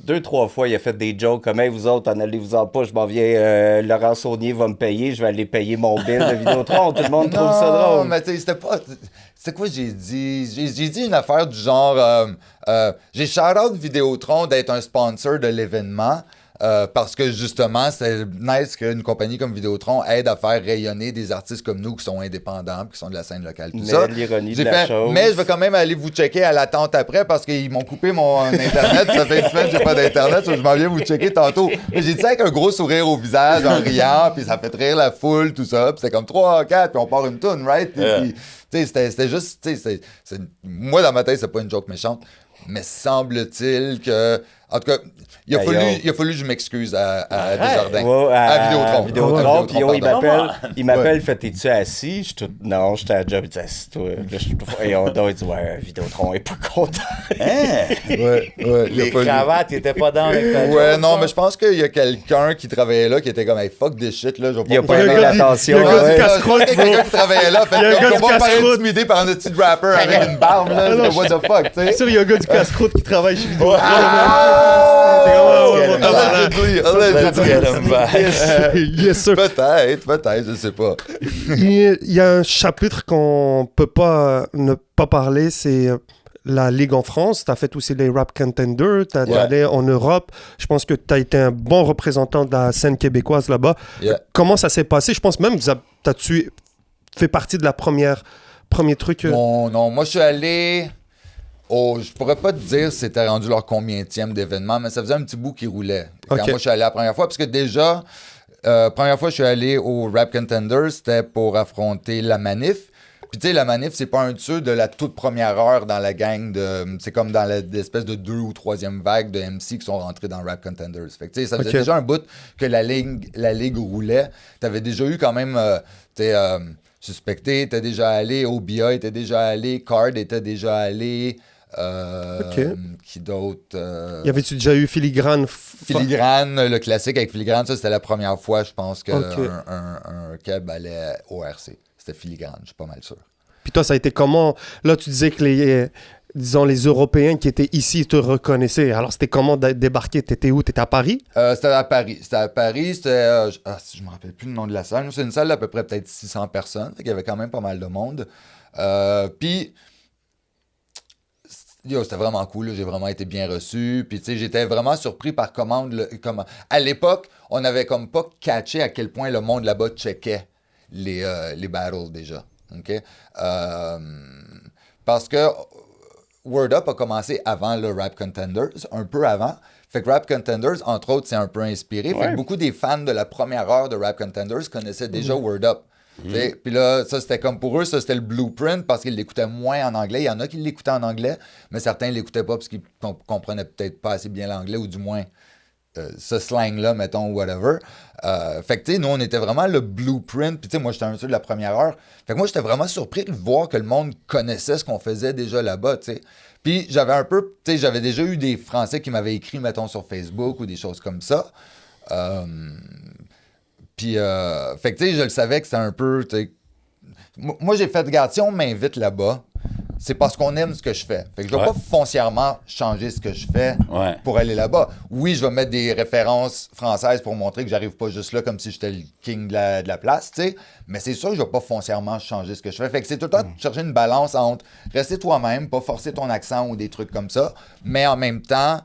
2-3 fois, il a fait des jokes comme « Hey, vous autres, en allez-vous-en pas, je m'en viens, Laurent Saunier va me payer, je vais aller payer mon bill de Vidéotron. » Tout le monde trouve ça Non, drôle. mais tu sais, c'était pas. C'est quoi j'ai dit? J'ai dit une affaire du genre. J'ai shout-out Vidéotron d'être un sponsor de l'événement. Parce que justement, c'est nice qu'une compagnie comme Vidéotron aide à faire rayonner des artistes comme nous qui sont indépendants, qui sont de la scène locale, tout Mais ça. l'ironie de J'ai la fait, chose- mais je vais quand même aller vous checker à l'attente après parce qu'ils m'ont coupé mon Internet. Ça fait une semaine que j'ai pas d'Internet, je m'en viens vous checker tantôt. Mais j'ai dit ça avec un gros sourire au visage, en riant, puis ça fait rire la foule, tout ça. Puis c'était comme 3, 4, puis on part une toune, right? Puis, tu sais, c'était juste, tu sais, moi dans ma tête, c'est pas une joke méchante, mais semble-t-il que, en tout cas, il a fallu que je m'excuse à Desjardins. Ouais, à Vidéotron. Vidéotron, puis yo, il pardon. m'appelle, fait t'es-tu assis? Non, j'étais à la job, il dit assis-toi. Là, et on il dit ouais, Vidéotron est pas content. Hein? Ouais, il a Les fallu- cravates, ils étaient pas dans avec ta Ouais, joke, non, ça? mais je pense qu'il y a quelqu'un qui travaillait là qui était comme, hey, fuck this shit, là. Je vais Il a pas me aimé faire- l'attention. il y a un gars ouais. du casse-croûte, Il y a quelqu'un qui travaillait là, fait Il y a un comme, gars on du va me faire casse-croûte. intimider par un petit rapper avec une barbe, là. What the fuck, tu sais? C'est sûr, il y a un gars du casse-croûte qui travaille chez Vidéotron. Allegedly, Let's get them back. Yes, sir. Peut-être, je sais pas. Il y a un chapitre qu'on peut pas ne pas parler, c'est la Ligue en France. Tu as fait aussi les Rap Contenders, tu Ouais. allé en Europe. Je pense que tu as été un bon représentant de la scène québécoise là-bas. Yeah. Comment ça s'est passé? Je pense même que tu fait partie de la premier truc. Non, moi je suis allé. Oh, je pourrais pas te dire si c'était rendu leur combienième d'événement, mais ça faisait un petit bout qui roulait. Quand Ok. moi, je suis allé la première fois, parce que déjà, première fois, je suis allé au Rap Contenders, c'était pour affronter La Manif. Puis tu sais, La Manif, c'est pas un de ceux de la toute première heure dans la gang de... C'est comme dans l'espèce de 2 ou 3e vague de MC qui sont rentrés dans Rap Contenders. Fait que tu sais, ça faisait Ok. déjà un bout que la ligue roulait. T'avais déjà eu quand même... tu sais, Suspecté était déjà allé, OBA était déjà allé, Card était déjà allé... Ok. Qui d'autre? Y avait-tu déjà eu Filigrane? Filigrane, le classique avec Filigrane, ça c'était la première fois, je pense, qu'un Ok. un keb allait au RC. C'était Filigrane, je suis pas mal sûr. Puis toi, ça a été comment? Là, tu disais que disons, les Européens qui étaient ici te reconnaissaient. Alors, c'était comment débarquer? T'étais où? T'étais à Paris? C'était à Paris. Je me rappelle plus le nom de la salle. C'est une salle d'à peu près peut-être 600 personnes. Fait qu'il y avait quand même pas mal de monde. Puis, c'était vraiment cool. Là. J'ai vraiment été bien reçu. Puis, tu sais, j'étais vraiment surpris par comment... À l'époque, on n'avait comme pas catché à quel point le monde là-bas checkait les battles déjà. OK? Parce que Word Up a commencé avant le Rap Contenders, un peu avant. Fait que Rap Contenders, entre autres, c'est un peu inspiré. Fait que beaucoup des fans de la première heure de Rap Contenders connaissaient déjà Word Up. Puis là, ça, c'était comme pour eux, ça, c'était le blueprint parce qu'ils l'écoutaient moins en anglais. Il y en a qui l'écoutaient en anglais, mais certains ne l'écoutaient pas parce qu'ils comprenaient peut-être pas assez bien l'anglais ou du moins ce slang-là, mettons, whatever. Fait que, tu sais, nous, on était vraiment le blueprint. Puis, tu sais, moi, j'étais un peu de la première heure. Fait que moi, j'étais vraiment surpris de voir que le monde connaissait ce qu'on faisait déjà là-bas, tu sais. Puis, j'avais un peu, tu sais, j'avais déjà eu des Français qui m'avaient écrit, mettons, sur Facebook ou des choses comme ça. Puis, fait que, tu sais, je le savais que c'était un peu, tu sais... Moi, j'ai fait, regarde, si on m'invite là-bas, c'est parce qu'on aime ce que je fais. Fait que je vais pas foncièrement changer ce que je fais pour aller là-bas. Oui, je vais mettre des références françaises pour montrer que j'arrive pas juste là comme si j'étais le king de la place, tu sais. Mais c'est sûr que je vais pas foncièrement changer ce que je fais. Fait que c'est tout le temps de chercher une balance entre rester toi-même, pas forcer ton accent ou des trucs comme ça, mais en même temps,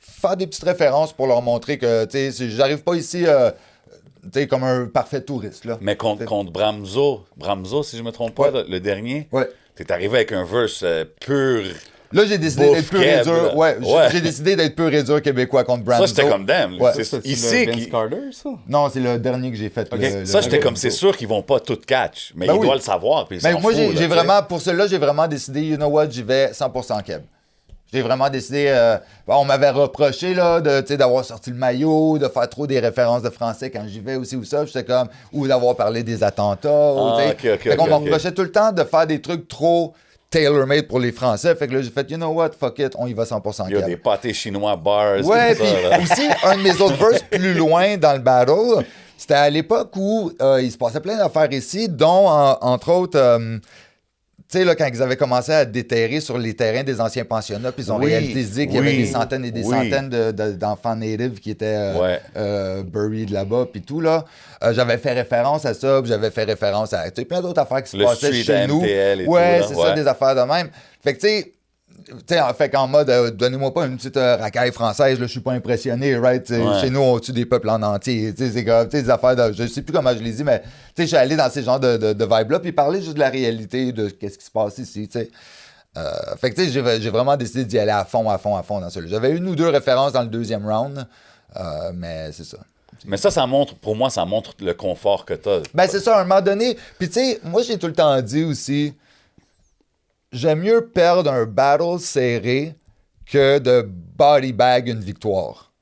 faire des petites références pour leur montrer que, tu sais, j'arrive pas ici... tu sais, comme un parfait touriste, là. Mais contre Bramzo, si je me trompe pas, le dernier, t'es arrivé avec un verse pur. Là, j'ai décidé d'être pur et dur. Ouais, j'ai décidé d'être pur et dur québécois contre Bramzo. Ça, j'étais comme damn. Ouais. C'est Ici, le Vince Carter, ça? Non, c'est le dernier que j'ai fait. ça, j'étais comme, c'est sûr qu'ils vont pas tout catch, mais ils doivent le savoir. Puis ils s'en moi, foutent, j'ai vraiment, pour cela, j'ai vraiment décidé, you know what, j'y vais 100% Keb. J'ai vraiment décidé, on m'avait reproché là, d'avoir sorti le maillot, de faire trop des références de français quand j'y vais aussi ou ça. J'étais comme, ou d'avoir parlé des attentats. Fait qu'on me reprochait tout le temps de faire des trucs trop tailor-made pour les Français. Fait que là, j'ai fait, you know what, fuck it, on y va 100% Il y a Keb. des pâtés chinois, bars. Ouais, tout puis ça, là. aussi, un de mes autres verses plus loin dans le battle, c'était à l'époque où il se passait plein d'affaires ici, dont, entre autres, tu sais, là, quand ils avaient commencé à déterrer sur les terrains des anciens pensionnats, puis ils ont réalisé qu'il y avait des centaines et des centaines d'enfants natives qui étaient buried là-bas, puis tout, là. J'avais fait référence à ça, puis j'avais fait référence à plein d'autres affaires qui se passaient chez nous. MTL et ouais, tout, c'est là. ça, des affaires de même. Fait que, tu sais, fait qu'en mode, donnez-moi pas une petite racaille française, là, je suis pas impressionné, right? Chez nous, on tue des peuples en entier. C'est comme, des affaires de. Je sais plus comment je les dis, mais je suis allé dans ces genres de vibes-là, puis parler juste de la réalité, de qu'est-ce qui se passe ici, tu sais. Fait que, tu sais, j'ai vraiment décidé d'y aller à fond dans celui-là. J'avais une ou deux références dans le deuxième round, mais c'est ça. Mais ça montre, pour moi, ça montre le confort que t'as. Ben, c'est ça, à un moment donné. Puis, tu sais, moi, j'ai tout le temps dit aussi. J'aime mieux perdre un battle serré que de body bag une victoire.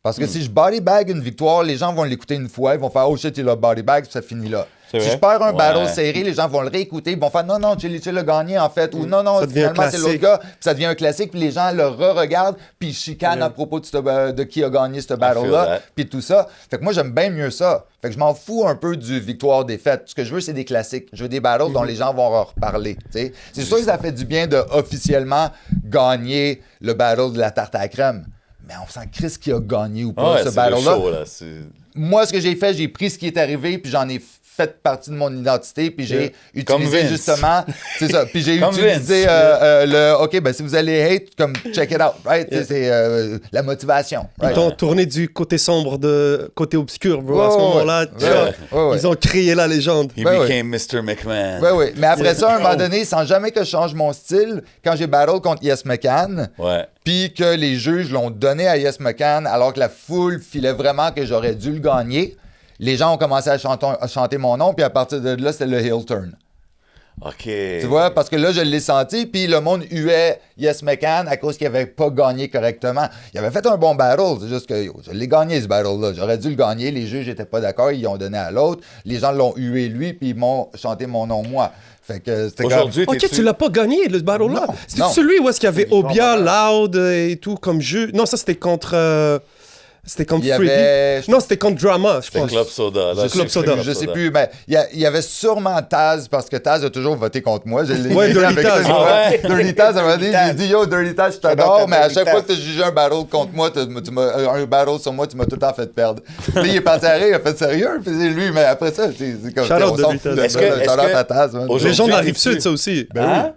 Parce que si je body bag une victoire, les gens vont l'écouter une fois, ils vont faire « Oh shit, il a body bag », puis ça finit là. Si je perds un battle serré, les gens vont le réécouter, ils vont faire « Non, non, Chili Chill a gagné en fait » ou « Non, non, finalement c'est l'autre gars », puis ça devient un classique, puis les gens le re-regardent, puis ils chicanent à propos de qui a gagné ce battle-là, puis tout ça. Fait que moi, j'aime bien mieux ça. Fait que je m'en fous un peu du victoire-défaite. Ce que je veux, c'est des classiques. Je veux des battles dont les gens vont en reparler. T'sais. C'est sûr que ça fait du bien de officiellement gagner le battle de la tarte à la crème. Mais on s'en crisse qui a gagné ou pas ce battle-là. Moi, ce que j'ai fait, j'ai pris ce qui est arrivé, puis j'en ai fait partie de mon identité, puis j'ai Comme utilisé Vince. justement, c'est ça, puis j'ai Comme utilisé Vince. OK, ben si vous allez hate, comme check it out, right? C'est la motivation, Ils right? t'ont tourné du côté sombre de côté obscur, bro. À ce Ouais, moment-là, tu vois, ouais. ils ont créé la légende. He Ben became Mr. McMahon. Oui. Mais après ça, à un moment donné, sans jamais que je change mon style, quand j'ai battle contre Yes McCann, Ouais. puis que les juges l'ont donné à Yes McCann, alors que la foule filait vraiment que j'aurais dû le gagner, les gens ont commencé à chanter mon nom, puis à partir de là, c'était le heel turn. OK. Tu vois, parce que là, je l'ai senti, puis le monde huait Yes McCann à cause qu'il n'avait pas gagné correctement. Il avait fait un bon battle, c'est juste que je l'ai gagné, ce battle-là. J'aurais dû le gagner, les juges n'étaient pas d'accord, ils l'ont donné à l'autre. Les gens l'ont hué lui, puis ils m'ont chanté mon nom moi. Fait que c'était Aujourd'hui, Ok, tu l'as pas gagné, le battle-là. Non, C'était non. celui où est-ce qu'il y avait Obia, Loud et tout comme jeu. Non, ça c'était contre. C'était contre Il y Freebie. avait- Non, c'était contre Drama, je C'est pense. Club Soda. Là, Club Soda. Je sais plus, mais il y avait sûrement Taz, parce que Taz a toujours voté contre moi. Je l'ai Ouais, dit Dirty avec Taz. ça, Ah ouais? Dirty Taz, à un moment donné, j'ai dit, yo, Dirty Taz, je t'adore, J'adore mais à Dirty chaque fois Taz. que tu as jugé un battle contre moi, un battle sur moi, tu m'as tout le temps fait perdre. Puis il est parti à rire, il a fait sérieux, puis c'est lui, mais après ça, c'est comme Shout out on s'en Dirty fout Taz. de Est-ce ça, que- là. est-ce Shout out que- à Taz, man. Aujourd'hui, Les gens de la t'es-tu- Rive-Sud, ça aussi. Hein?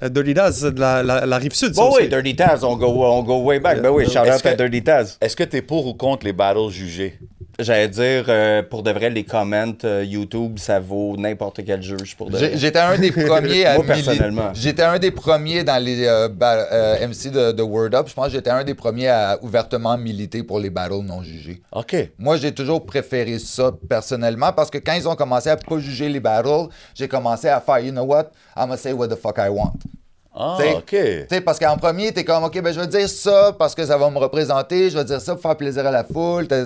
Dolidas, c'est de la Rive-Sud, ça Bon, aussi. oui, Dirty Taz, on go way back. Ben oui, shout Est-ce out à que- Dirty Taz. Est-ce que t'es pour ou contre les battles jugés? J'allais dire, pour de vrai, les comments YouTube, ça vaut n'importe quel juge pour de vrai. J'étais un des premiers à Moi, personnellement. J'étais un des premiers dans les MC de Word Up. Je pense que j'étais un des premiers à ouvertement militer pour les battles non jugés. OK. Moi, j'ai toujours préféré ça personnellement parce que quand ils ont commencé à pas juger les battles, j'ai commencé à faire, you know what, I'm gonna say what the fuck I want. Ah, T'sais, OK. Tu sais, parce qu'en premier, t'es comme, OK, ben je vais dire ça parce que ça va me représenter, je vais dire ça pour faire plaisir à la foule. Puis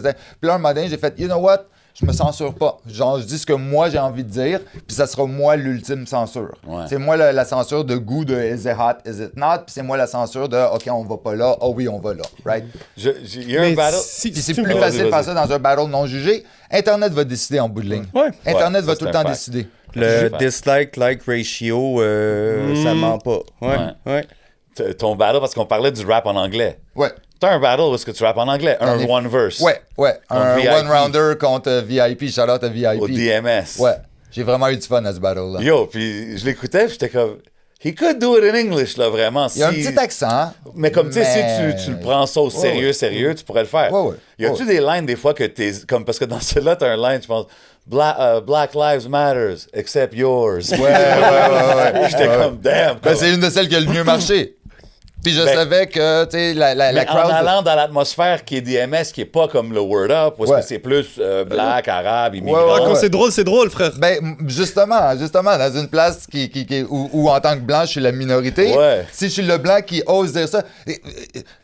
là, un moment donné, j'ai fait, you know what, je me censure pas. Genre, je dis ce que moi j'ai envie de dire, puis ça sera moi l'ultime censure. Ouais. C'est moi la censure de goût de is it hot, is it not, puis c'est moi la censure de, OK, on va pas là, oh oui, on va là, right? Il y a un Mais battle. si- Puis c'est si tu plus me- facile de faire vas-y. ça dans un battle non jugé. Internet va décider en bout de ligne. Ouais. Internet Ouais, va ça, tout le c'est un temps fact. décider. Le Ouais. dislike-like ratio, ça ment pas. Ouais. Ton battle, parce qu'on parlait du rap en anglais. Ouais. T'as un battle où est-ce que tu rappes en anglais? Un J'en ai- one verse. Ouais. Un VIP. one-rounder contre VIP. Shout out à VIP. Au DMS. Ouais. J'ai vraiment eu du fun à ce battle-là. Yo, puis je l'écoutais, puis j'étais comme... He could do it in English, là, vraiment. Il y a un si- petit accent. Mais comme, tu sais, mais- si tu le prends ça au sérieux, sérieux, tu pourrais le faire. Ouais. Y a-tu des lines, des fois, que t'es... Comme, parce que dans celle-là, t'as un line, je pense... Black Lives Matters, except yours. Ouais. J'étais comme, damn. Ben, c'est une de celles qui a le mieux marché. Puis je Ben, savais que, tu sais, la Mais crowd... en allant dans l'atmosphère qui est DMS, qui est pas comme le Word Up, où est-ce Ouais. que c'est plus black, arabe, immigrant. Ouais, Ah, quand ouais. c'est drôle, frère. Ben, justement, dans une place où en tant que blanc, je suis la minorité, Ouais. si je suis le blanc qui ose dire ça, il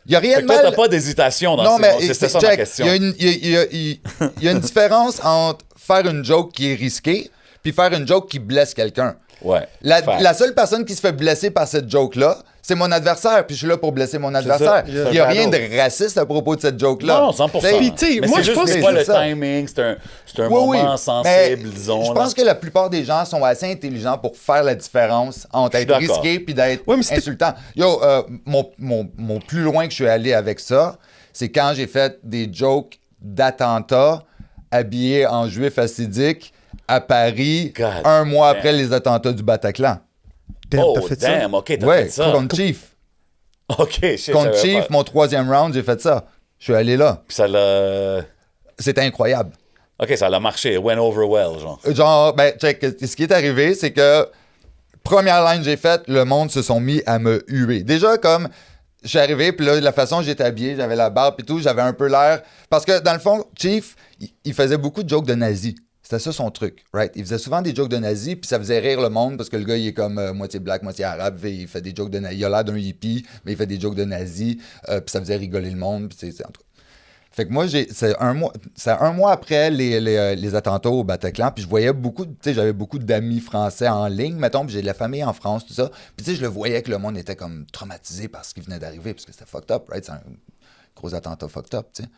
n'y a rien Fait de que toi, mal... t'as pas d'hésitation dans Non, ces mais mots. C'était ça ma check, question. il y a une différence entre faire une joke qui est risquée puis faire une joke qui blesse quelqu'un. Ouais. Fact. La seule personne qui se fait blesser par cette joke-là, c'est mon adversaire, puis je suis là pour blesser mon adversaire. ça. Il n'y a rien de raciste à propos de cette joke-là. Non, 100%. T'sais, Puis, tu sais, Mais moi, c'est je juste pense des que fois c'est le ça. timing, c'est un Oui. moment Mais sensible, disons. je là. pense que la plupart des gens sont assez intelligents pour faire la différence entre Je suis être d'accord. risqué puis d'être Ouais, mais c'était- insultant. Yo, mon plus loin que je suis allé avec ça, c'est quand j'ai fait des jokes d'attentats habillés en juif assidique à Paris, God un mois damn. après les attentats du Bataclan. Damn, Oh, t'as fait ça. damn, OK, t'as Ouais, fait ça. contre Chief. OK, shit, Contre je savais Chief, pas. mon troisième round, j'ai fait ça. Je suis allé là. Puis ça l'a... C'était incroyable. OK, ça l'a marché. It went over well, genre. Genre, ben, check, ce qui est arrivé, c'est que première line que j'ai faite, le monde se sont mis à me huer. Déjà, comme, je suis arrivé, puis là, la façon dont j'étais habillé, j'avais la barbe et tout, j'avais un peu l'air... Parce que, dans le fond, Chief, il faisait beaucoup de jokes de nazis. C'était ça son truc, right? Il faisait souvent des jokes de nazis, puis ça faisait rire le monde, parce que le gars, il est comme moitié black, moitié arabe, il fait des jokes de nazis. Il a l'air d'un hippie, mais il fait des jokes de nazis, puis ça faisait rigoler le monde, puis c'est en tout cas. Fait que moi, c'est un mois après les attentats au Bataclan, puis je voyais beaucoup, tu sais, j'avais beaucoup d'amis français en ligne, mettons, puis j'ai de la famille en France, tout ça. Puis tu sais, je le voyais que le monde était comme traumatisé par ce qui venait d'arriver, parce que c'était fucked up, right? C'est un gros attentat fucked up, tu sais.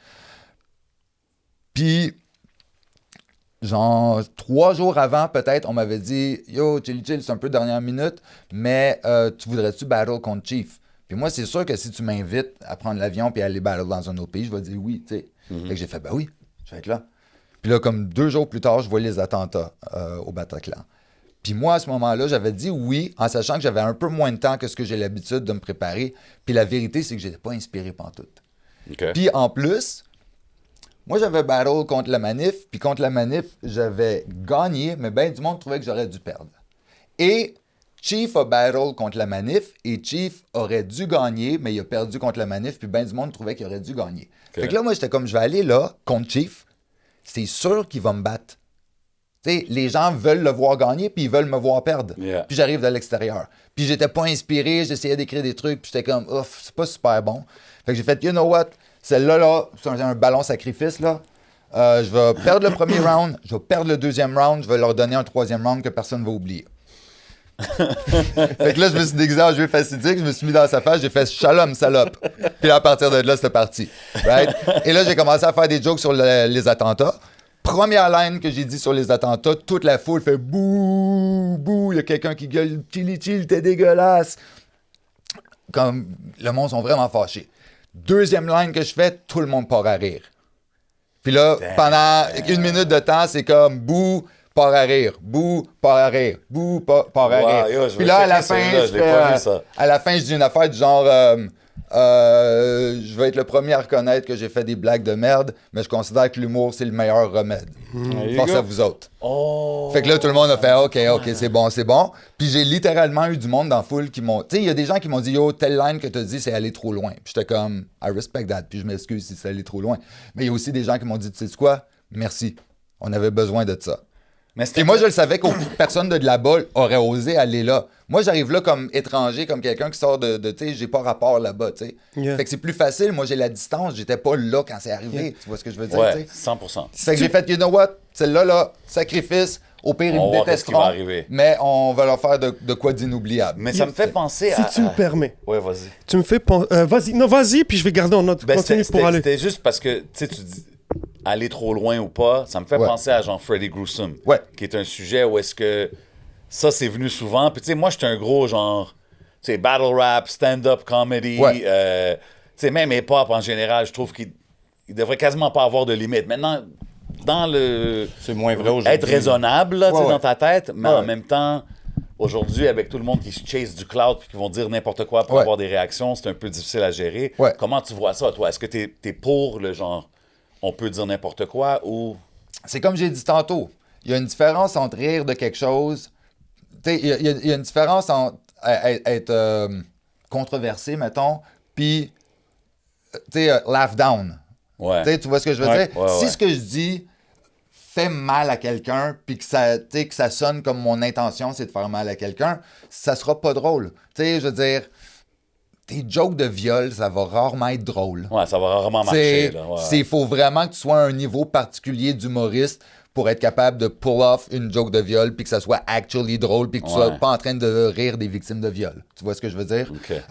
Puis, genre, 3 jours avant, peut-être, on m'avait dit « Yo, chill, c'est un peu dernière minute, mais tu voudrais-tu battle contre Chief? » Puis moi, c'est sûr que si tu m'invites à prendre l'avion puis aller battle dans un autre pays, je vais dire oui, tu sais. Fait que j'ai fait « Ben oui, je vais être là. » Puis là, comme 2 jours plus tard, je vois les attentats au Bataclan. Puis moi, à ce moment-là, j'avais dit oui, en sachant que j'avais un peu moins de temps que ce que j'ai l'habitude de me préparer. Puis la vérité, c'est que j'étais pas inspiré pantoute. OK. Puis en plus, moi, j'avais battle contre la manif. Puis contre la manif, j'avais gagné, mais ben du monde trouvait que j'aurais dû perdre. Et Chief a battle contre la manif, et Chief aurait dû gagner, mais il a perdu contre la manif, puis ben du monde trouvait qu'il aurait dû gagner. OK. Fait que là, moi, j'étais comme, je vais aller là, contre Chief, c'est sûr qu'il va me battre. T'sais, les gens veulent le voir gagner, puis ils veulent me voir perdre. Yeah. Puis j'arrive de l'extérieur. Puis j'étais pas inspiré, j'essayais d'écrire des trucs, puis j'étais comme, ouf, c'est pas super bon. Fait que j'ai fait, you know what, celle-là, là, c'est un ballon sacrifice, là. Je vais perdre le premier round, je vais perdre le deuxième round, je vais leur donner un troisième round que personne ne va oublier. Fait que là, je me suis déguisé en jeu fastidique, je me suis mis dans sa face, j'ai fait shalom, salope. Puis là, à partir de là, c'était parti. Right? Et là, j'ai commencé à faire des jokes sur les attentats. Première line que j'ai dit sur les attentats, toute la foule fait bouh, bouh. Il y a quelqu'un qui gueule Chili Chill, t'es dégueulasse. Comme le monde sont vraiment fâchés. Deuxième line que je fais, tout le monde part à rire. Puis là, pendant 1 minute de temps, c'est comme bouh, part à rire, bouh, part à rire, bouh, part à Wow, rire. yo, je Puis vais là, à la checker fin, celui-là, je l'ai pas vu, ça. à la fin, je dis une affaire du genre je vais être le premier à reconnaître que j'ai fait des blagues de merde, mais je considère que l'humour, c'est le meilleur remède. Force à vous autres. Oh! Fait que là, tout le monde a fait OK, c'est bon, c'est bon. Puis j'ai littéralement eu du monde dans la foule qui m'ont. Tu sais, il y a des gens qui m'ont dit yo, telle line que t'as dit, c'est aller trop loin. Puis j'étais comme I respect that. Puis je m'excuse si c'est aller trop loin. Mais il y a aussi des gens qui m'ont dit tu sais quoi, merci. On avait besoin de ça. Mais Et moi, je le savais qu'aucune personne de là-bas aurait osé aller là. Moi, j'arrive là comme étranger, comme quelqu'un qui sort de tu sais, j'ai pas rapport là-bas, tu sais. Yeah. Fait que c'est plus facile. Moi, j'ai la distance. J'étais pas là quand c'est arrivé. Yeah. Tu vois ce que je veux dire, Ouais, tu sais? 100%. Fait que j'ai fait, you know what? Celle-là, là, sacrifice. Au pire, ils On va me voir qu'est-ce qui va détesteront. arriver. Mais on va leur faire de quoi d'inoubliable. Mais ça me fait penser Si à... tu me permets. Ouais, vas-y. Tu me fais penser. Vas-y, non, vas-y, puis je vais garder en note. Ben, Continue pour aller. C'était juste parce que, tu sais, tu dis aller trop loin ou pas, ça me fait Ouais. penser à genre Freddy Gruesome, Ouais. qui est un sujet où est-ce que ça, c'est venu souvent. Puis, tu sais, moi, j'étais un gros genre, tu sais, battle rap, stand-up comedy, Ouais. tu sais, même hip-hop en général, je trouve qu'il devrait quasiment pas avoir de limite. Maintenant, dans le... C'est moins vrai aujourd'hui. Être raisonnable, là, tu sais, Ouais, ouais. dans ta tête, mais Ouais. en même temps... Aujourd'hui, avec tout le monde qui se chase du cloud et qui vont dire n'importe quoi pour Ouais. avoir des réactions, c'est un peu difficile à gérer. Ouais. Comment tu vois ça, toi? Est-ce que t'es pour le genre, on peut dire n'importe quoi ou... C'est comme j'ai dit tantôt. Il y a une différence entre rire de quelque chose. Tu sais, il y a une différence entre être controversé, mettons, puis, tu sais, laugh down. Ouais. Tu sais, tu vois ce que je veux Ouais. dire? Ouais, Si ouais. ce que je dis fait mal à quelqu'un, puis que ça, tu sais, que ça sonne comme mon intention, c'est de faire mal à quelqu'un, ça sera pas drôle. Tu sais, je veux dire, tes jokes de viol, ça va rarement être drôle. Ouais, ça va rarement marcher. C'est, Là, ouais. il faut vraiment que tu sois à un niveau particulier d'humoriste pour être capable de pull off une joke de viol, puis que ça soit actually drôle, puis que tu sois Ouais. pas en train de rire des victimes de viol. Tu vois ce que je veux dire? OK.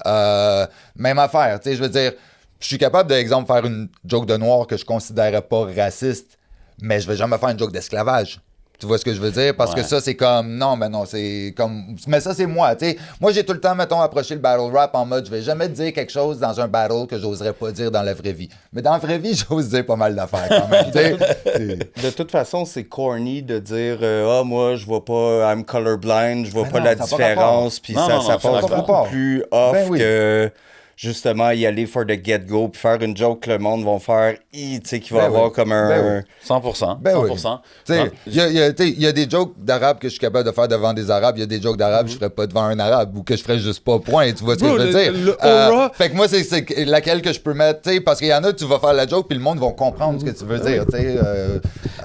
Même affaire, tu sais, je veux dire, je suis capable, d'exemple, faire une joke de noir que je considérais pas raciste, mais je vais jamais faire une joke d'esclavage. Tu vois ce que je veux dire? Parce Ouais. que ça, c'est comme... Non, mais non, c'est comme... Mais ça, c'est moi, tu sais. Moi, j'ai tout le temps, mettons, approché le battle rap en mode, je vais jamais dire quelque chose dans un battle que j'oserais pas dire dans la vraie vie. Mais dans la vraie vie, j'ose dire pas mal d'affaires quand même, tu sais. De toute façon, c'est corny de dire ah moi je vois pas, I'm colorblind, je vois Mais pas non, la ça a pas différence, puis rapport. ça, Non, ça non, ça a passe pas beaucoup rapport. plus off Ben oui. que justement y aller for the get-go, puis faire une joke que le monde va faire, tu sais, qui va Ben avoir oui. comme un... Ben oui. 100%. Ben oui. 100%. Tu sais, Non, il y a des jokes d'arabe que je suis capable de faire devant des arabes, il y a des jokes d'arabe que je ferais pas devant un arabe ou que je ferais juste pas, point. Tu vois ce que Bro, je veux dire? le aura- Fait que moi, c'est laquelle que je peux mettre, tu sais, parce qu'il y en a, tu vas faire la joke, puis le monde va comprendre ce que tu veux dire, tu sais.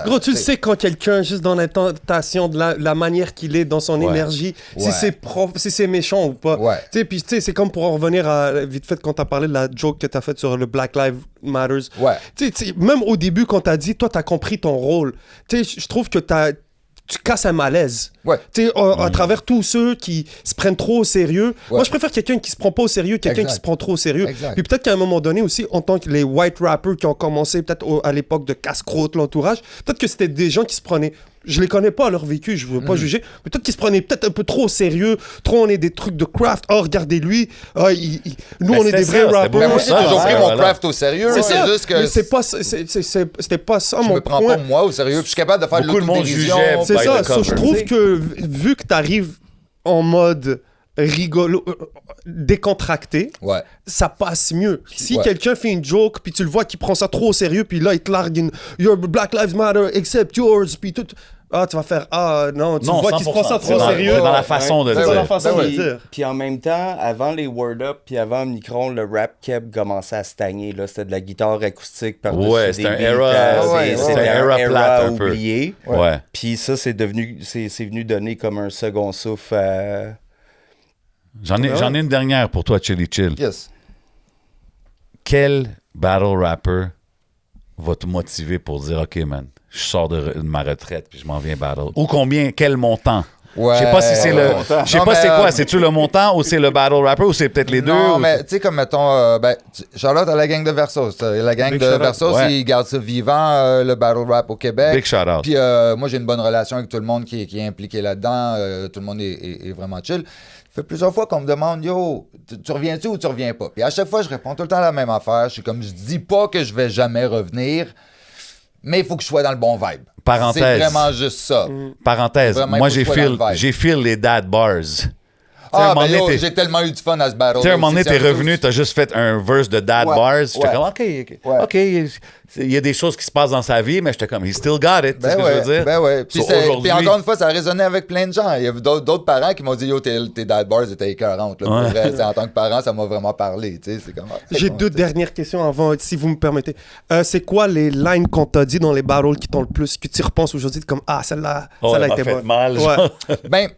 Gros, tu le t'sais. sais quand quelqu'un, juste dans l'intentation, de la manière qu'il est, dans son Ouais. énergie, Ouais. si c'est méchant ou pas. Ouais. Tu sais, puis tu sais, c'est comme pour en revenir à, vite fait, quand t'as parlé de la joke que t'as faite sur le Black Lives Matters. Ouais. Tu sais, même au début, quand t'as dit, toi, t'as compris ton rôle. Tu sais, je trouve que tu casses un malaise. Ouais. Tu sais, à travers tous ceux qui se prennent trop au sérieux. Moi, je préfère quelqu'un qui se prend pas au sérieux que quelqu'un Exact. qui se prend trop au sérieux. Exact. Puis peut-être qu'à un moment donné aussi, en tant que les white rappers qui ont commencé peut-être à l'époque de Casse-Croûte, l'entourage, peut-être que c'était des gens qui se prenaient Je les connais pas, leur vécu, je veux pas juger. Peut-être qu'ils se prenaient peut-être un peu trop au sérieux. Trop, on est des trucs de craft. Oh, regardez-lui. Nous, on est des vrais rappers. Mais moi aussi, j'ai toujours pris mon voilà. craft au sérieux. C'est ça. juste que Mais c'était pas ça je mon me prends point. pas moi au sérieux. Puis je suis capable de faire de Beaucoup de monde l'autodérision. jugeait. C'est by ça. the So, je cover. trouve que vu que t'arrives en mode rigolo, décontracté, Ouais. ça passe mieux. Si Ouais. quelqu'un fait une joke, puis tu le vois qu'il prend ça trop au sérieux, puis là, il te largue une Your Black Lives Matter, except yours, puis tout. Ah, tu vas faire non, tu vois qu'il se prend ça 100%. trop au C'est sérieux. dans la façon de C'est le dans la dire. façon de le Puis, dire. puis en même temps, avant les Word Up, puis avant Micron, le rap keb commençait à stagner. Là. C'était de la guitare acoustique par-dessus Ouais, des c'était un beats, era- ouais, c'était ouais. un era plate un peu. oublié. Ouais. Puis ça, c'est venu donner comme un second souffle à... J'en ai une dernière pour toi, Chili Chill. Yes. Quel battle rapper va te motiver pour dire, OK, man, je sors de ma retraite puis je m'en viens battle? Ou quel montant? Ouais. Je sais pas si c'est le. Je sais Non, pas mais, c'est quoi. C'est-tu le montant ou c'est le battle rapper ou c'est peut-être les deux? Non, ou mais tu sais, comme mettons, Charlotte à la gang de Versos. La gang Big de shout-out. Versos, Ouais. ils gardent ça vivant, le battle rap au Québec. Big shout out. Puis moi, j'ai une bonne relation avec tout le monde qui est impliqué là-dedans. Tout le monde est vraiment chill. Ça fait plusieurs fois qu'on me demande, yo, tu reviens-tu ou tu reviens pas? Puis à chaque fois, je réponds tout le temps la même affaire. Je suis comme, je dis pas que je vais jamais revenir, mais il faut que je sois dans le bon vibe. Parenthèse. C'est vraiment juste ça. Parenthèse, Vraiment, moi il faut que je sois dans le vibe. j'ai feel les dad bars. Ah, un moment ben yo, donné, j'ai tellement eu du fun à ce battle. Tu sais, à un moment donné, C'est t'es revenu, t'as juste fait un verse de dad Ouais, bars. J'étais ouais. comme, OK, il y a des choses qui se passent dans sa vie, mais j'étais comme, he still got it. Tu sais ce que je veux dire? Ben ouais. Puis, So, puis aujourd'hui- encore une fois, ça a résonné avec plein de gens. Il y a d'autres parents qui m'ont dit, yo, tes dad bars étaient écœurantes. Là, pour Ouais. vrai. En tant que parent, ça m'a vraiment parlé. Tu sais, c'est comme, J'ai deux dernières questions avant, si vous me permettez. C'est quoi les lines qu'on t'a dit dans les battles qui t'ont le plus, que tu repenses aujourd'hui, comme celle-là, Oh, celle-là elle m'a était fait bonne. mal, Ouais. genre. Ben,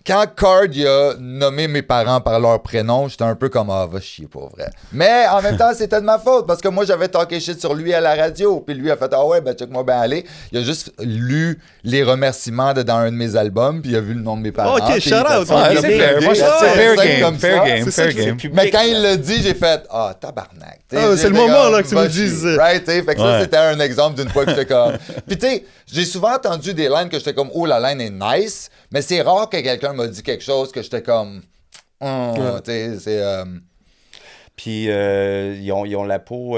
quand Card il a nommé mes parents par leur prénom, j'étais un peu comme, va chier pour vrai. Mais en même temps, c'était de ma faute parce que moi, j'avais talké shit sur lui à la radio. Puis lui a fait, check-moi bien aller. Il a juste lu les remerciements dans un de mes albums. Puis il a vu le nom de mes parents. Ok, puis shout il a out. fait, Ouais, il a c'est fait fair. le Moi, deal. c'est fair C'est game. comme Fair ça. game, C'est ça fair qui fait game. public. Mais quand il l'a dit, j'ai fait tabarnak. T'sais, Ah, c'est j'étais le moment, comme, là, que tu va me chier. dises. Right, t'sais, fait que ça, Ouais. c'était un exemple d'une fois que j'étais comme. Puis, tu sais, j'ai souvent entendu des lines que j'étais comme, oh, la line est nice, mais c'est rare que quelqu'un m'a dit quelque chose que j'étais comme. T'sais, c'est. Puis ils ont la peau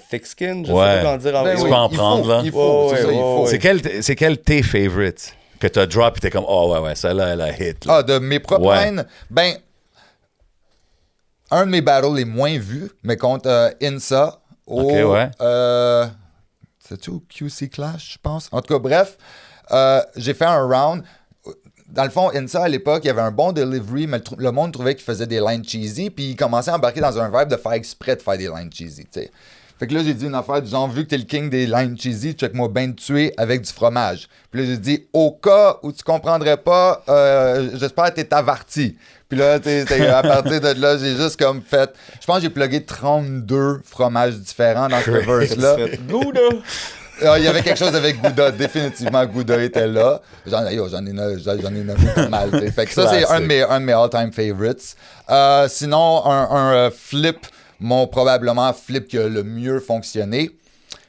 thick skin, je sais Ouais. pas comment dire en Ben Tu oui, peux en il prendre, faut, là. Il faut, Ouais, c'est ça, ouais, il faut. ouais. C'est quel tes favorites que t'as drop et t'es comme, oh ouais, celle-là, elle a hit. Là. Ah, de mes propres Ouais. lines, ben. Un de mes battles les moins vus, mais contre Insa. Ok, ouais. C'est-tu au QC Clash, je pense? En tout cas, bref, j'ai fait un round. Dans le fond, Insa, à l'époque, il y avait un bon delivery, mais le monde trouvait qu'il faisait des lines cheesy, puis il commençait à embarquer dans un vibe de faire exprès de faire des lines cheesy, tu sais. Fait que là, j'ai dit une affaire du genre, vu que t'es le king des lines cheesy, check-moi bien de tuer avec du fromage. Puis là, j'ai dit, au cas où tu comprendrais pas, j'espère que t'es averti. Puis là, à partir de là, j'ai juste comme fait, je pense que j'ai plugué 32 fromages différents dans ce verse-là. Il y avait quelque chose avec Gouda, définitivement Gouda était là. J'en ai nommé pas mal. T'sais. Fait que ça, c'est un de mes all-time favorites. Sinon, un flip, mon probablement flip qui a le mieux fonctionné.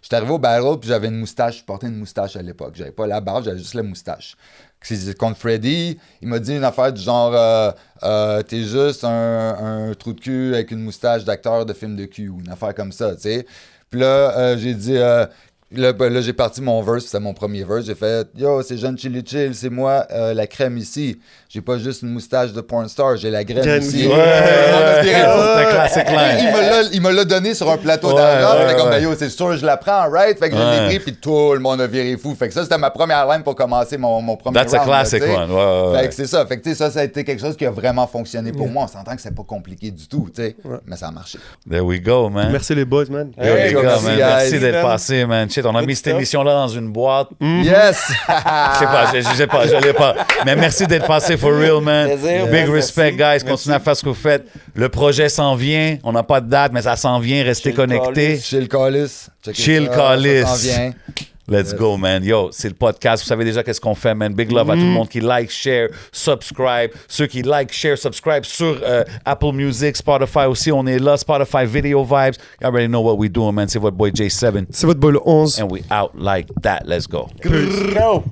J'étais arrivé au battle, puis j'avais une moustache, je portais une moustache à l'époque. J'avais pas la barbe, j'avais juste la moustache. C'est contre Freddy, il m'a dit une affaire du genre t'es juste un trou de cul avec une moustache d'acteur de film de cul, ou une affaire comme ça, tu sais. Puis là, j'ai dit là, j'ai parti mon verse, c'était mon premier verse. J'ai fait yo, c'est Jeune Chili Chill, c'est moi la crème ici. J'ai pas juste une moustache de porn star, j'ai la graine ici. C'est un classique line. Il me l'a donné sur un plateau Ouais, d'argent. ouais, J'étais comme, ouais. ben yo, c'est sûr, je la prends, right? Fait que je Ouais. l'ai pris, puis tout le monde a viré fou. Fait que ça, c'était ma première line pour commencer mon premier That's a round. classic là, tu sais. one. Ouais, ouais. Fait que c'est ça. Fait que tu sais, ça a été quelque chose qui a vraiment fonctionné pour moi. On s'entend que c'est pas compliqué du tout, tu sais. Mais ça a marché. There we go, man. Merci les boys, man. Yo, les Hey, gars, merci, man, guys. merci d'être Man. passé, man. Shit, on a mis cette stuff. émission-là dans une boîte. Yes! Je sais pas, je l'ai pas. Mais merci d'être passé for real, man. Plaisir, Big man. respect, Merci. guys. Merci. Continuez à faire ce que vous faites. Le projet s'en vient. On n'a pas de date, mais ça s'en vient. Restez Chill connectés. Callis. Chill Callis. Checkez Chill ça, Callis. ça s'en vient. Let's go, man. Yo, c'est le podcast. Vous savez déjà qu'est-ce qu'on fait, man. Big love à tout le monde qui like, share, subscribe. Ceux qui like, share, subscribe sur Apple Music, Spotify aussi. On est là. Spotify Video Vibes. You already know what we doing, man. C'est votre boy J7. C'est votre boy le 11. And we out like that. Let's go. Go!